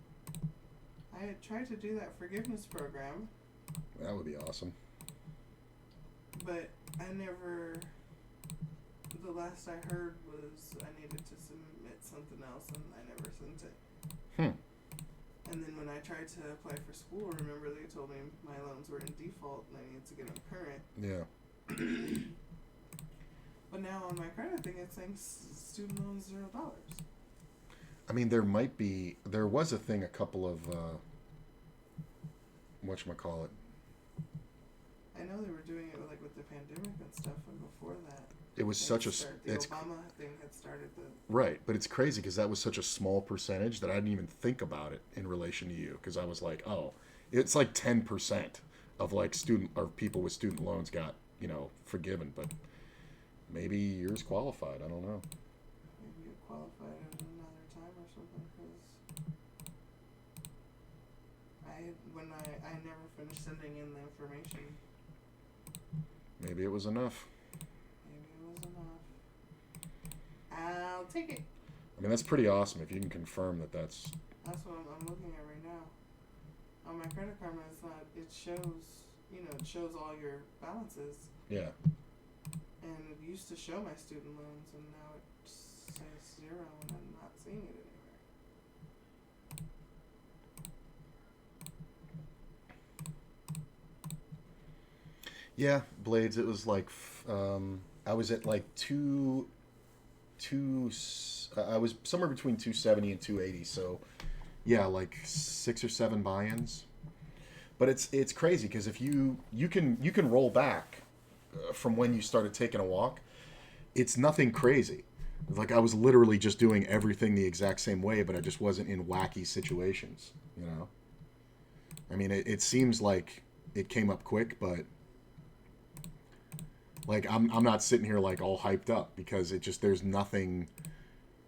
I had tried to do that forgiveness program. That would be awesome. But I never... The last I heard was I needed to submit something else, and I never sent it. And then when I tried to apply for school, remember they told me my loans were in default and I needed to get them current. Yeah. But now on my credit thing, it's saying student loans $0. I mean, there was a thing, a couple of, whatchamacallit. I know they were doing it with the pandemic and stuff, and before that. It was The Obama thing had started the... Right, but it's crazy because that was such a small percentage that I didn't even think about it in relation to you, because I was like, oh, it's like 10% of like people with student loans got, forgiven, but maybe yours qualified. I don't know. Maybe you qualified at another time or something, because I never finished sending in the information. Maybe it was enough. I'll take it. I mean, that's pretty awesome if you can confirm that that's... That's what I'm looking at right now. On my Credit Karma, it's not... It shows, it shows all your balances. Yeah. And it used to show my student loans, and now it says 0, and I'm not seeing it anywhere. Yeah, Blades, it was like... I was at like I was somewhere between 270 and 280, so yeah, like 6 or 7 buy-ins. But it's crazy because if you can roll back from when you started taking a walk, it's nothing crazy. Like I was literally just doing everything the exact same way, but I just wasn't in wacky situations, I mean, it seems like it came up quick, but like I'm not sitting here like all hyped up because there's nothing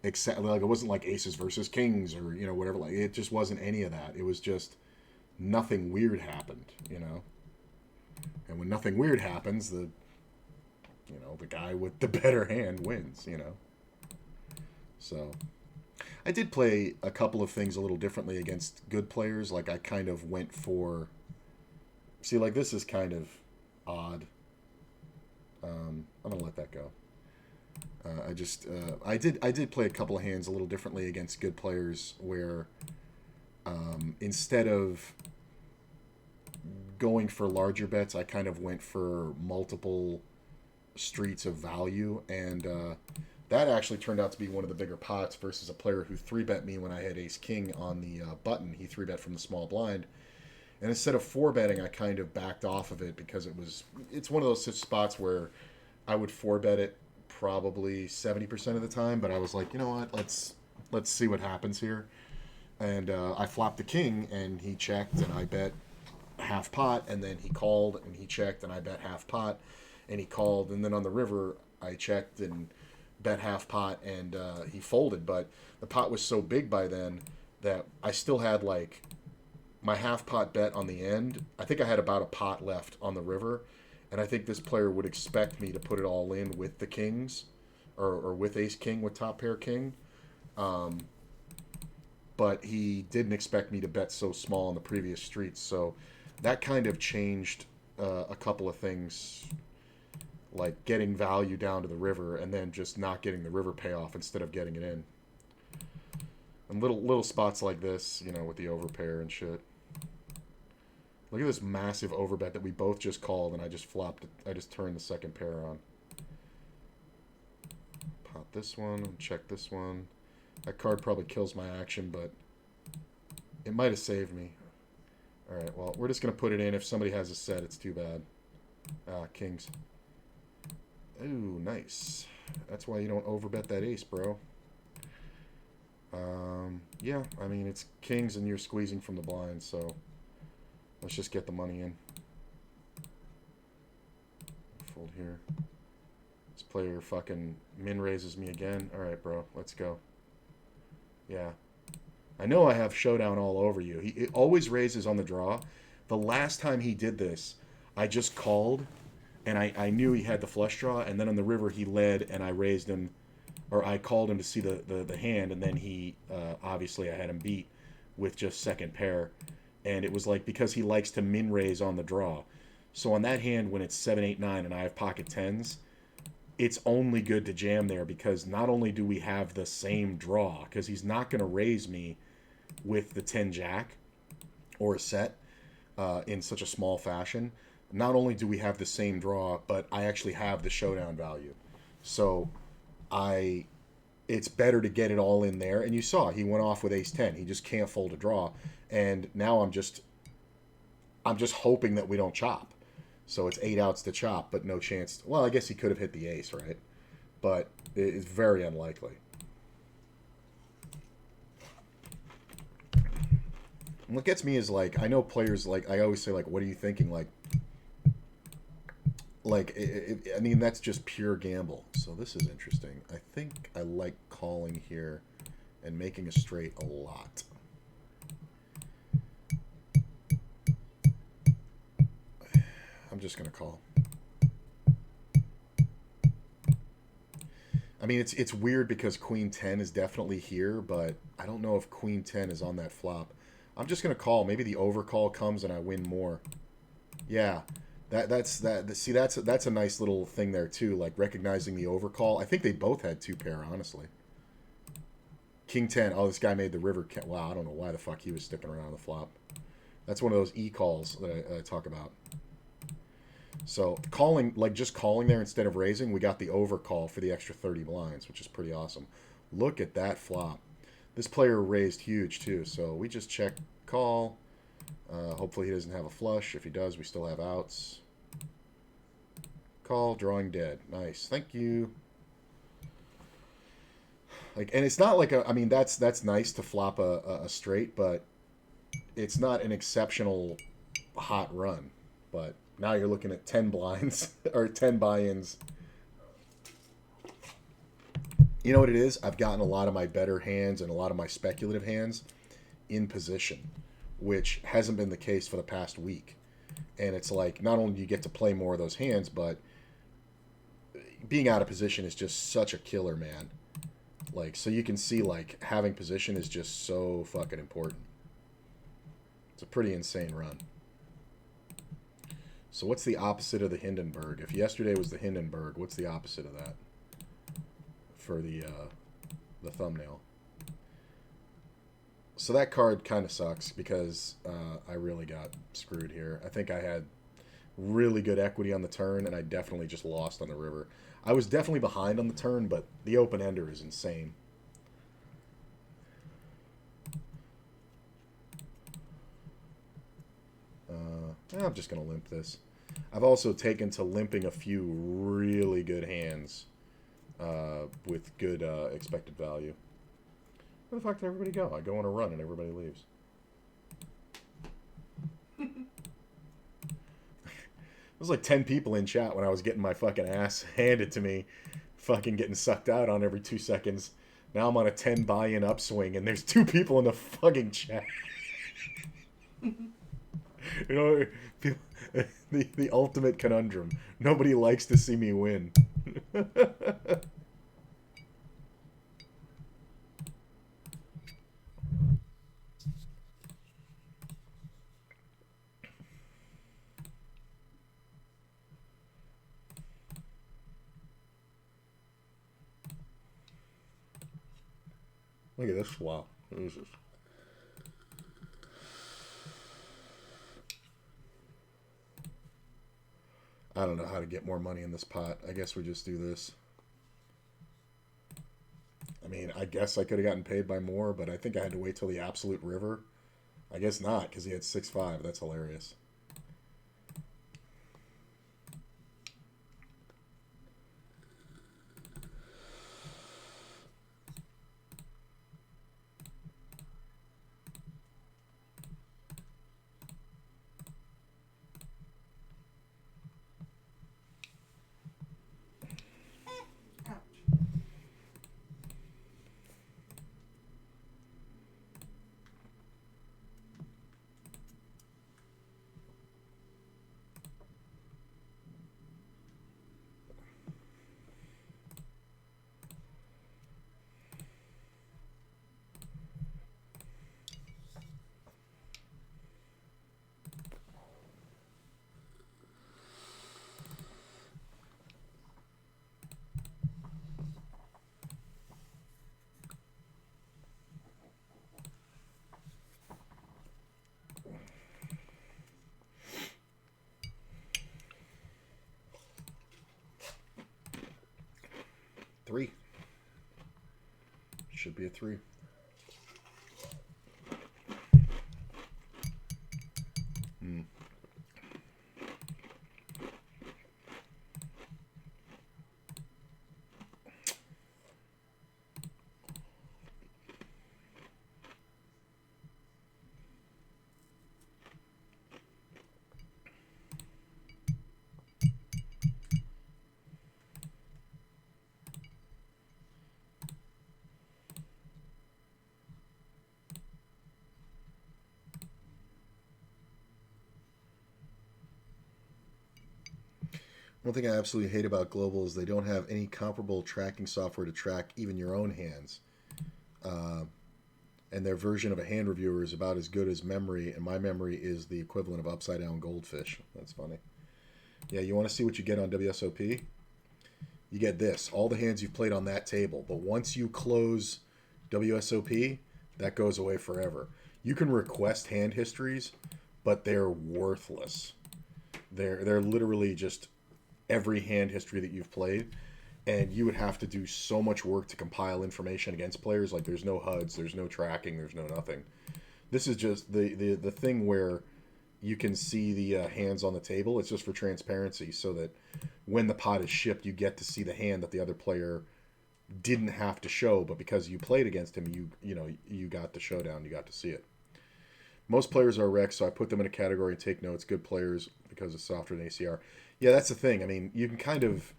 except like it wasn't like aces versus kings or whatever, like it just wasn't any of that. It was just nothing weird happened, and when nothing weird happens, the guy with the better hand wins, so I did play a couple of things a little differently against good players. Like I kind of went for, see, like this is kind of odd. I'm gonna let that go. I did play a couple of hands a little differently against good players where instead of going for larger bets, I kind of went for multiple streets of value, and that actually turned out to be one of the bigger pots versus a player who 3-bet me when I had ace king on the button. He 3-bet from the small blind. And instead of 4-betting, I kind of backed off of it because it's one of those spots where I would 4-bet it probably 70% of the time, but I was like, you know what, let's see what happens here. And I flopped the king, and he checked, and I bet half pot, and then he called, and he checked, and I bet half pot, and he called, and then on the river, I checked and bet half pot, and he folded, but the pot was so big by then that I still had like my half pot bet on the end. I think I had about a pot left on the river, and I think this player would expect me to put it all in with the kings, or with ace king with top pair king, but he didn't expect me to bet so small on the previous streets, so that kind of changed a couple of things, like getting value down to the river and then just not getting the river payoff instead of getting it in. And little spots like this, with the overpair and shit. Look at this massive overbet that we both just called, and I just flopped. I just turned the second pair on. Pop this one, check this one. That card probably kills my action, but it might have saved me. Alright, well, we're just going to put it in. If somebody has a set, it's too bad. Ah, kings. Ooh, nice. That's why you don't overbet that ace, bro. Yeah, I mean, it's kings and you're squeezing from the blind, so let's just get the money in. Fold here. This player fucking min raises me again. Alright, bro, let's go. Yeah. I know I have showdown all over you. He always raises on the draw. The last time he did this, I just called, and I knew he had the flush draw, and then on the river he led, and I raised him, or I called him to see the hand, and then he, obviously I had him beat with just second pair, and it was like, because he likes to min raise on the draw. So on that hand, when it's 7, 8, 9, and I have pocket 10s, it's only good to jam there, because not only do we have the same draw, because he's not going to raise me with the 10 jack or a set in such a small fashion. Not only do we have the same draw, but I actually have the showdown value. So it's better to get it all in there. And you saw he went off with ace 10. He just can't fold a draw. And now I'm just hoping that we don't chop. So it's 8 outs to chop, but no chance. Well, I guess he could have hit the ace, right? But it's very unlikely. And what gets me is, like, I know players, like, I always say, like, what are you thinking? I mean, that's just pure gamble. So this is interesting. I think I like calling here and making a straight a lot. I'm just going to call. I mean, it's weird because Queen 10 is definitely here, but I don't know if Queen 10 is on that flop. I'm just going to call. Maybe the overcall comes and I win more. Yeah. That's a nice little thing there too, like recognizing the overcall. I think they both had 2 pair, honestly. King 10. Oh, this guy made the river. Wow, I don't know why the fuck he was sticking around the flop. That's one of those e-calls that I talk about. So calling, like just calling there instead of raising, we got the overcall for the extra 30 blinds, which is pretty awesome. Look at that flop. This player raised huge too, so we just check call. Hopefully he doesn't have a flush. If he does, we still have outs. Call, drawing dead. Nice, thank you. Like, and it's not like I mean, that's nice to flop a straight, but it's not an exceptional hot run. But now you're looking at 10 blinds or 10 buy-ins. You know what it is? I've gotten a lot of my better hands and a lot of my speculative hands in position, which hasn't been the case for the past week. And it's like, not only do you get to play more of those hands, but being out of position is just such a killer, man. Like, so you can see, like, having position is just so fucking important. It's a pretty insane run. So what's the opposite of the Hindenburg? If yesterday was the Hindenburg, what's the opposite of that for the thumbnail? So that card kind of sucks because I really got screwed here. I think I had really good equity on the turn, and I definitely just lost on the river. I was definitely behind on the turn, but the open-ender is insane. I'm just going to limp this. I've also taken to limping a few really good hands with good expected value. Where the fuck did everybody go? I go on a run and everybody leaves. There was like 10 people in chat when I was getting my fucking ass handed to me, fucking getting sucked out on every 2 seconds. Now I'm on a 10 buy-in upswing and there's 2 people in the fucking chat. You know, the ultimate conundrum. Nobody likes to see me win. Look at this flop. Jesus. I don't know how to get more money in this pot. I guess we just do this. I mean, I guess I could have gotten paid by more, but I think I had to wait till the absolute river. I guess not, because he had 6-5. That's hilarious. Three. Should be a 3. One thing I absolutely hate about Global is they don't have any comparable tracking software to track even your own hands. And their version of a hand reviewer is about as good as memory, and my memory is the equivalent of upside down goldfish. That's funny. Yeah, you want to see what you get on WSOP? You get this, all the hands you've played on that table. But once you close WSOP, that goes away forever. You can request hand histories, but they're worthless. They're literally just every hand history that you've played, and you would have to do so much work to compile information against players. Like, there's no HUDs, there's no tracking, there's no nothing. This is just the thing where you can see the hands on the table. It's just for transparency, so that when the pot is shipped, you get to see the hand that the other player didn't have to show, but because you played against him, you got the showdown, you got to see it. Most players are wrecks, so I put them in a category and take notes. Good players because it's softer than ACR. Yeah, that's the thing. I mean, you can kind of,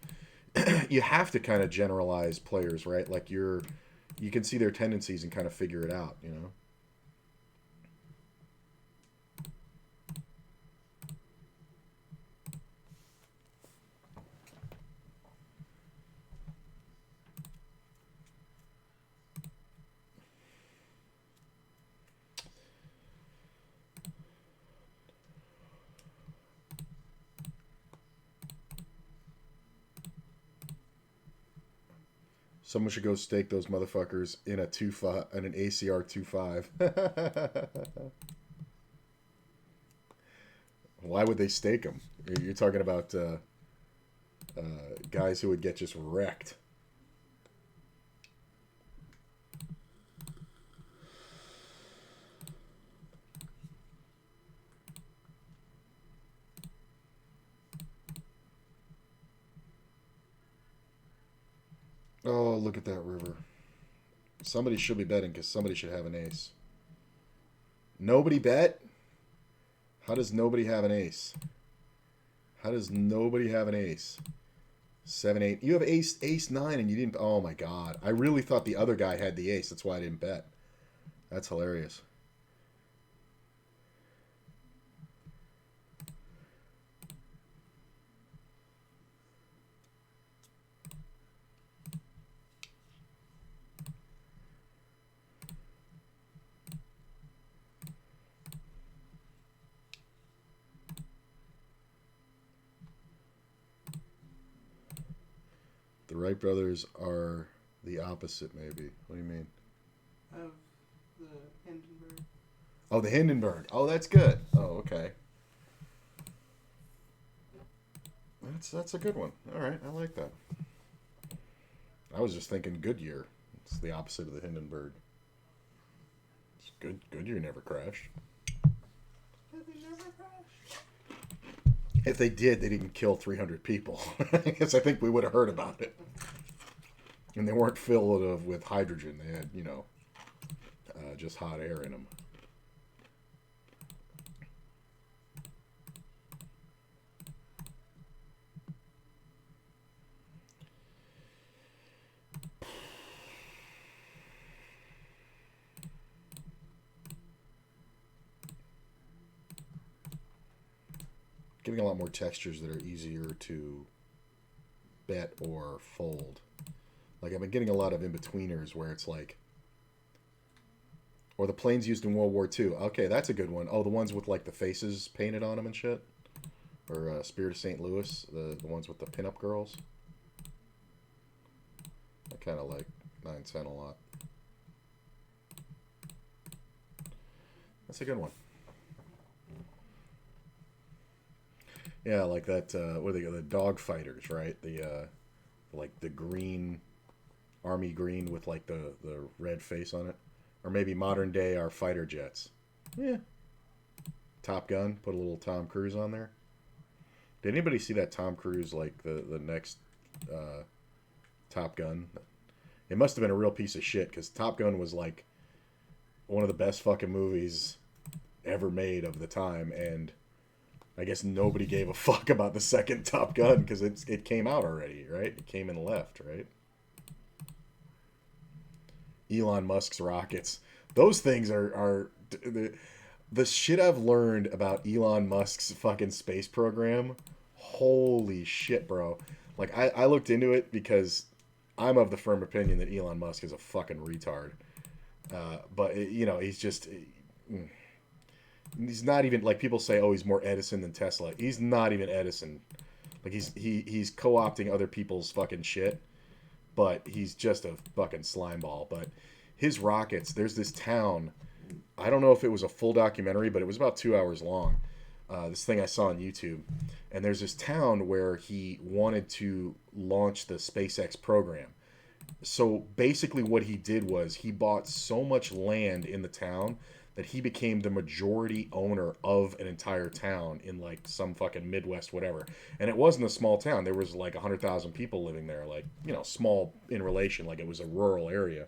you have to kind of generalize players, right? Like you can see their tendencies and kind of figure it out, you know? Someone should go stake those motherfuckers in a 2-5 and an ACR 2-5. Why would they stake them? You're talking about guys who would get just wrecked. Oh, look at that river. Somebody should be betting because somebody should have an ace. Nobody bet? How does nobody have an ace? How does nobody have an ace? 7-8. You have ace 9 and you didn't. Oh my god. I really thought the other guy had the ace. That's why I didn't bet. That's hilarious. The Wright brothers are the opposite, maybe. What do you mean? Of the Hindenburg. Oh, the Hindenburg. Oh, that's good. Oh, okay. That's a good one. All right, I like that. I was just thinking Goodyear. It's the opposite of the Hindenburg. It's good. Goodyear never crashed. If they did, they didn't kill 300 people. I guess I think we would have heard about it. And they weren't filled with hydrogen. They had, just hot air in them. Getting a lot more textures that are easier to bet or fold. Like, I've been getting a lot of in-betweeners where it's like, or the planes used in World War II. Okay, that's a good one. Oh, the ones with like the faces painted on them and shit. Or Spirit of St. Louis, the ones with the pinup girls. I kind of like 910 a lot. That's a good one. Yeah, like that. What are they? The dog fighters, right? The like the green, army green with like the red face on it, or maybe modern day our fighter jets. Yeah. Top Gun. Put a little Tom Cruise on there. Did anybody see that Tom Cruise like the next Top Gun? It must have been a real piece of shit because Top Gun was like one of the best fucking movies ever made of the time, and I guess nobody gave a fuck about the second Top Gun because it came out already, right? It came and left, right? Elon Musk's rockets. Those things are the shit I've learned about Elon Musk's fucking space program. Holy shit, bro. Like, I looked into it because I'm of the firm opinion that Elon Musk is a fucking retard. But, he's just... He's not even, like, people say, oh, he's more Edison than Tesla. He's not even Edison. Like, he's co-opting other people's fucking shit, but he's just a fucking slimeball. But his rockets, there's this town, I don't know if it was a full documentary, but it was about 2 hours long. This thing I saw on YouTube. And there's this town where he wanted to launch the SpaceX program. So basically what he did was he bought so much land in the town that he became the majority owner of an entire town in like some fucking Midwest whatever. And it wasn't a small town. There was like 100,000 people living there, like, small in relation, like it was a rural area.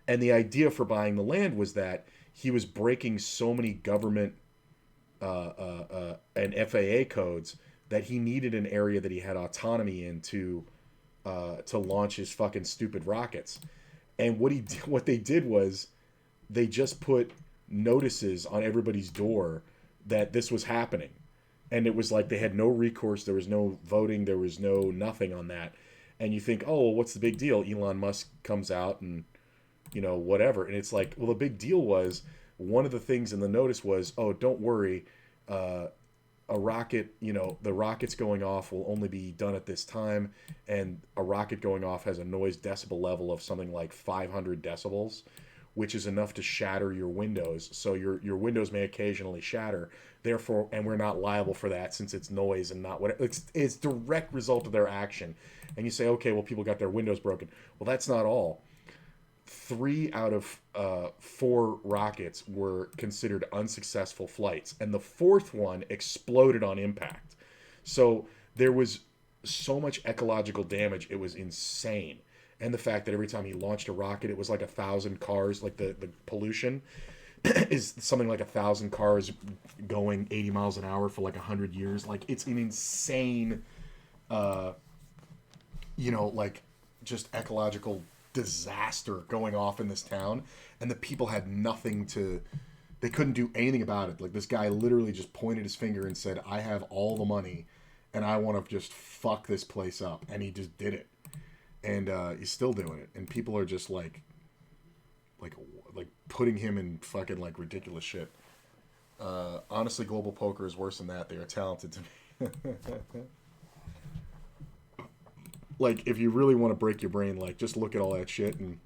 And the idea for buying the land was that he was breaking so many government and FAA codes that he needed an area that he had autonomy in to launch his fucking stupid rockets. And what they did was they just put notices on everybody's door that this was happening, and it was like they had no recourse. There was no voting. There was no nothing on that. And you think, oh, what's the big deal? Elon Musk comes out and whatever, and it's like, well, the big deal was one of the things in the notice was, oh, don't worry, a rocket, the rockets going off will only be done at this time, and a rocket going off has a noise decibel level of something like 500 decibels, which is enough to shatter your windows. So your windows may occasionally shatter. Therefore, and we're not liable for that since it's noise and not what it's direct result of their action. And you say, okay, well, people got their windows broken. Well, that's not all. 3 out of 4 rockets were considered unsuccessful flights, and the 4th one exploded on impact. So there was so much ecological damage, it was insane. And the fact that every time he launched a rocket, it was like 1,000 cars, like the pollution is something like 1,000 cars going 80 miles an hour for like 100 years. Like, it's an insane, like just ecological disaster going off in this town. And the people had they couldn't do anything about it. Like, this guy literally just pointed his finger and said, I have all the money and I want to just fuck this place up. And he just did it. And he's still doing it, and people are just like putting him in fucking like ridiculous shit. Honestly, global poker is worse than that. They are talented to me. Like, if you really want to break your brain, like, just look at all that shit, and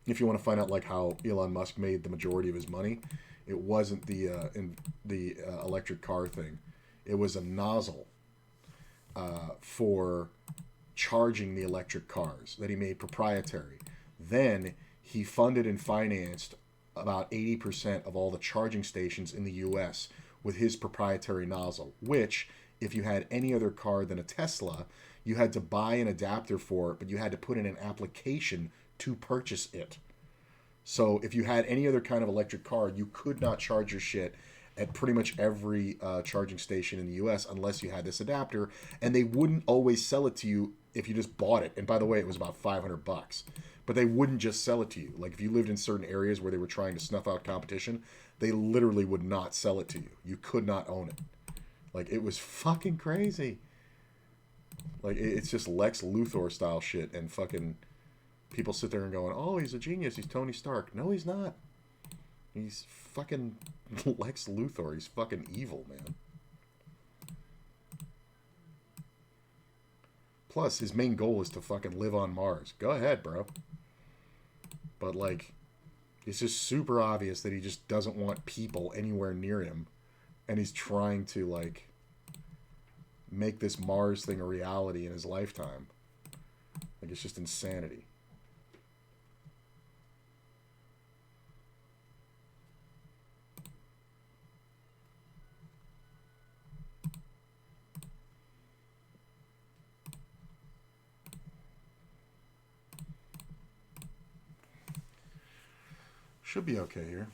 if you want to find out like how Elon Musk made the majority of his money, it wasn't the electric car thing. It was a nozzle for charging the electric cars that he made proprietary. Then he funded and financed about 80% of all the charging stations in the US with his proprietary nozzle, which, if you had any other car than a Tesla, you had to buy an adapter for it, but you had to put in an application to purchase it. So if you had any other kind of electric car, you could not charge your shit at pretty much every charging station in the US unless you had this adapter, and they wouldn't always sell it to you if you just bought it. And by the way, it was about $500. But they wouldn't just sell it to you. Like if you lived in certain areas where they were trying to snuff out competition, they literally would not sell it to you. You could not own it. Like it was fucking crazy. Like it's just Lex Luthor style shit, and fucking people sit there and going, "Oh, he's a genius. He's Tony Stark." No, he's not. He's fucking Lex Luthor. He's fucking evil, man. Plus, his main goal is to fucking live on Mars. Go ahead, bro. But, like, it's just super obvious that he just doesn't want people anywhere near him. And he's trying to, like, make this Mars thing a reality in his lifetime. Like, it's just insanity. Should be okay here.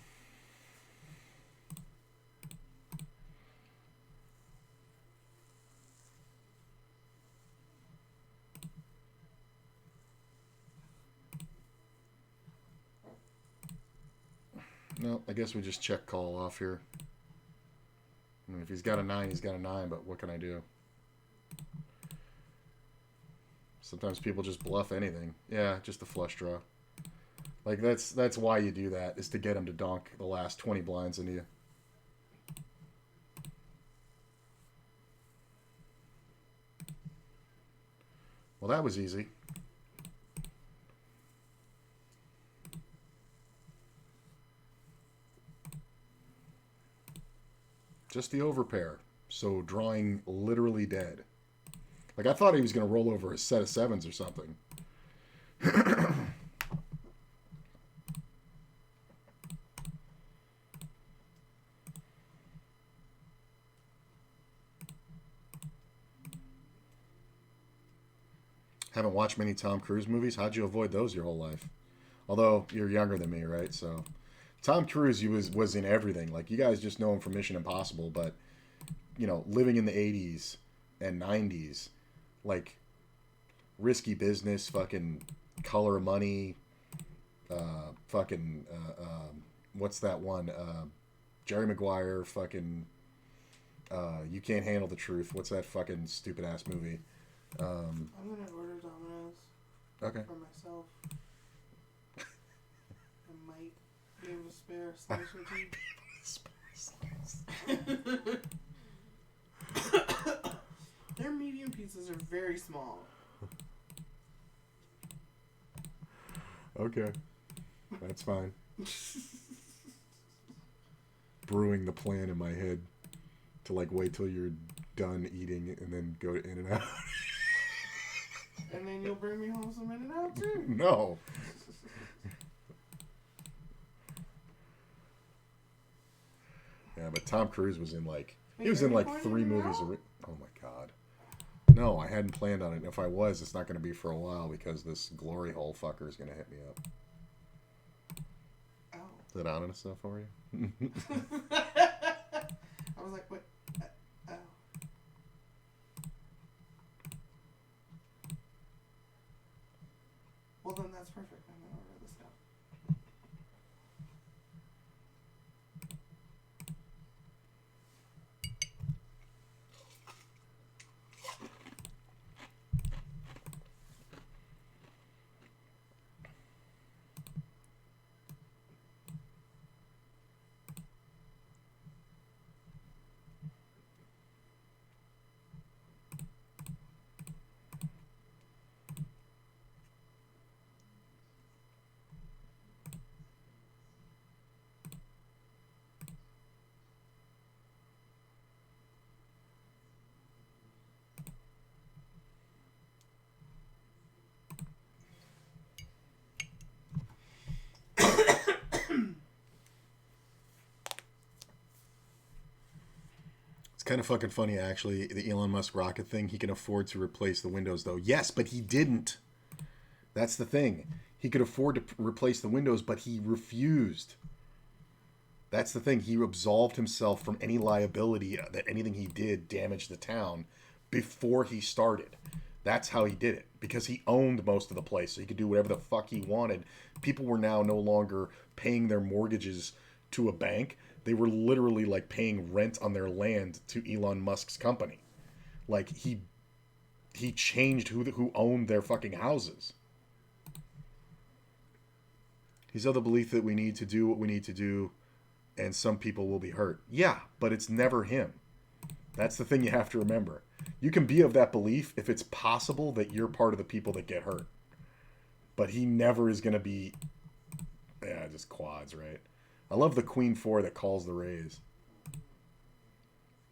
No, I guess we just check call off here. I mean, if he's got a 9, he's got a 9, but what can I do? Sometimes people just bluff anything. Yeah, just a flush draw. Like, that's why you do that, is to get him to donk the last 20 blinds into you. Well, that was easy. Just the overpair. So drawing literally dead. Like, I thought he was going to roll over a set of 7s or something. Haven't watched many Tom Cruise movies. How'd you avoid those your whole life? Although you're younger than me, right? So Tom Cruise, he was in everything. Like, you guys just know him from Mission Impossible, but you know, living in the 80s and 90s, like Risky Business, fucking Color of Money, what's that one? Jerry Maguire, fucking You Can't Handle the Truth. What's that fucking stupid ass movie? I'm gonna order Domino's. Okay. For myself. I might be able to spare a slice or two. Their medium pizzas are very small. Okay. That's fine. Brewing the plan in my head to like wait till you're done eating and then go to In-N-Out. And then you'll bring me home some In-N-Out too? No. Yeah, but Tom Cruise was in like... He was in like 3 movies. Oh my god. No, I hadn't planned on it. If I was, it's not going to be for a while because this glory hole fucker is going to hit me up. Oh. Is that honest enough for you? I was like, what? Oh. Well, then that's perfect. I'm going to order this now. kind of fucking funny, actually. The Elon Musk rocket thing, he can afford to replace the windows, though. Yes, but he didn't. That's the thing. He could afford to replace the windows, but he refused. That's the thing. He absolved himself from any liability that anything he did damaged the town before he started. That's how he did it. Because he owned most of the place, so he could do whatever the fuck he wanted. People were now no longer paying their mortgages to a bank. They were literally like paying rent on their land to Elon Musk's company. Like he changed who owned their fucking houses. He's of the belief that we need to do what we need to do, and some people will be hurt. Yeah, but it's never him. That's the thing you have to remember. You can be of that belief if it's possible that you're part of the people that get hurt. But he never is going to be... Yeah, just quads, right? I love the Queen 4 that calls the raise.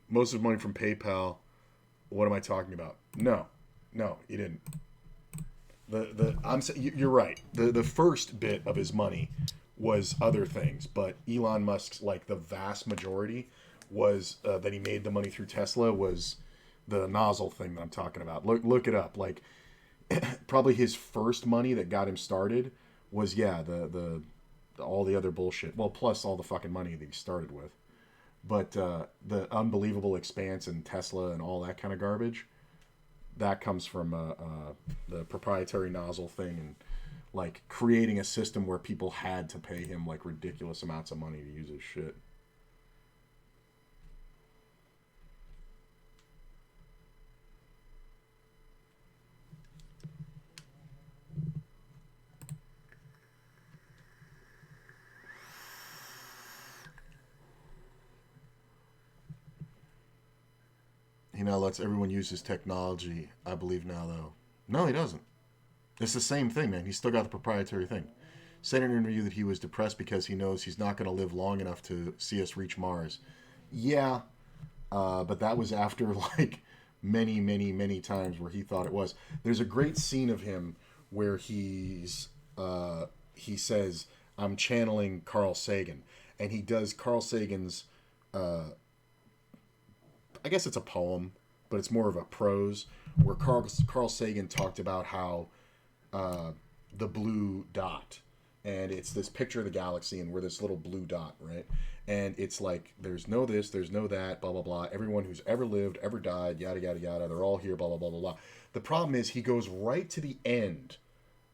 Most of the money from PayPal. What am I talking about? No, you didn't. You're right. The first bit of his money was other things, but Elon Musk's, like, the vast majority was that he made the money through Tesla was the nozzle thing that I'm talking about. Look it up. Like, probably his first money that got him started was the all the other bullshit. Well, plus all the fucking money that he started with. But the unbelievable expanse and Tesla and all that kind of garbage, that comes from the proprietary nozzle thing and like creating a system where people had to pay him like ridiculous amounts of money to use his shit. He now lets everyone use his technology, I believe now, though. No, he doesn't. It's the same thing, man. He's still got the proprietary thing. Said in an interview that he was depressed because he knows he's not going to live long enough to see us reach Mars. Yeah, but that was after, like, many, many, many times where he thought it was. There's a great scene of him where he says, I'm channeling Carl Sagan. And he does Carl Sagan's... I guess it's a poem, but it's more of a prose, where Carl Sagan talked about how the blue dot, and it's this picture of the galaxy, and we're this little blue dot, right? And it's like, there's no this, there's no that, blah, blah, blah. Everyone who's ever lived, ever died, yada, yada, yada, they're all here, blah, blah, blah, blah, blah. The problem is he goes right to the end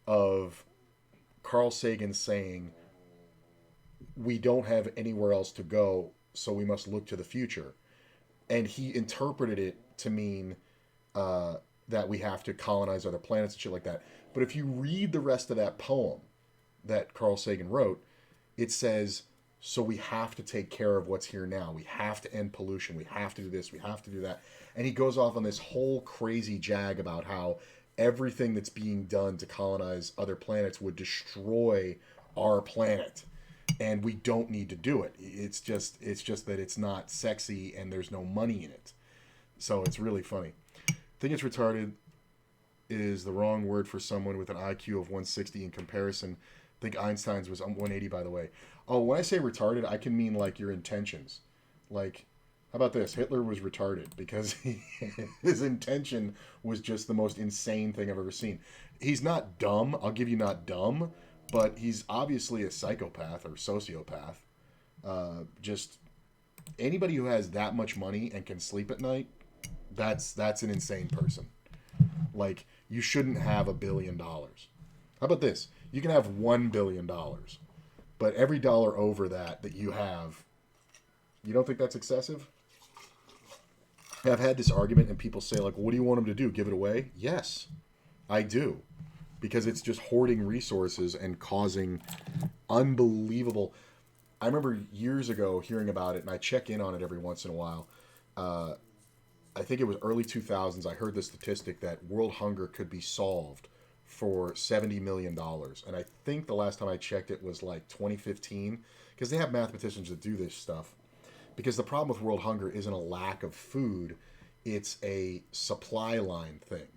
of Carl Sagan saying, we don't have anywhere else to go, so we must look to the future. And he interpreted it to mean that we have to colonize other planets and shit like that. But if you read the rest of that poem that Carl Sagan wrote, it says, so we have to take care of what's here now. We have to end pollution. We have to do this. We have to do that. And he goes off on this whole crazy jag about how everything that's being done to colonize other planets would destroy our planet. And we don't need to do it. It's just that it's not sexy and there's no money in it. So it's really funny. I think it's retarded is the wrong word for someone with an IQ of 160 in comparison. I think Einstein's was 180, by the way. Oh, when I say retarded, I can mean like your intentions. Like, how about this? Hitler was retarded because his intention was just the most insane thing I've ever seen. He's not dumb. I'll give you not dumb. But he's obviously a psychopath or sociopath. Just anybody who has that much money and can sleep at night, that's an insane person. Like, you shouldn't have $1 billion. How about this? You can have $1 billion, but every dollar over that you have, you don't think that's excessive? I've had this argument and people say, like, what do you want him to do? Give it away? Yes, I do. Because it's just hoarding resources and causing unbelievable... I remember years ago hearing about it, and I check in on it every once in a while. I think it was early 2000s. I heard the statistic that world hunger could be solved for $70 million. And I think the last time I checked it was like 2015, because they have mathematicians that do this stuff. Because the problem with world hunger isn't a lack of food, it's a supply line thing.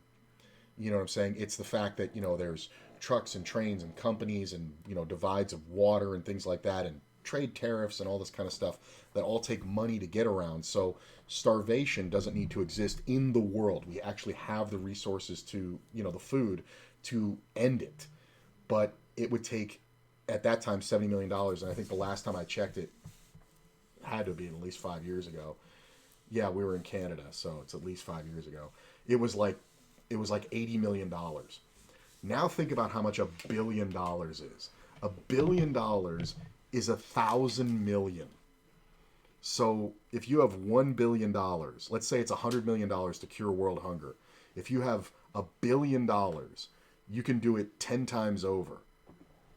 You know what I'm saying? It's the fact that, there's trucks and trains and companies and, divides of water and things like that and trade tariffs and all this kind of stuff that all take money to get around. So starvation doesn't need to exist in the world. We actually have the resources to, the food to end it. But it would take, at that time, $70 million. And I think the last time I checked it had to have been at least 5 years ago. Yeah, we were in Canada, so it's at least 5 years ago. It was like $80 million. Now think about how much $1 billion is. $1 billion is 1,000 million. So if you have $1 billion, let's say it's $100 million to cure world hunger. If you have $1 billion, you can do it 10 times over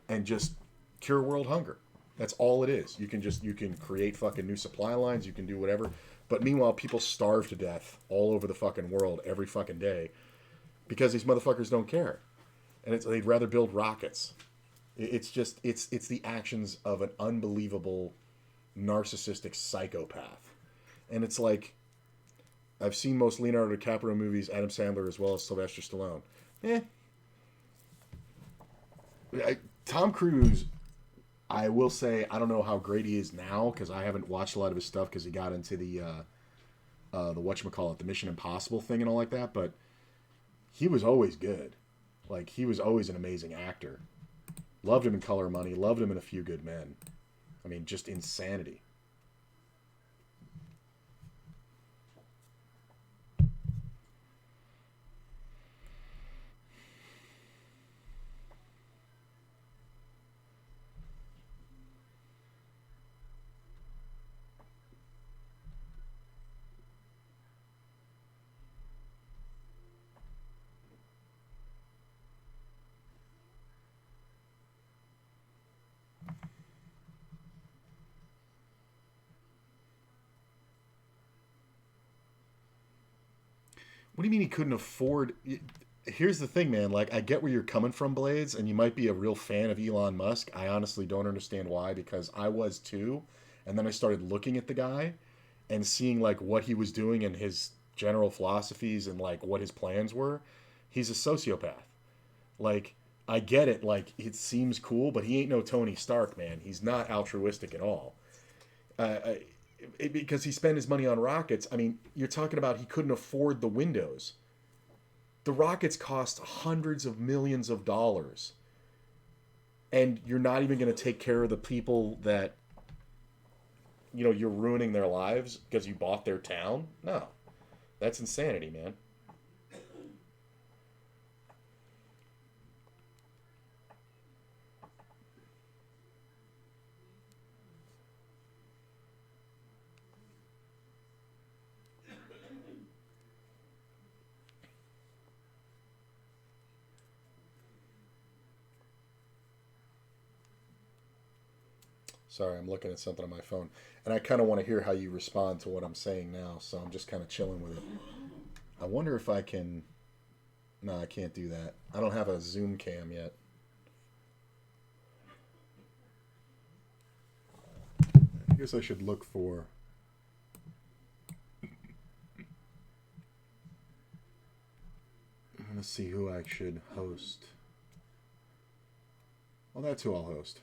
and just cure world hunger. That's all it is. You can create fucking new supply lines. You can do whatever. But meanwhile, people starve to death all over the fucking world every fucking day because these motherfuckers don't care. And they'd rather build rockets. It's the actions of an unbelievable narcissistic psychopath. And it's like, I've seen most Leonardo DiCaprio movies, Adam Sandler as well as Sylvester Stallone. Tom Cruise, I will say, I don't know how great he is now because I haven't watched a lot of his stuff because he got into the whatchamacallit, the Mission Impossible thing and all like that, but he was always good. Like, he was always an amazing actor. Loved him in Color of Money, loved him in A Few Good Men. I mean, just insanity. What do you mean he couldn't afford? Here's the thing, man. Like, I get where you're coming from, Blades, and you might be a real fan of Elon Musk. I honestly don't understand why, because I was too. And then I started looking at the guy and seeing, like, what he was doing and his general philosophies and, like, what his plans were. He's a sociopath. Like, I get it. Like, it seems cool, but he ain't no Tony Stark, man. He's not altruistic at all. Because he spent his money on rockets. I mean, you're talking about he couldn't afford the windows. The rockets cost hundreds of millions of dollars. And you're not even going to take care of the people that, you're ruining their lives because you bought their town? No. That's insanity, man. Sorry, I'm looking at something on my phone. And I kind of want to hear how you respond to what I'm saying now, so I'm just kind of chilling with it. I wonder if I can... No, I can't do that. I don't have a Zoom cam yet. I guess I should look for... I'm going to see who I should host. Well, that's who I'll host.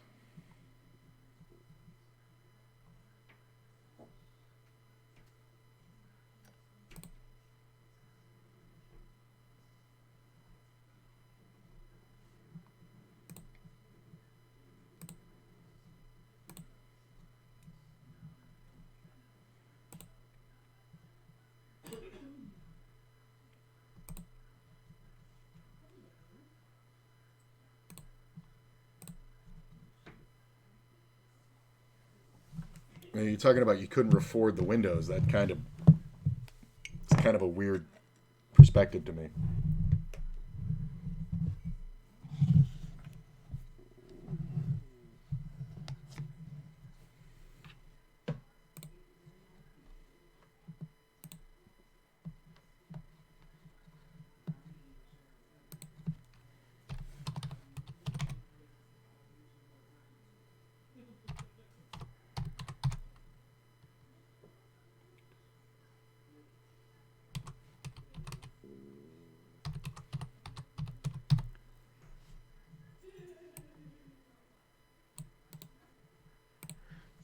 You're talking about you couldn't afford the windows. It's kind of a weird perspective to me.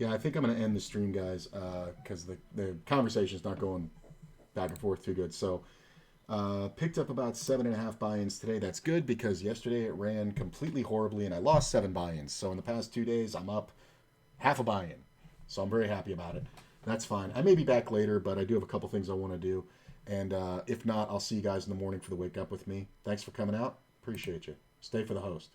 Yeah, I think I'm going to end the stream, guys, because the conversation's not going back and forth too good. So, picked up about 7.5 buy-ins today. That's good because yesterday it ran completely horribly and I lost 7 buy-ins. So in the past 2 days, I'm up half a buy-in. So I'm very happy about it. That's fine. I may be back later, but I do have a couple things I want to do. And if not, I'll see you guys in the morning for the Wake Up With Me. Thanks for coming out. Appreciate you. Stay for the host.